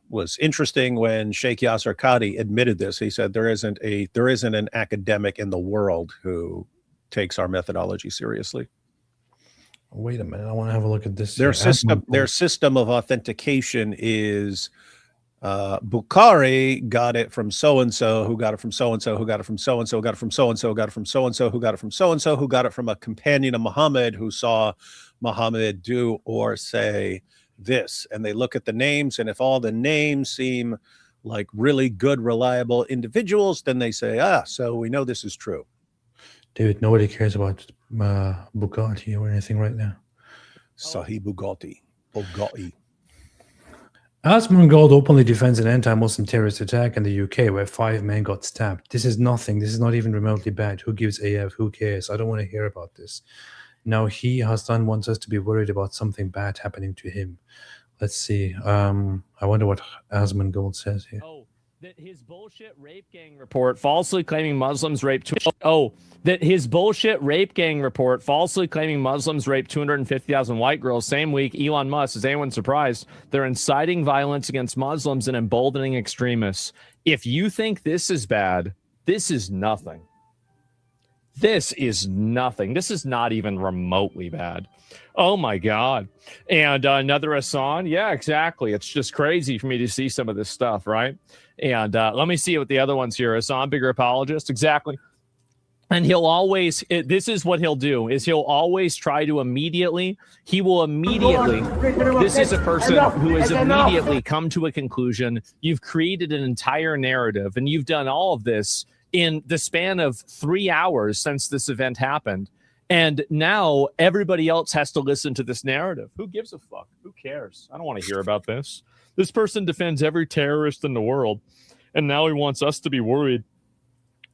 was interesting when Sheikh Yasser Qadi admitted this. He said there isn't an academic in the world who takes our methodology seriously. Wait a minute. I want to have a look at this. Their here. system of authentication is Bukhari got it from so and so, who got it from so and so, who got it from so and so, got it from so and so, got it from so and so, who got it from so and so, who got it from a companion of Muhammad who saw Muhammad do or say this. And they look at the names, and if all the names seem like really good, reliable individuals, then they say, so we know this is true. David, nobody cares about Bugatti or anything right now. Sahih Bugatti. Asmongold Gold openly defends an anti-Muslim terrorist attack in the UK where 5 men got stabbed. This is nothing. This is not even remotely bad. Who gives AF? Who cares? I don't want to hear about this. Now Hassan wants us to be worried about something bad happening to him. Let's see. I wonder what Asmongold says here. That his bullshit rape gang report falsely claiming Muslims raped. That his bullshit rape gang report falsely claiming Muslims raped 250,000 white girls. Same week, Elon Musk, is anyone surprised? They're inciting violence against Muslims and emboldening extremists. If you think this is bad, this is nothing. This is nothing. This is not even remotely bad. Oh my God. And another Hassan. Yeah, exactly. It's just crazy for me to see some of this stuff, right? And let me see what the other ones here. Hassan, bigger apologist. Exactly. And he'll always, this is what he'll do, is he'll always try to immediately, this is a person who has immediately come to a conclusion. You've created an entire narrative, and you've done all of this in the span of 3 hours since this event happened. And now everybody else has to listen to this narrative. Who gives a fuck? Who cares? I don't want to hear about this. This person defends every terrorist in the world, and now he wants us to be worried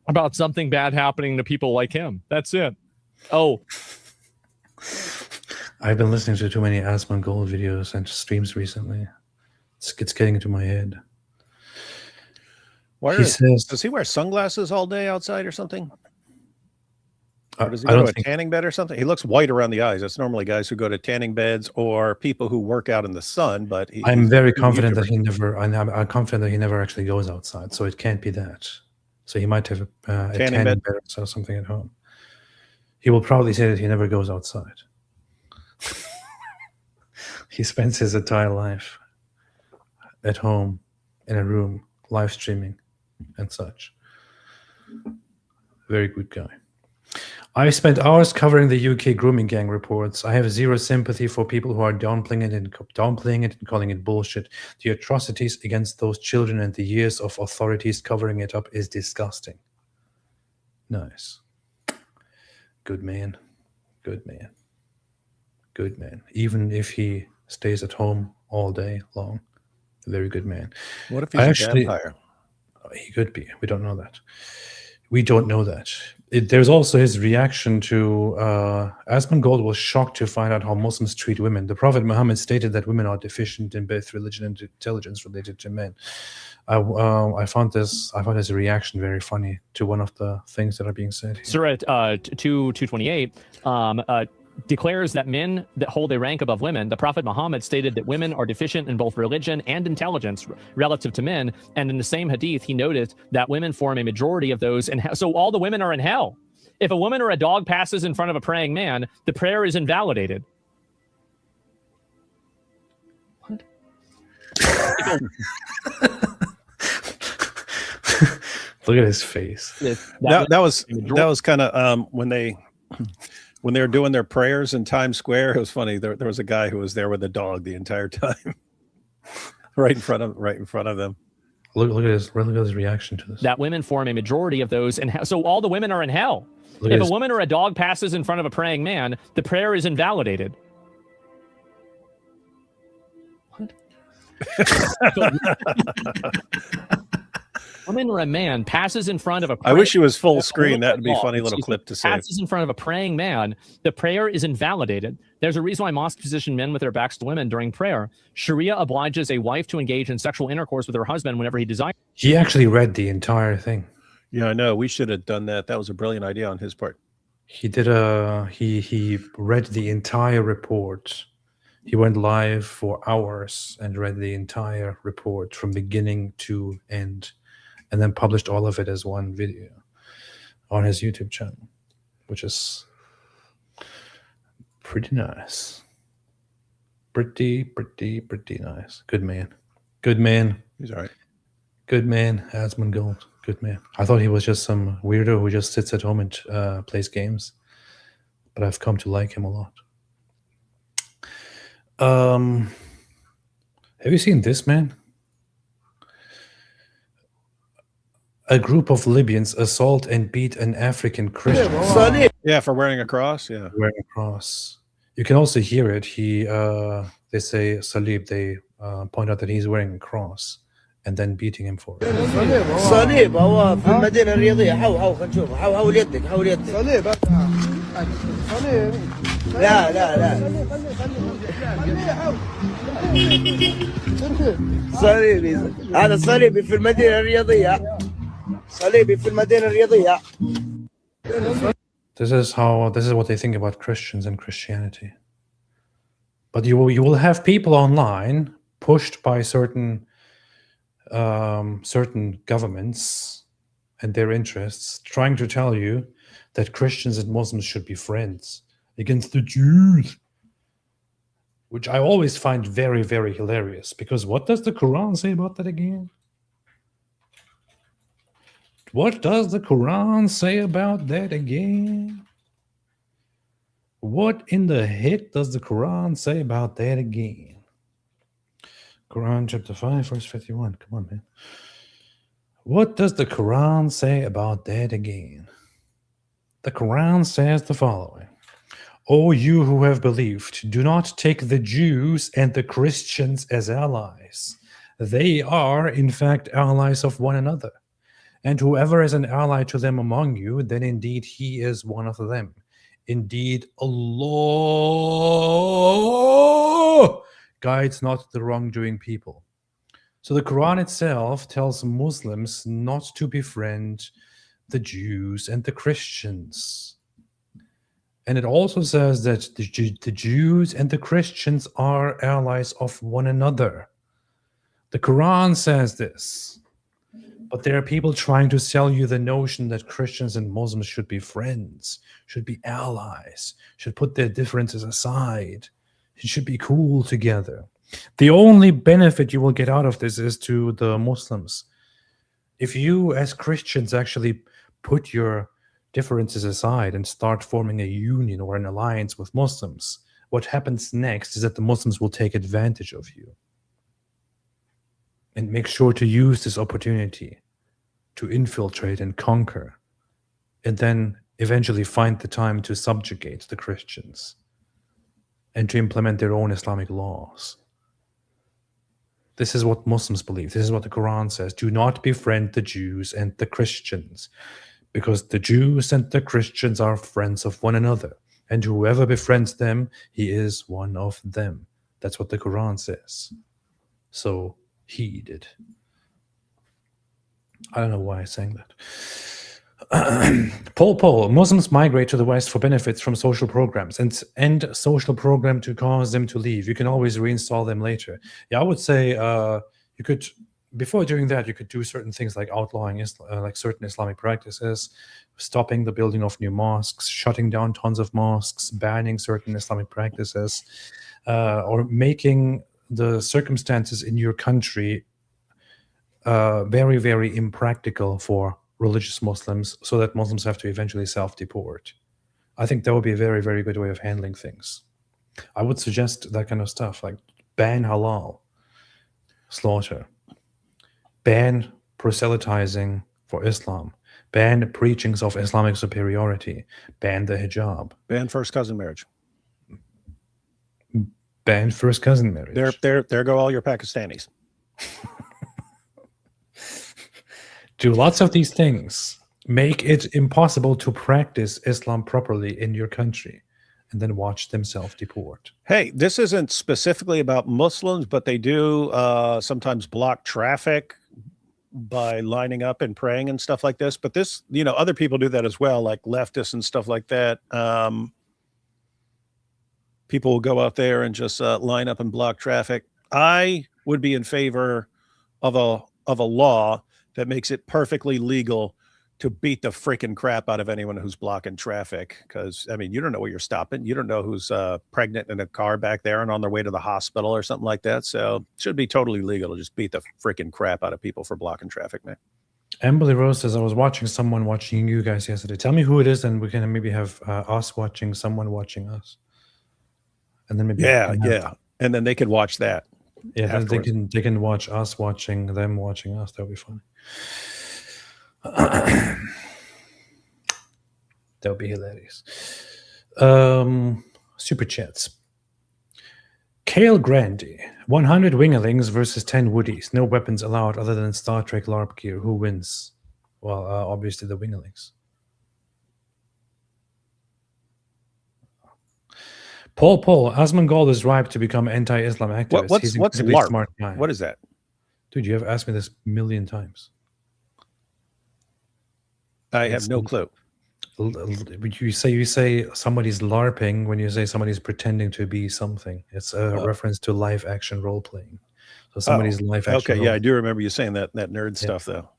about something bad happening to people like him. That's it. Oh. I've been listening to too many Asmongold videos and streams recently. It's getting into my head. Does he wear sunglasses all day outside or something? Or does he go to a tanning bed or something? He looks white around the eyes. That's normally guys who go to tanning beds or people who work out in the sun. But I'm very confident that he never. I'm confident that he never actually goes outside. So it can't be that. So he might have a tanning bed or something at home. He will probably say that he never goes outside. He spends his entire life at home in a room, live streaming and such. Very good guy. I spent hours covering the UK grooming gang reports. I have zero sympathy for people who are downplaying it and calling it bullshit. The atrocities against those children and the years of authorities covering it up is disgusting. Nice. Good man. Good man. Good man. Even if he stays at home all day long. Very good man. What if he's a vampire? He could be. We don't know that. We don't know that. There's also his reaction to Asmongold was shocked to find out how Muslims treat women. The Prophet Muhammad stated that women are deficient in both religion and intelligence related to men. I found his reaction very funny to one of the things that are being said here. Surah 228 declares that men that hold a rank above women, the Prophet Muhammad stated that women are deficient in both religion and intelligence relative to men. And in the same hadith, he noted that women form a majority of those. And so all the women are in hell. If a woman or a dog passes in front of a praying man, the prayer is invalidated. What? Look at his face. That was kind of when they were doing their prayers in Times Square. It was funny. There was a guy who was there with a dog the entire time, right in front of them. Look at his reaction to this. That women form a majority of those, and so all the women are in hell. If a woman or a dog passes in front of a praying man, the prayer is invalidated. What? woman or a man passes in front of a I wish he was full praying- screen. That would be a Law, funny little excuse me, clip to say. passes in front of a praying man, the prayer is invalidated. There's a reason why mosques position men with their backs to women during prayer. Sharia obliges a wife to engage in sexual intercourse with her husband whenever he desires. He actually read the entire thing. Yeah, I know. We should have done that. That was a brilliant idea on his part. He did he read the entire report. He went live for hours and read the entire report from beginning to end, and then published all of it as one video on his YouTube channel, which is pretty nice. Pretty nice. Good man. Good man. He's all right. Good man, Asmund Gold. Good man. I thought he was just some weirdo who just sits at home and plays games, but I've come to like him a lot. Have you seen this, man? A group of Libyans assault and beat an African Christian Yeah, for wearing a cross. Yeah. wearing a cross. You can also hear it. They say Salib. They point out that he's wearing a cross, and then beating him for it. صليب هو في المدينة الرياضية حاول خلينا نشوف حاول يدك صليب لا صليبي هذا صليبي في المدينة الرياضية صليبي في المدينة الرياضية. This is what they think about Christians and Christianity. But you will have people online pushed by certain governments and their interests trying to tell you that Christians and Muslims should be friends against the Jews, which I always find very, very hilarious, because what does the Quran say about that again? What does the Quran say about that again? What in the heck does the Quran say about that again? Quran chapter 5, verse 51. Come on, man. What does the Quran say about that again? The Quran says the following. O you who have believed, do not take the Jews and the Christians as allies. They are, in fact, allies of one another. And whoever is an ally to them among you, then indeed he is one of them. Indeed, Allah guides not the wrongdoing people. So the Quran itself tells Muslims not to befriend the Jews and the Christians. And it also says that the Jews and the Christians are allies of one another. The Quran says this. But there are people trying to sell you the notion that Christians and Muslims should be friends, should be allies, should put their differences aside, should be cool together. The only benefit you will get out of this is to the Muslims. If you, as Christians, actually put your differences aside and start forming a union or an alliance with Muslims, what happens next is that the Muslims will take advantage of you and make sure to use this opportunity to infiltrate and conquer, and then eventually find the time to subjugate the Christians and to implement their own Islamic laws. This is what Muslims believe. This is what the Quran says. Do not befriend the Jews and the Christians, because the Jews and the Christians are friends of one another, and whoever befriends them, he is one of them. That's what the Quran says. So heed it. I don't know why I sang that. Paul, Muslims migrate to the West for benefits from social programs and end social program to cause them to leave. You can always reinstall them later. Yeah, I would say you could, before doing that, you could do certain things like outlawing like certain Islamic practices, stopping the building of new mosques, shutting down tons of mosques, banning certain Islamic practices, or making the circumstances in your country very, very impractical for religious Muslims, so that Muslims have to eventually self-deport. I think that would be a very, very good way of handling things. I would suggest that kind of stuff, like ban halal slaughter, ban proselytizing for Islam, ban preachings of Islamic superiority, ban the hijab, Ban first cousin marriage. ban first cousin marriage. There go all your Pakistanis. do lots of these things, make it impossible to practice Islam properly in your country, and then watch them self-deport. Hey, this isn't specifically about Muslims, but they do sometimes block traffic by lining up and praying and stuff like this. But this, other people do that as well, like leftists and stuff like that. People will go out there and just line up and block traffic. I would be in favor of a law that makes it perfectly legal to beat the freaking crap out of anyone who's blocking traffic. Because, you don't know where you're stopping. You don't know who's pregnant in a car back there and on their way to the hospital or something like that. So it should be totally legal to just beat the freaking crap out of people for blocking traffic, man. Emily Rose says, I was watching someone watching you guys yesterday. Tell me who it is, and we can maybe have us watching someone watching us. And then maybe and then they could watch that. Yeah, afterwards. They can watch us watching them watching us. That would be funny. That would be hilarious. Super chats. Kale Grandy, 100 Winglings versus 10 Woodies. No weapons allowed other than Star Trek LARP gear. Who wins? Well, obviously the Winglings. Paul, Asmongold is ripe to become anti-Islam activist. What's LARP? Smart guy. What is that? Dude, you have asked me this a million times. I have no clue. You say somebody's LARPing when you say somebody's pretending to be something. It's a reference to live action role playing. So somebody's live action. Okay, yeah, I do remember you saying that nerd stuff though.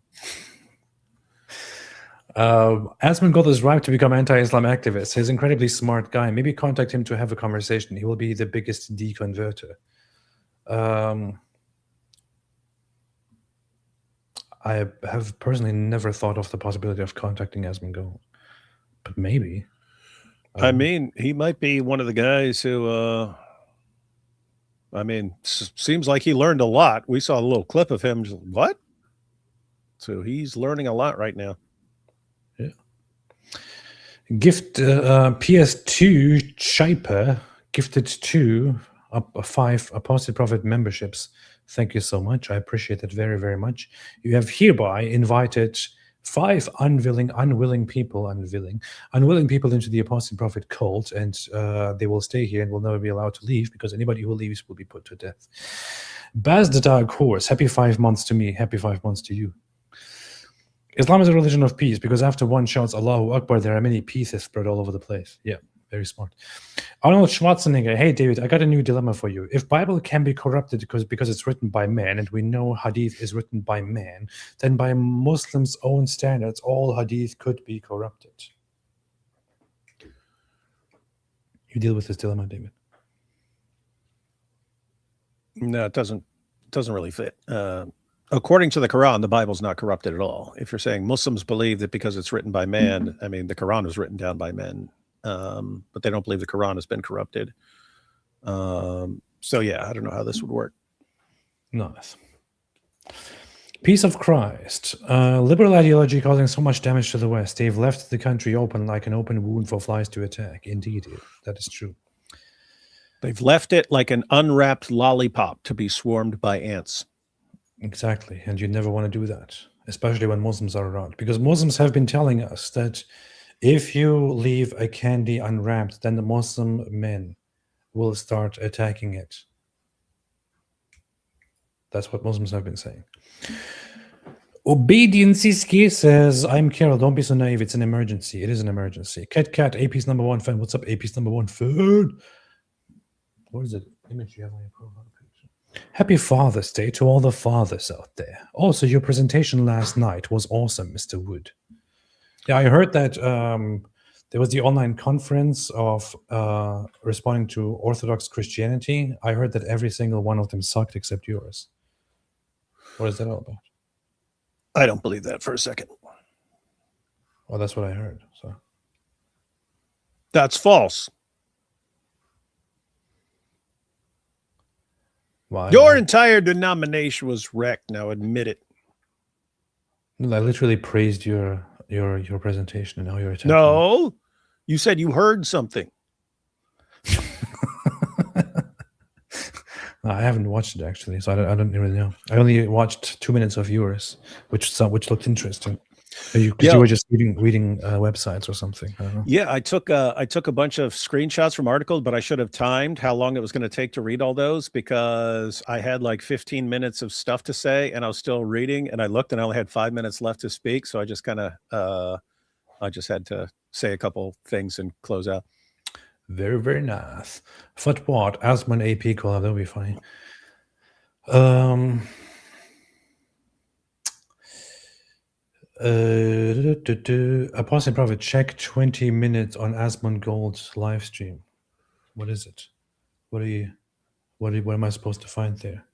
Asmongold is ripe to become anti-Islam activist. He's an incredibly smart guy. Maybe contact him to have a conversation. He will be the biggest deconverter. I have personally never thought of the possibility of contacting Asmongold, but maybe. He might be one of the guys who, seems like he learned a lot. We saw a little clip of him. What? So he's learning a lot right now. Yeah. Gift PS2 Chiper gifted 2 5 Apostate Prophet memberships. Thank you so much. I appreciate it very, very much. You have hereby invited 5 unwilling people into the Apostate Prophet cult, and they will stay here and will never be allowed to leave, because anybody who leaves will be put to death. Baz the Dark Horse, happy 5 months to me, happy 5 months to you. Islam is a religion of peace, because after one shouts Allahu Akbar, there are many pieces spread all over the place. Yeah, very smart. Arnold Schwarzenegger, hey David, I got a new dilemma for you. If Bible can be corrupted because it's written by man, and we know Hadith is written by man, then by Muslims' own standards, all Hadith could be corrupted. You deal with this dilemma, David. No, it doesn't really fit. According to the Quran, the Bible's not corrupted at all. If you're saying Muslims believe that because it's written by man, the Quran was written down by men, but they don't believe the Quran has been corrupted. So yeah, I don't know how this would work. Nice. Peace of Christ. Liberal ideology causing so much damage to the West. They've left the country open like an open wound for flies to attack. Indeed, that is true. They've left it like an unwrapped lollipop to be swarmed by ants. Exactly, and you never want to do that, especially when Muslims are around, because Muslims have been telling us that if you leave a candy unwrapped, then the Muslim men will start attacking it. That's what Muslims have been saying. Obediency says, I'm Carol, don't be so naive, it's an emergency. It is an emergency. Cat, AP's number 1 fan. What's up, AP's number 1 fan? What is it? Image you have on your profile page. Happy Father's Day to all the fathers out there. Also, your presentation last night was awesome, Mr. Wood. Yeah, I heard that there was the online conference of responding to Orthodox Christianity. I heard that every single one of them sucked except yours. What is that all about? I don't believe that for a second. Well, that's what I heard. So that's false. Why? Your entire denomination was wrecked. Now admit it. I literally praised your presentation, and now you're attacking. No, you said you heard something. I haven't watched it actually, so I don't really know. I only watched 2 minutes of yours, which looked interesting. Because you were just reading websites or something. I don't know. Yeah, I took a bunch of screenshots from articles, but I should have timed how long it was going to take to read all those because I had like 15 minutes of stuff to say and I was still reading, and I looked and I only had 5 minutes left to speak, so I just kind of I just had to say a couple things and close out. Very, very nice. Foot what? Asman AP collab, that would be funny. Apostle Prophet, check 20 minutes on Asmon Gold's live stream. What is it? What am I supposed to find there?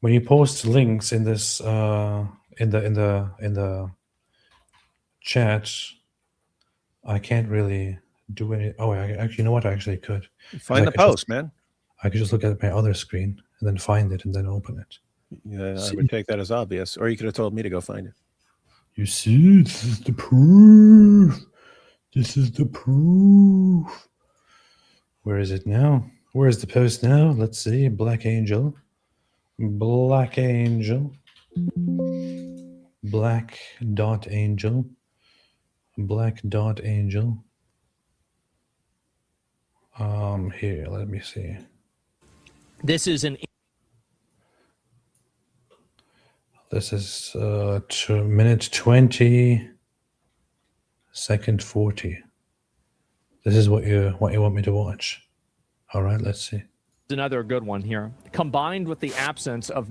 When you post links in this in the chat, I can't really do any. Oh, I actually, you know what? I actually could. Find the post, man. I could just look at my other screen and then find it and then open it. Yeah, I would take that as obvious. Or you could have told me to go find it. You see, this is the proof. This is the proof. Where is it now? Where is the post now? Let's see. Black Angel. Black Angel. Black dot angel. Black dot angel. Here, let me see. This is an This is minute 20, second 40. This is what you want me to watch. All right, let's see. another good one here. Combined with the absence of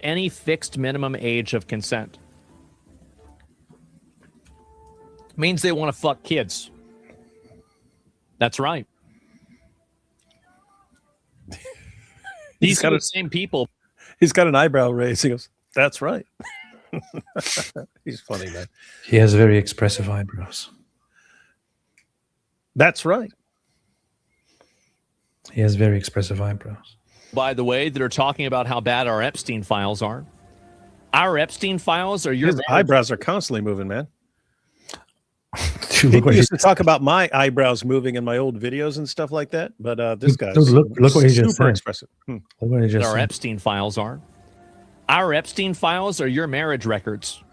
any fixed minimum age of consent, means they want to fuck kids. That's right. These are the same people. He's got an eyebrow raised. He goes, "That's right." He's funny, man. He has very expressive eyebrows. That's right. He has very expressive eyebrows. By the way, that are talking about how bad our Epstein files are. Our Epstein files are your His eyebrows are constantly moving, man. Dude, People used to talk about my eyebrows moving in my old videos and stuff like that, but this guy's look what he just super said. expressive. Look what he just our said. Epstein files are. Our Epstein files are your marriage records.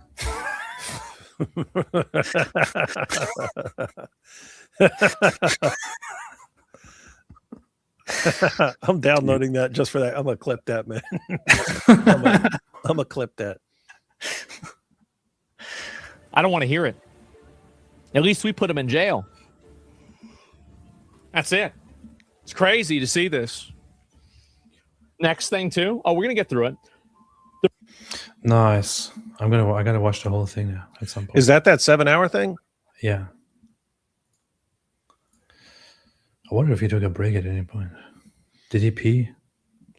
I'm downloading that just for that. I'm gonna clip that, man. I'm gonna clip that. I don't want to hear it. At least we put him in jail. That's it. It's crazy to see this. Next thing too. Oh, we're gonna get through it. Nice. I gotta watch the whole thing now at some point. Is that 7-hour thing? Yeah. I wonder if he took a break at any point. Did he pee?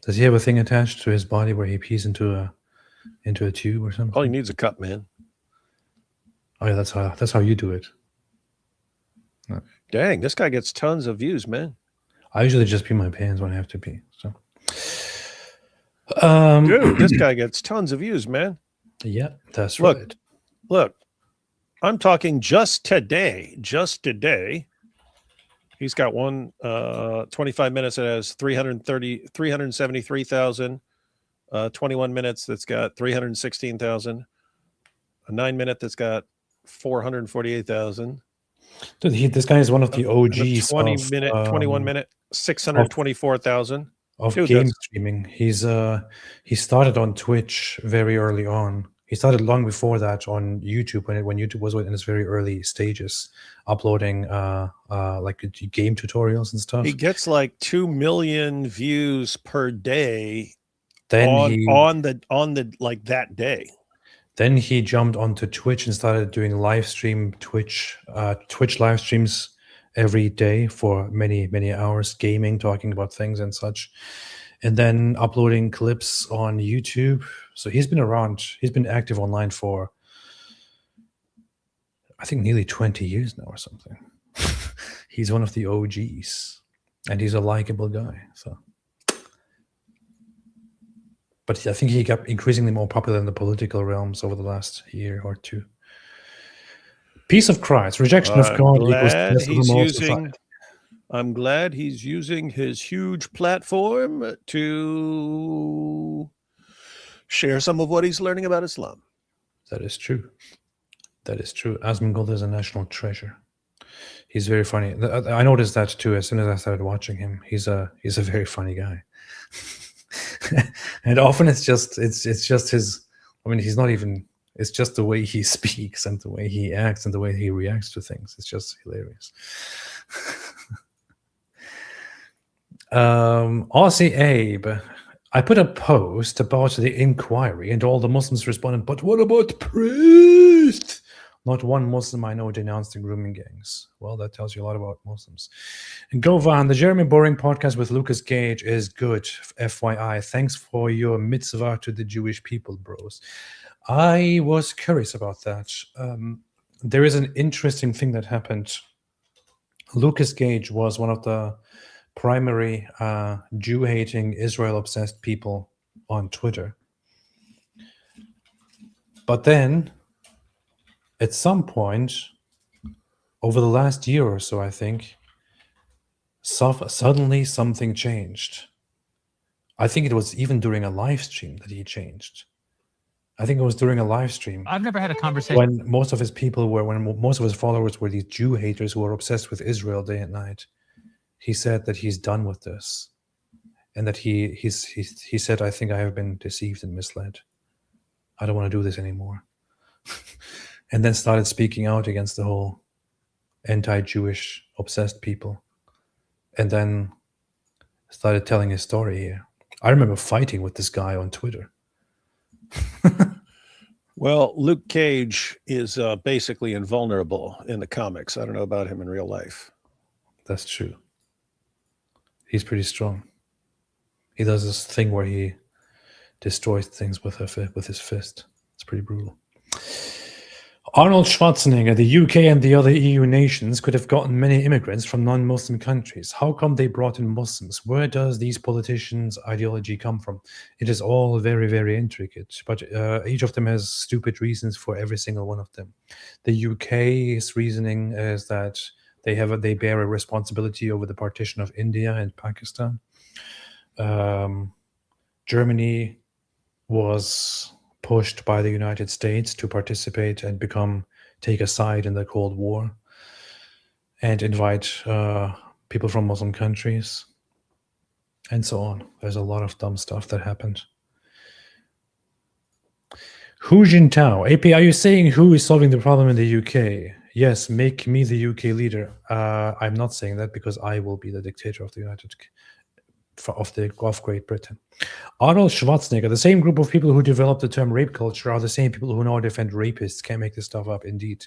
Does he have a thing attached to his body where he pees into a tube or something? All he needs is a cup, man. Oh yeah, that's how you do it. Dang, this guy gets tons of views, man. I usually just pee my pants when I have to pee. So, dude, this guy gets tons of views, man. Yeah, that's Look, right. Look, I'm talking just today. He's got one 25 minutes that has 373,000. 21 minutes that's got 316,000. A 9-minute that's got 448,000. Dude, this guy is one of the OGs. 21 minute, 624,000 of Dude, game that's- streaming. He started on Twitch very early on. He started long before that on YouTube when YouTube was in its very early stages, uploading like game tutorials and stuff. He gets like 2 million views per day Then on the like that day. Then he jumped onto Twitch and started doing live stream Twitch live streams every day for many hours, gaming, talking about things and such, and then uploading clips on YouTube. So he's been around. He's been active online for, I think, nearly 20 years now or something. He's one of the OGs, and he's a likable guy. So. But I think he got increasingly more popular in the political realms over the last year or two. Peace of Christ, rejection of God equals Glad death of the he's moral using. society. I'm glad he's using his huge platform to share some of what he's learning about Islam. That is true. That is true. Asmongold is a national treasure. He's very funny. I noticed that too as soon as I started watching him. He's a very funny guy. And often it's just his. I mean, he's not even. It's just the way he speaks and the way he acts and the way he reacts to things. It's just hilarious. Aussie Abe, I put a post about the inquiry and all the Muslims responded, but what about priests? Not one Muslim I know denounced the grooming gangs. Well, that tells you a lot about Muslims. And Govan, the Jeremy Boring podcast with Lucas Gage is good, FYI. Thanks for your mitzvah to the Jewish people, bros. I was curious about that. There is an interesting thing that happened. Lucas Gage was one of the primary Jew-hating, Israel-obsessed people on Twitter. But then, at some point, over the last year or so, I think, suddenly something changed. I think it was even during a live stream that he changed. I think it was during a live stream. I've never had a conversation. When most of his followers were these Jew haters who were obsessed with Israel day and night. He said that he's done with this, and that he said, I think I have been deceived and misled. I don't want to do this anymore. And then started speaking out against the whole anti-Jewish obsessed people. And then started telling his story here. I remember fighting with this guy on Twitter. Well, Luke Cage is basically invulnerable in the comics. I don't know about him in real life. That's true. He's pretty strong. He does this thing where he destroys things with his fist. It's pretty brutal. Arnold Schwarzenegger, the UK and the other EU nations could have gotten many immigrants from non-Muslim countries. How come they brought in Muslims? Where does these politicians' ideology come from? It is all very, very intricate, but each of them has stupid reasons for every single one of them. The UK's reasoning is that they bear a responsibility over the partition of India and Pakistan. Germany was pushed by the United States to participate and take a side in the Cold War and invite people from Muslim countries and so on. There's a lot of dumb stuff that happened. Hu Jintao, AP, are you saying who is solving the problem in the UK? Yes, make me the UK leader. I'm not saying that because I will be the dictator of Great Britain. Arnold Schwarzenegger, the same group of people who developed the term rape culture are the same people who now defend rapists. Can't make this stuff up, indeed.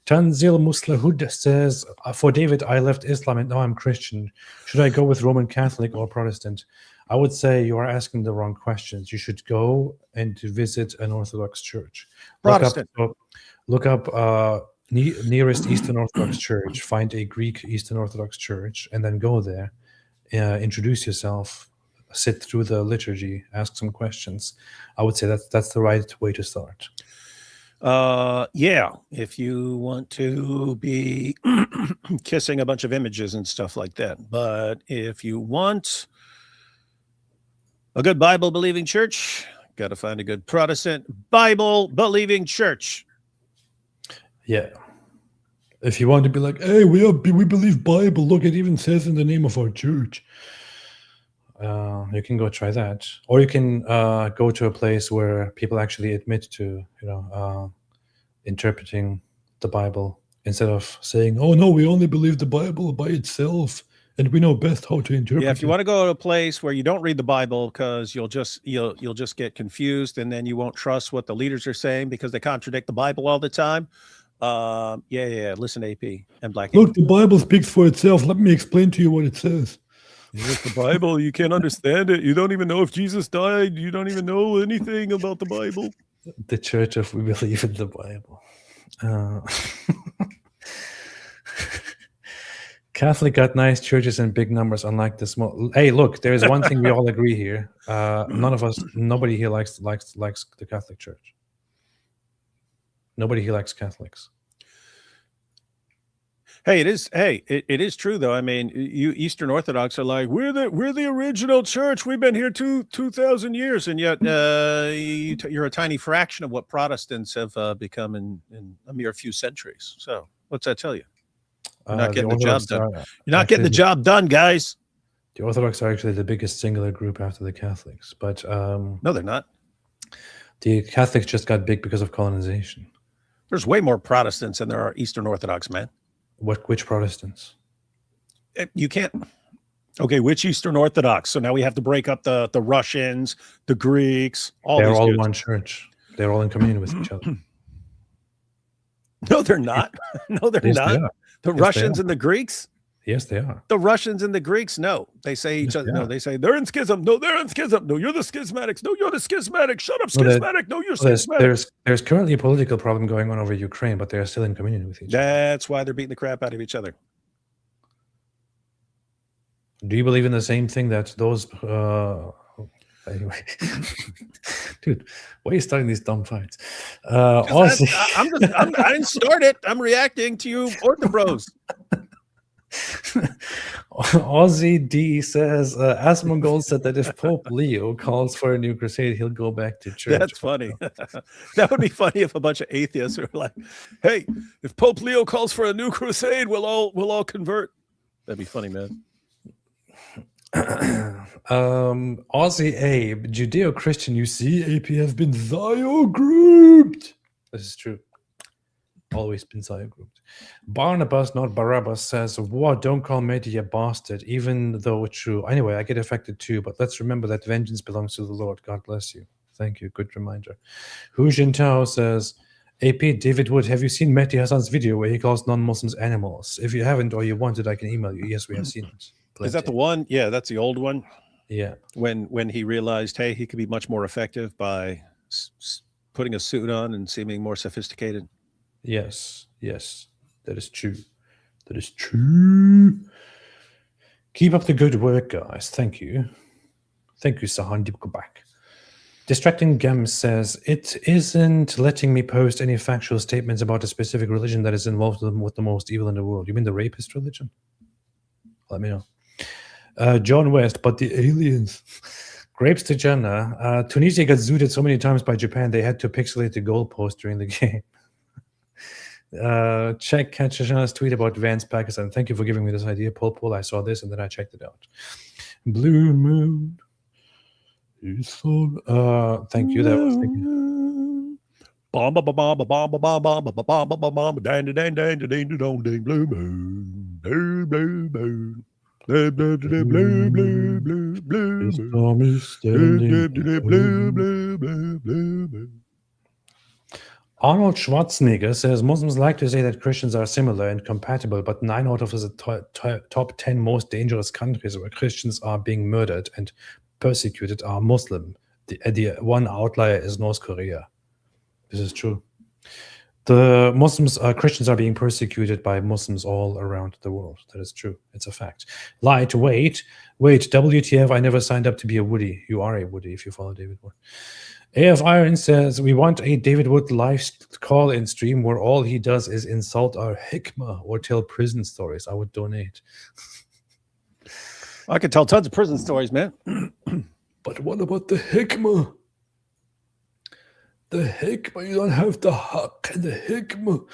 Tanzil Muslahud says, for David, I left Islam and now I'm Christian. Should I go with Roman Catholic or Protestant? I would say you are asking the wrong questions. You should go and visit an Orthodox church. Protestant. Look up nearest Eastern Orthodox church, find a Greek Eastern Orthodox church, and then go there. Introduce yourself, sit through the liturgy, ask some questions. I would say that's the right way to start. Yeah, if you want to be kissing a bunch of images and stuff like that. But if you want a good Bible-believing church, got to find a good Protestant Bible-believing church. Yeah. If you want to be like, hey, we believe Bible. Look, it even says in the name of our church. You can go try that, or you can go to a place where people actually admit to, interpreting the Bible instead of saying, "Oh no, we only believe the Bible by itself, and we know best how to interpret." Yeah, if you want to go to a place where you don't read the Bible because you'll just get confused, and then you won't trust what the leaders are saying because they contradict the Bible all the time. Listen, AP and Black. Look, the Bible speaks for itself. Let me explain to you what it says. Yes, the Bible, you can't understand it. You don't even know if Jesus died. You don't even know anything about the Bible. The Church of We Believe in the Bible. Catholic got nice churches and big numbers, unlike the small. Hey, look, there is one thing we all agree here. Nobody here likes the Catholic Church. Nobody here likes Catholics. Hey, it is. Hey, it is true though. I mean, you Eastern Orthodox are like, we're the original church. We've been here 2,000 years, and yet you're a tiny fraction of what Protestants have become in a mere few centuries. So what's that tell you? You're not getting the job done. You're not getting the job done, guys. The Orthodox are actually the biggest singular group after the Catholics, but no, they're not. The Catholics just got big because of colonization. There's way more Protestants than there are Eastern Orthodox, man. Which Protestants? You can't. Okay, which Eastern Orthodox? So now we have to break up the Russians, the Greeks. They're all one church. They're all in communion with each other. No, they're not. No, they're Yes, not. they are. The Yes, Russians they are. and the Greeks. Yes, they are. The Russians and the Greeks. No, they say each Yes, other. they No, are. they say they're in schism. No, they're in schism. No, you're the schismatics. No, you're the schismatic. Shut up, No, that- schismatic. No, you're schismatic. There's currently a political problem going on over Ukraine, but they're still in communion with each other. That's why they're beating the crap out of each other. Do you believe in the same thing that those? Anyway, dude, why are you starting these dumb fights? Aussie, I didn't start it. I'm reacting to you, Orthobros. Aussie D says, Asmongold said that if Pope Leo calls for a new crusade, he'll go back to church. That's funny. That would be funny if a bunch of atheists were like, "Hey, if Pope Leo calls for a new crusade, we'll all convert." That'd be funny, man. Aussie Abe, Judeo-Christian, you see, AP has been Zio grouped. This is true. Always been Zio grouped. Barnabas, not Barabbas, says, what? Don't call Mehdi a bastard, even though it's true. Anyway, I get affected too, but let's remember that vengeance belongs to the Lord. God bless you. Thank you. Good reminder. Hu Jintao says, AP, David Wood, have you seen Mehdi Hassan's video where he calls non-Muslims animals? If you haven't or you want it, I can email you. Yes, we have seen it. Is that the one? Yeah, that's the old one. Yeah. When he realized, hey, he could be much more effective by putting a suit on and seeming more sophisticated. Yes, that is true. That is true. Keep up the good work, guys. Thank you. Thank you, Sahan. Deep go back. Distracting Gem says, it isn't letting me post any factual statements about a specific religion that is involved with the most evil in the world. You mean the rapist religion? Let me know. John West, but the aliens. Grapes to Jannah. Tunisia got zooted so many times by Japan, they had to pixelate the goalpost during the game. Check Kachashana's tweet about Vance Pakistan. Thank you for giving me this idea, Paul. I saw this and then I checked it out. Blue Moon. Thank you. That was thinking. Bomb, bomb, bomb, bomb, bomb, bomb, bomb, bomb, bomb, bomb, bomb, dang, dang, dang, dang, dang, dang, dang, blue moon, blue, blue, blue. Blue, blue, blue, blue, blue, blue, blue, blue. Arnold Schwarzenegger says Muslims like to say that Christians are similar and compatible, but 9 out of the top 10 most dangerous countries where Christians are being murdered and persecuted are Muslim. The one outlier is North Korea. This is true. The Christians are being persecuted by Muslims all around the world. That is true. It's a fact. Light, wait, WTF, I never signed up to be a Woody. You are a Woody if you follow David Wood. AF Iron says, we want a David Wood live call-in stream where all he does is insult our hikmah or tell prison stories. I would donate. I could tell tons of prison stories, man. But what about the hikmah? The hikmah, you don't have the haq and the hikmah.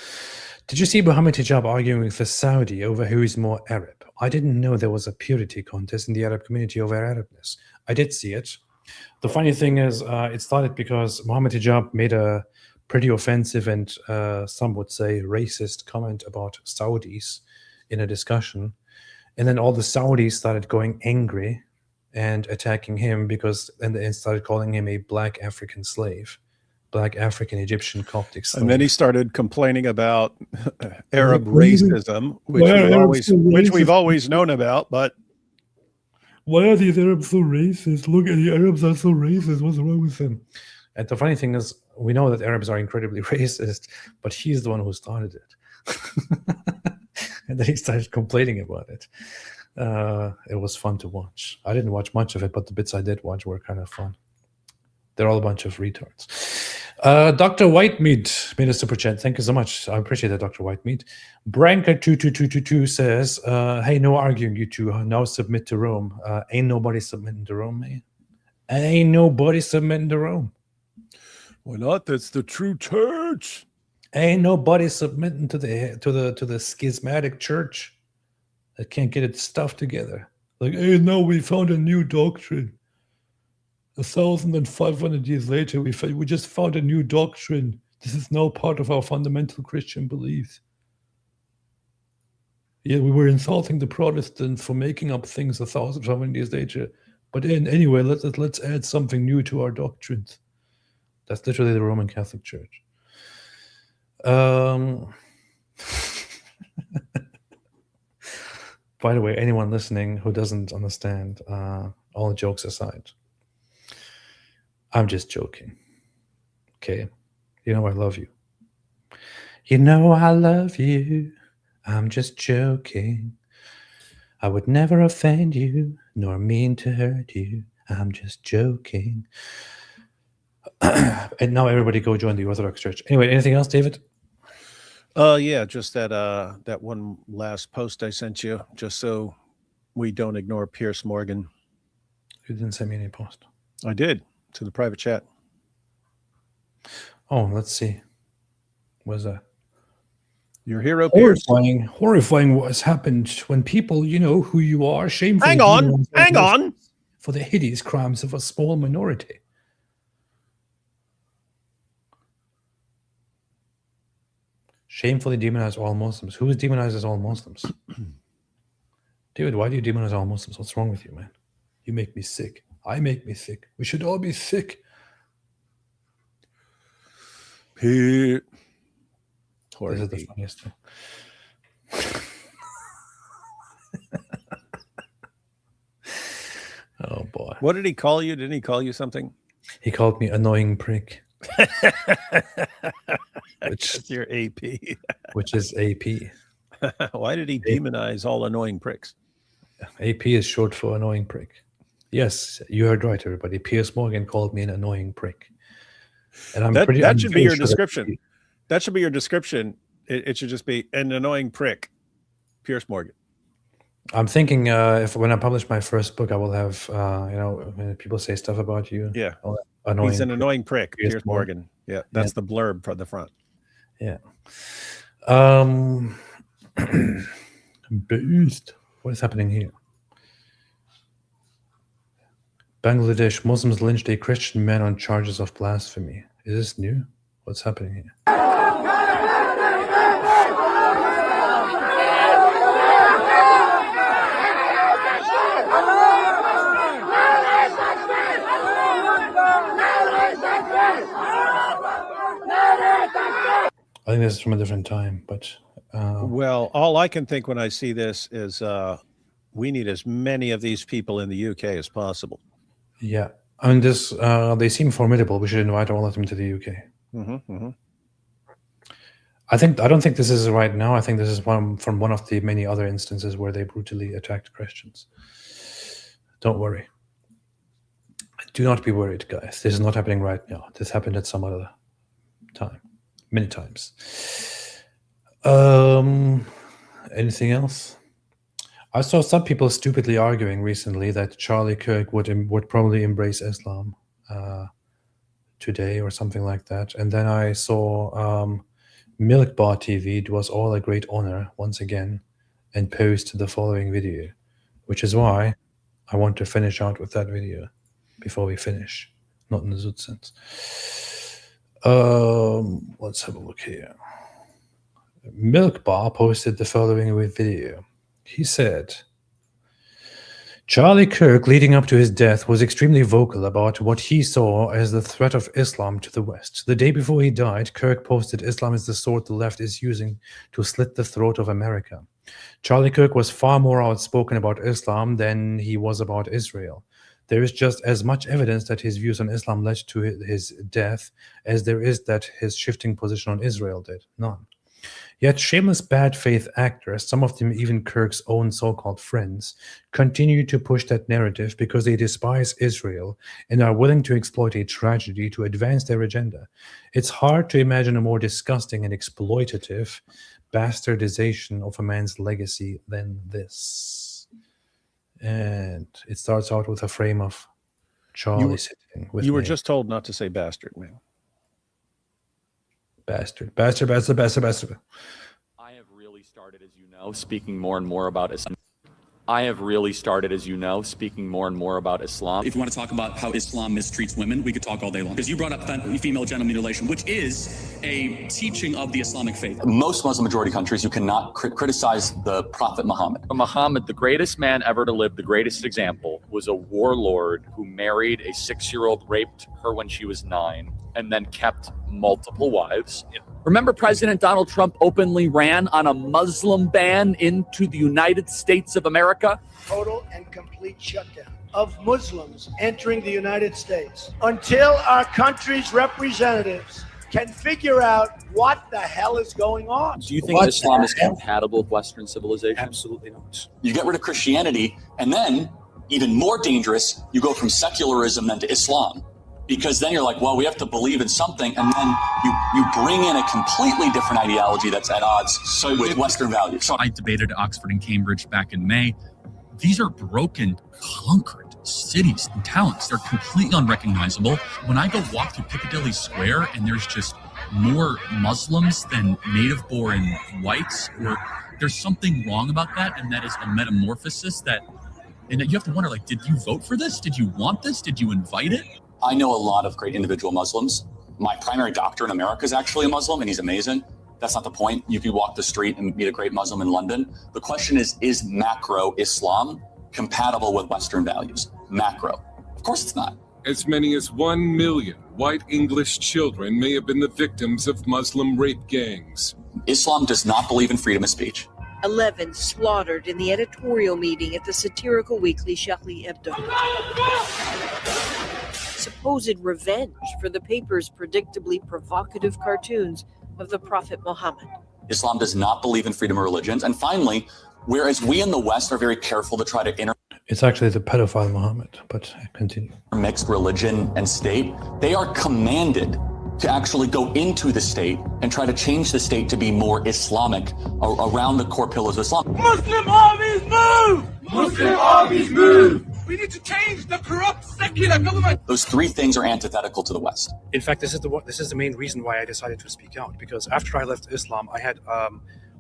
Did you see Mohammed Hijab arguing with the Saudi over who is more Arab? I didn't know there was a purity contest in the Arab community over Arabness. I did see it. The funny thing is, it started because Mohammed Hijab made a pretty offensive and some would say racist comment about Saudis in a discussion. And then all the Saudis started going angry and attacking him and started calling him a black African slave. Black African Egyptian Coptic slave. And then he started complaining about Arab racism, which we've always known about. But why are these Arabs so racist? Look at the Arabs are so racist. What's wrong with them? And the funny thing is, we know that Arabs are incredibly racist, but he's the one who started it. And then he started complaining about it. It was fun to watch. I didn't watch much of it, but the bits I did watch were kind of fun. They're all a bunch of retards. Dr. Whitemeat made a super chat. Thank you so much. I appreciate that, Dr. Whitemeat. Branka22222 says, hey, no arguing, you two. Now submit to Rome. Ain't nobody submitting to Rome, man. Ain't nobody submitting to Rome. Why not? That's the true church. Ain't nobody submitting to the schismatic church that can't get its stuff together. Like, hey, no, we found a new doctrine. 1,500 years later, we just found a new doctrine. This is now part of our fundamental Christian beliefs. Yeah, we were insulting the Protestants for making up things 1,500 years later. But anyway, let's add something new to our doctrines. That's literally the Roman Catholic Church. By the way, anyone listening who doesn't understand, all jokes aside, I'm just joking. Okay? You know I love you. You know I love you. I'm just joking. I would never offend you, nor mean to hurt you. I'm just joking. And now everybody go join the Orthodox Church. Anyway, anything else, David? Yeah, just that one last post I sent you, just so we don't ignore Piers Morgan. You didn't send me any post. I did, to the private chat. Oh, let's see. What's that? Your hero, Piers. Horrifying what has happened when people, you know who you are, shamefully Hang on. for the hideous crimes of a small minority. Shamefully demonize all Muslims. Who demonizes all Muslims? David, why do you demonize all Muslims? What's wrong with you, man? You make me sick. I make me sick. We should all be sick. Pete. This is the funniest thing. Oh boy. What did he call you? Didn't he call you something? He called me annoying prick. Which your AP. Which is AP. Why did he demonize all annoying pricks? AP is short for annoying prick. Yes, you heard right, everybody. Piers Morgan called me an annoying prick. And that should be your description. That should be your description. It should just be an annoying prick, Piers Morgan. I'm thinking when I publish my first book, I will have, when people say stuff about you. Yeah. He's an annoying prick, Piers Morgan. Yeah, that's the blurb for the front. Yeah. Beast. What is happening here? Bangladesh, Muslims lynched a Christian man on charges of blasphemy. Is this new? What's happening here? I think this is from a different time, but... well, all I can think when I see this is we need as many of these people in the UK as possible. Yeah. I mean, they seem formidable. We should invite all of them to the UK. I don't think this is right now. I think this is from one of the many other instances where they brutally attacked Christians. Don't worry. Do not be worried, guys. This is not happening right now. This happened at some other time. Many times. Anything else? I saw some people stupidly arguing recently that Charlie Kirk would probably embrace Islam today or something like that. And then I saw Milk Bar TV. It was all a great honor once again, and post the following video, which is why I want to finish out with that video before we finish, not in the Zut sense. Let's have a look here. Milk Bar posted the following video. He said, Charlie Kirk, leading up to his death, was extremely vocal about what he saw as the threat of Islam to the West. The day before he died, Kirk posted, Islam is the sword the left is using to slit the throat of America. Charlie Kirk was far more outspoken about Islam than he was about Israel. There is just as much evidence that his views on Islam led to his death as there is that his shifting position on Israel did. None. Yet shameless bad faith actors, some of them even Kirk's own so-called friends, continue to push that narrative because they despise Israel and are willing to exploit a tragedy to advance their agenda. It's hard to imagine a more disgusting and exploitative bastardization of a man's legacy than this. And it starts out with a frame of Charlie sitting with You were me. just told not to say bastard, man. Bastard. I have really started, as you know, speaking more and more about Islam. If you want to talk about how Islam mistreats women, we could talk all day long. Because you brought up female genital mutilation, which is a teaching of the Islamic faith. Most Muslim majority countries, you cannot criticize the Prophet Muhammad. Muhammad, the greatest man ever to live, the greatest example, was a warlord who married a 6-year-old, raped her when she was 9, and then kept multiple wives. Remember, President Donald Trump openly ran on a Muslim ban into the United States of America? Total and complete shutdown of Muslims entering the United States until our country's representatives can figure out what the hell is going on. Do you think Islam is compatible with Western civilization? Absolutely not. You get rid of Christianity, and then, even more dangerous, you go from secularism then to Islam. Because then you're like, well, we have to believe in something, and then you bring in a completely different ideology that's at odds with Western values. So I debated at Oxford and Cambridge back in May. These are broken, conquered cities and towns. They're completely unrecognizable. When I go walk through Piccadilly Square and there's just more Muslims than native-born whites, or there's something wrong about that, and that is a metamorphosis and you have to wonder, like, did you vote for this? Did you want this? Did you invite it? I know a lot of great individual Muslims. My primary doctor in America is actually a Muslim, and he's amazing. That's not the point. You can walk the street and meet a great Muslim in London. The question is macro Islam compatible with Western values? Macro. Of course it's not. As many as 1 million white English children may have been the victims of Muslim rape gangs. Islam does not believe in freedom of speech. 11 slaughtered in the editorial meeting at the satirical weekly Charlie Hebdo. Supposed revenge for the paper's predictably provocative cartoons of the Prophet Muhammad. Islam does not believe in freedom of religions. And finally, whereas we in the West are very careful to try to It's actually the pedophile Muhammad, but continue. Mixed religion and state, they are commanded to actually go into the state and try to change the state to be more Islamic around the core pillars of Islam. Muslim armies move! Muslim armies move! We need to change the corrupt secular government. Those three things are antithetical to the West. In fact, this is the main reason why I decided to speak out, because after I left Islam, I had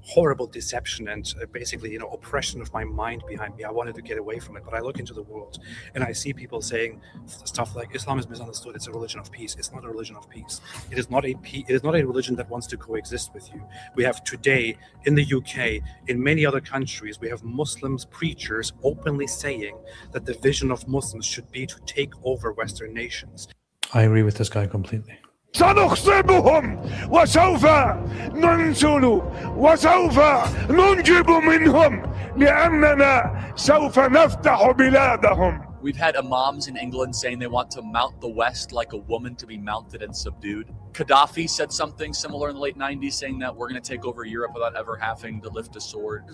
horrible deception and basically, oppression of my mind behind me. I wanted to get away from it, but I look into the world and I see people saying stuff like Islam is misunderstood. It's a religion of peace. It's not a religion of peace. It is not a religion that wants to coexist with you. We have today in the UK, in many other countries, we have Muslims preachers openly saying that the vision of Muslims should be to take over Western nations. I agree with this guy completely. سنخصبهم وسوف ننزل وسوف ننجب منهم لأننا سوف نفتح بلادهم. We've had imams in England saying they want to mount the West like a woman to be mounted and subdued. Gaddafi said something similar in the late 90s, saying that we're going to take over Europe without ever having to lift a sword.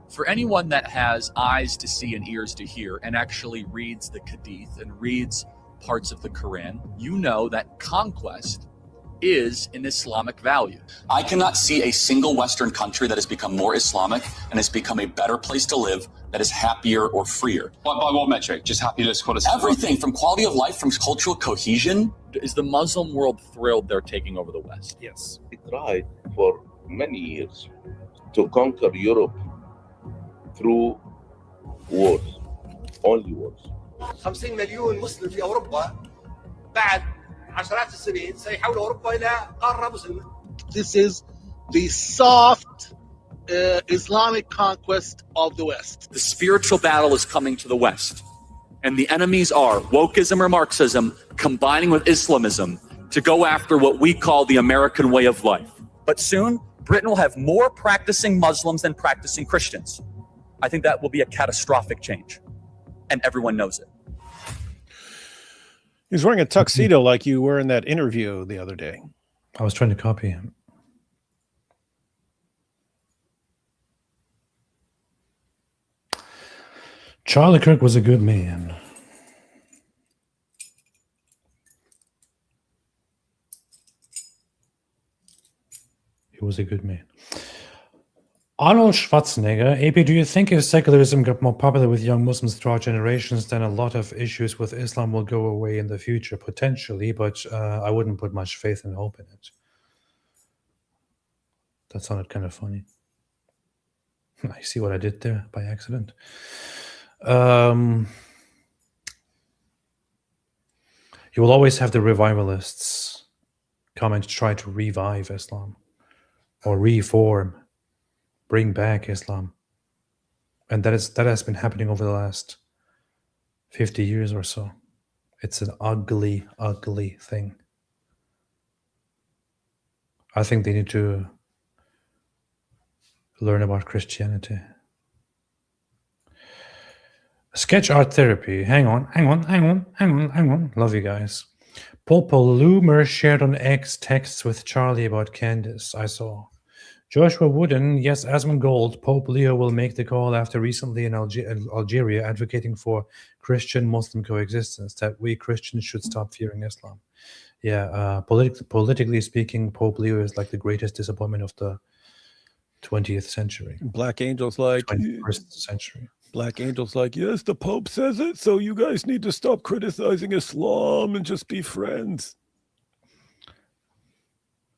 For anyone that has eyes to see and ears to hear and actually reads the Hadith and reads parts of the Quran, you know that conquest is an Islamic value. I cannot see a single Western country that has become more Islamic and has become a better place to live that is happier or freer. By what metric? Just happiness, quality? Everything from quality of life, from cultural cohesion. Is the Muslim world thrilled they're taking over the West? Yes. We tried for many years to conquer Europe through wars, only wars. 50 مليون مسلم في أوروبا بعد عشرات السنين سيحول أوروبا إلى قارة مسلمة. This is the soft Islamic conquest of the West. The spiritual battle is coming to the West, and the enemies are wokeism or Marxism combining with Islamism to go after what we call the American way of life. But soon, Britain will have more practicing Muslims than practicing Christians. I think that will be a catastrophic change, and everyone knows it. He's wearing a tuxedo like you were in that interview the other day. I was trying to copy him. Charlie Kirk was a good man. He was a good man. Arnold Schwarzenegger, AP, do you think if secularism got more popular with young Muslims throughout generations, then a lot of issues with Islam will go away in the future? Potentially, but I wouldn't put much faith and hope in it. That sounded kind of funny. I see what I did there by accident. You will always have the revivalists come and try to revive Islam or reform, bring back Islam. And that has been happening over the last 50 years or so. It's an ugly, ugly thing. I think they need to learn about Christianity. Sketch art therapy. Hang on. Love you guys. Popo Loomer shared on X texts with Charlie about Candace. I saw. Joshua Wooden, yes, Asmongold, Pope Leo will make the call after recently in Algeria advocating for Christian-Muslim coexistence, that we Christians should stop fearing Islam. Yeah, politically speaking, Pope Leo is like the greatest disappointment of the 20th century. Black Angel's like 21st century. Black Angel's like, yes, the Pope says it, so you guys need to stop criticizing Islam and just be friends.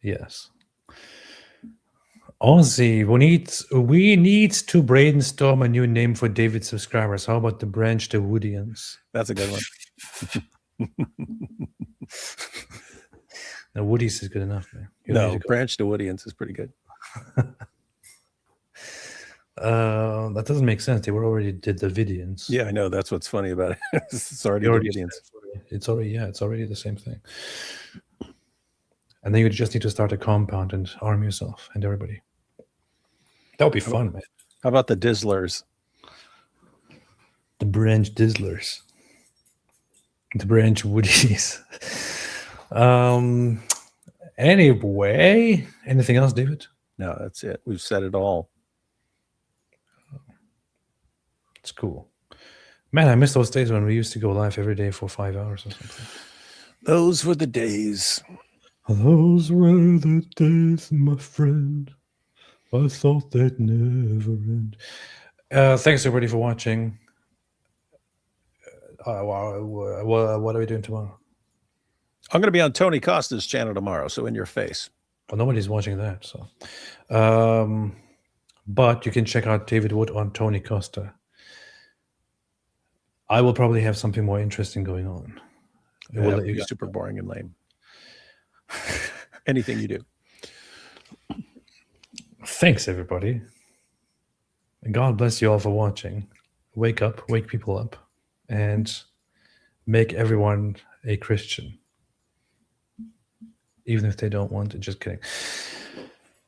Yes. Ozzy, we need to brainstorm a new name for David's subscribers. How about the Branch Dawoodians? That's a good one. The Woodies is good enough, man. No, Branch Dawoodians is pretty good. That doesn't make sense. They were already did the Vidians. Yeah, I know. That's what's funny about it. It's already Davidians. It's already the same thing. And then you just need to start a compound and arm yourself and everybody. That would be fun, man. How about the Dizzlers? The Branch Dizzlers. The Branch Woodies. Anyway, anything else, David? No, that's it. We've said it all. It's cool. Man, I miss those days when we used to go live every day for 5 hours or something. Those were the days. Those were the days, my friend. I thought they'd never end. Thanks, everybody, for watching. What are we doing tomorrow? I'm going to be on Tony Costa's channel tomorrow, so in your face. Well, nobody's watching that, so. But you can check out David Wood on Tony Costa. I will probably have something more interesting going on. It will be super boring and lame. Anything you do. Thanks, everybody. And God bless you all for watching. Wake up, wake people up, and make everyone a Christian. Even if they don't want it. Just kidding.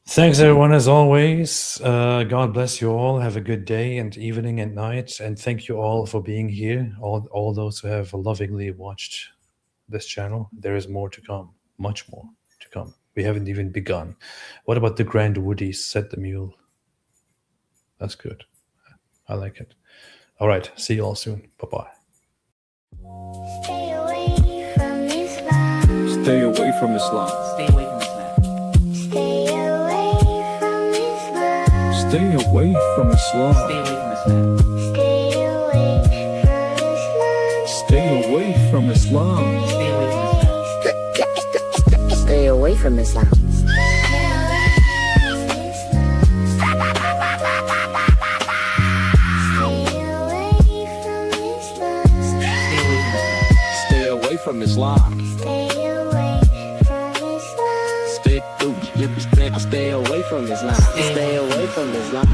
Thanks, everyone, as always. God bless you all. Have a good day and evening and night. And thank you all for being here. All those who have lovingly watched this channel. There is more to come. Much more to come. We haven't even begun. What about the Grand Woodies? Said the Mule. That's good. I like it. All right. See you all soon. Bye-bye. Stay away from Islam. Stay away from Islam. Stay away from Islam. Stay away from Islam. Stay away from Islam. Stay away from Islam. Stay away from Islam. Stay away from Islam. Stay away from Islam. Stay away from Islam.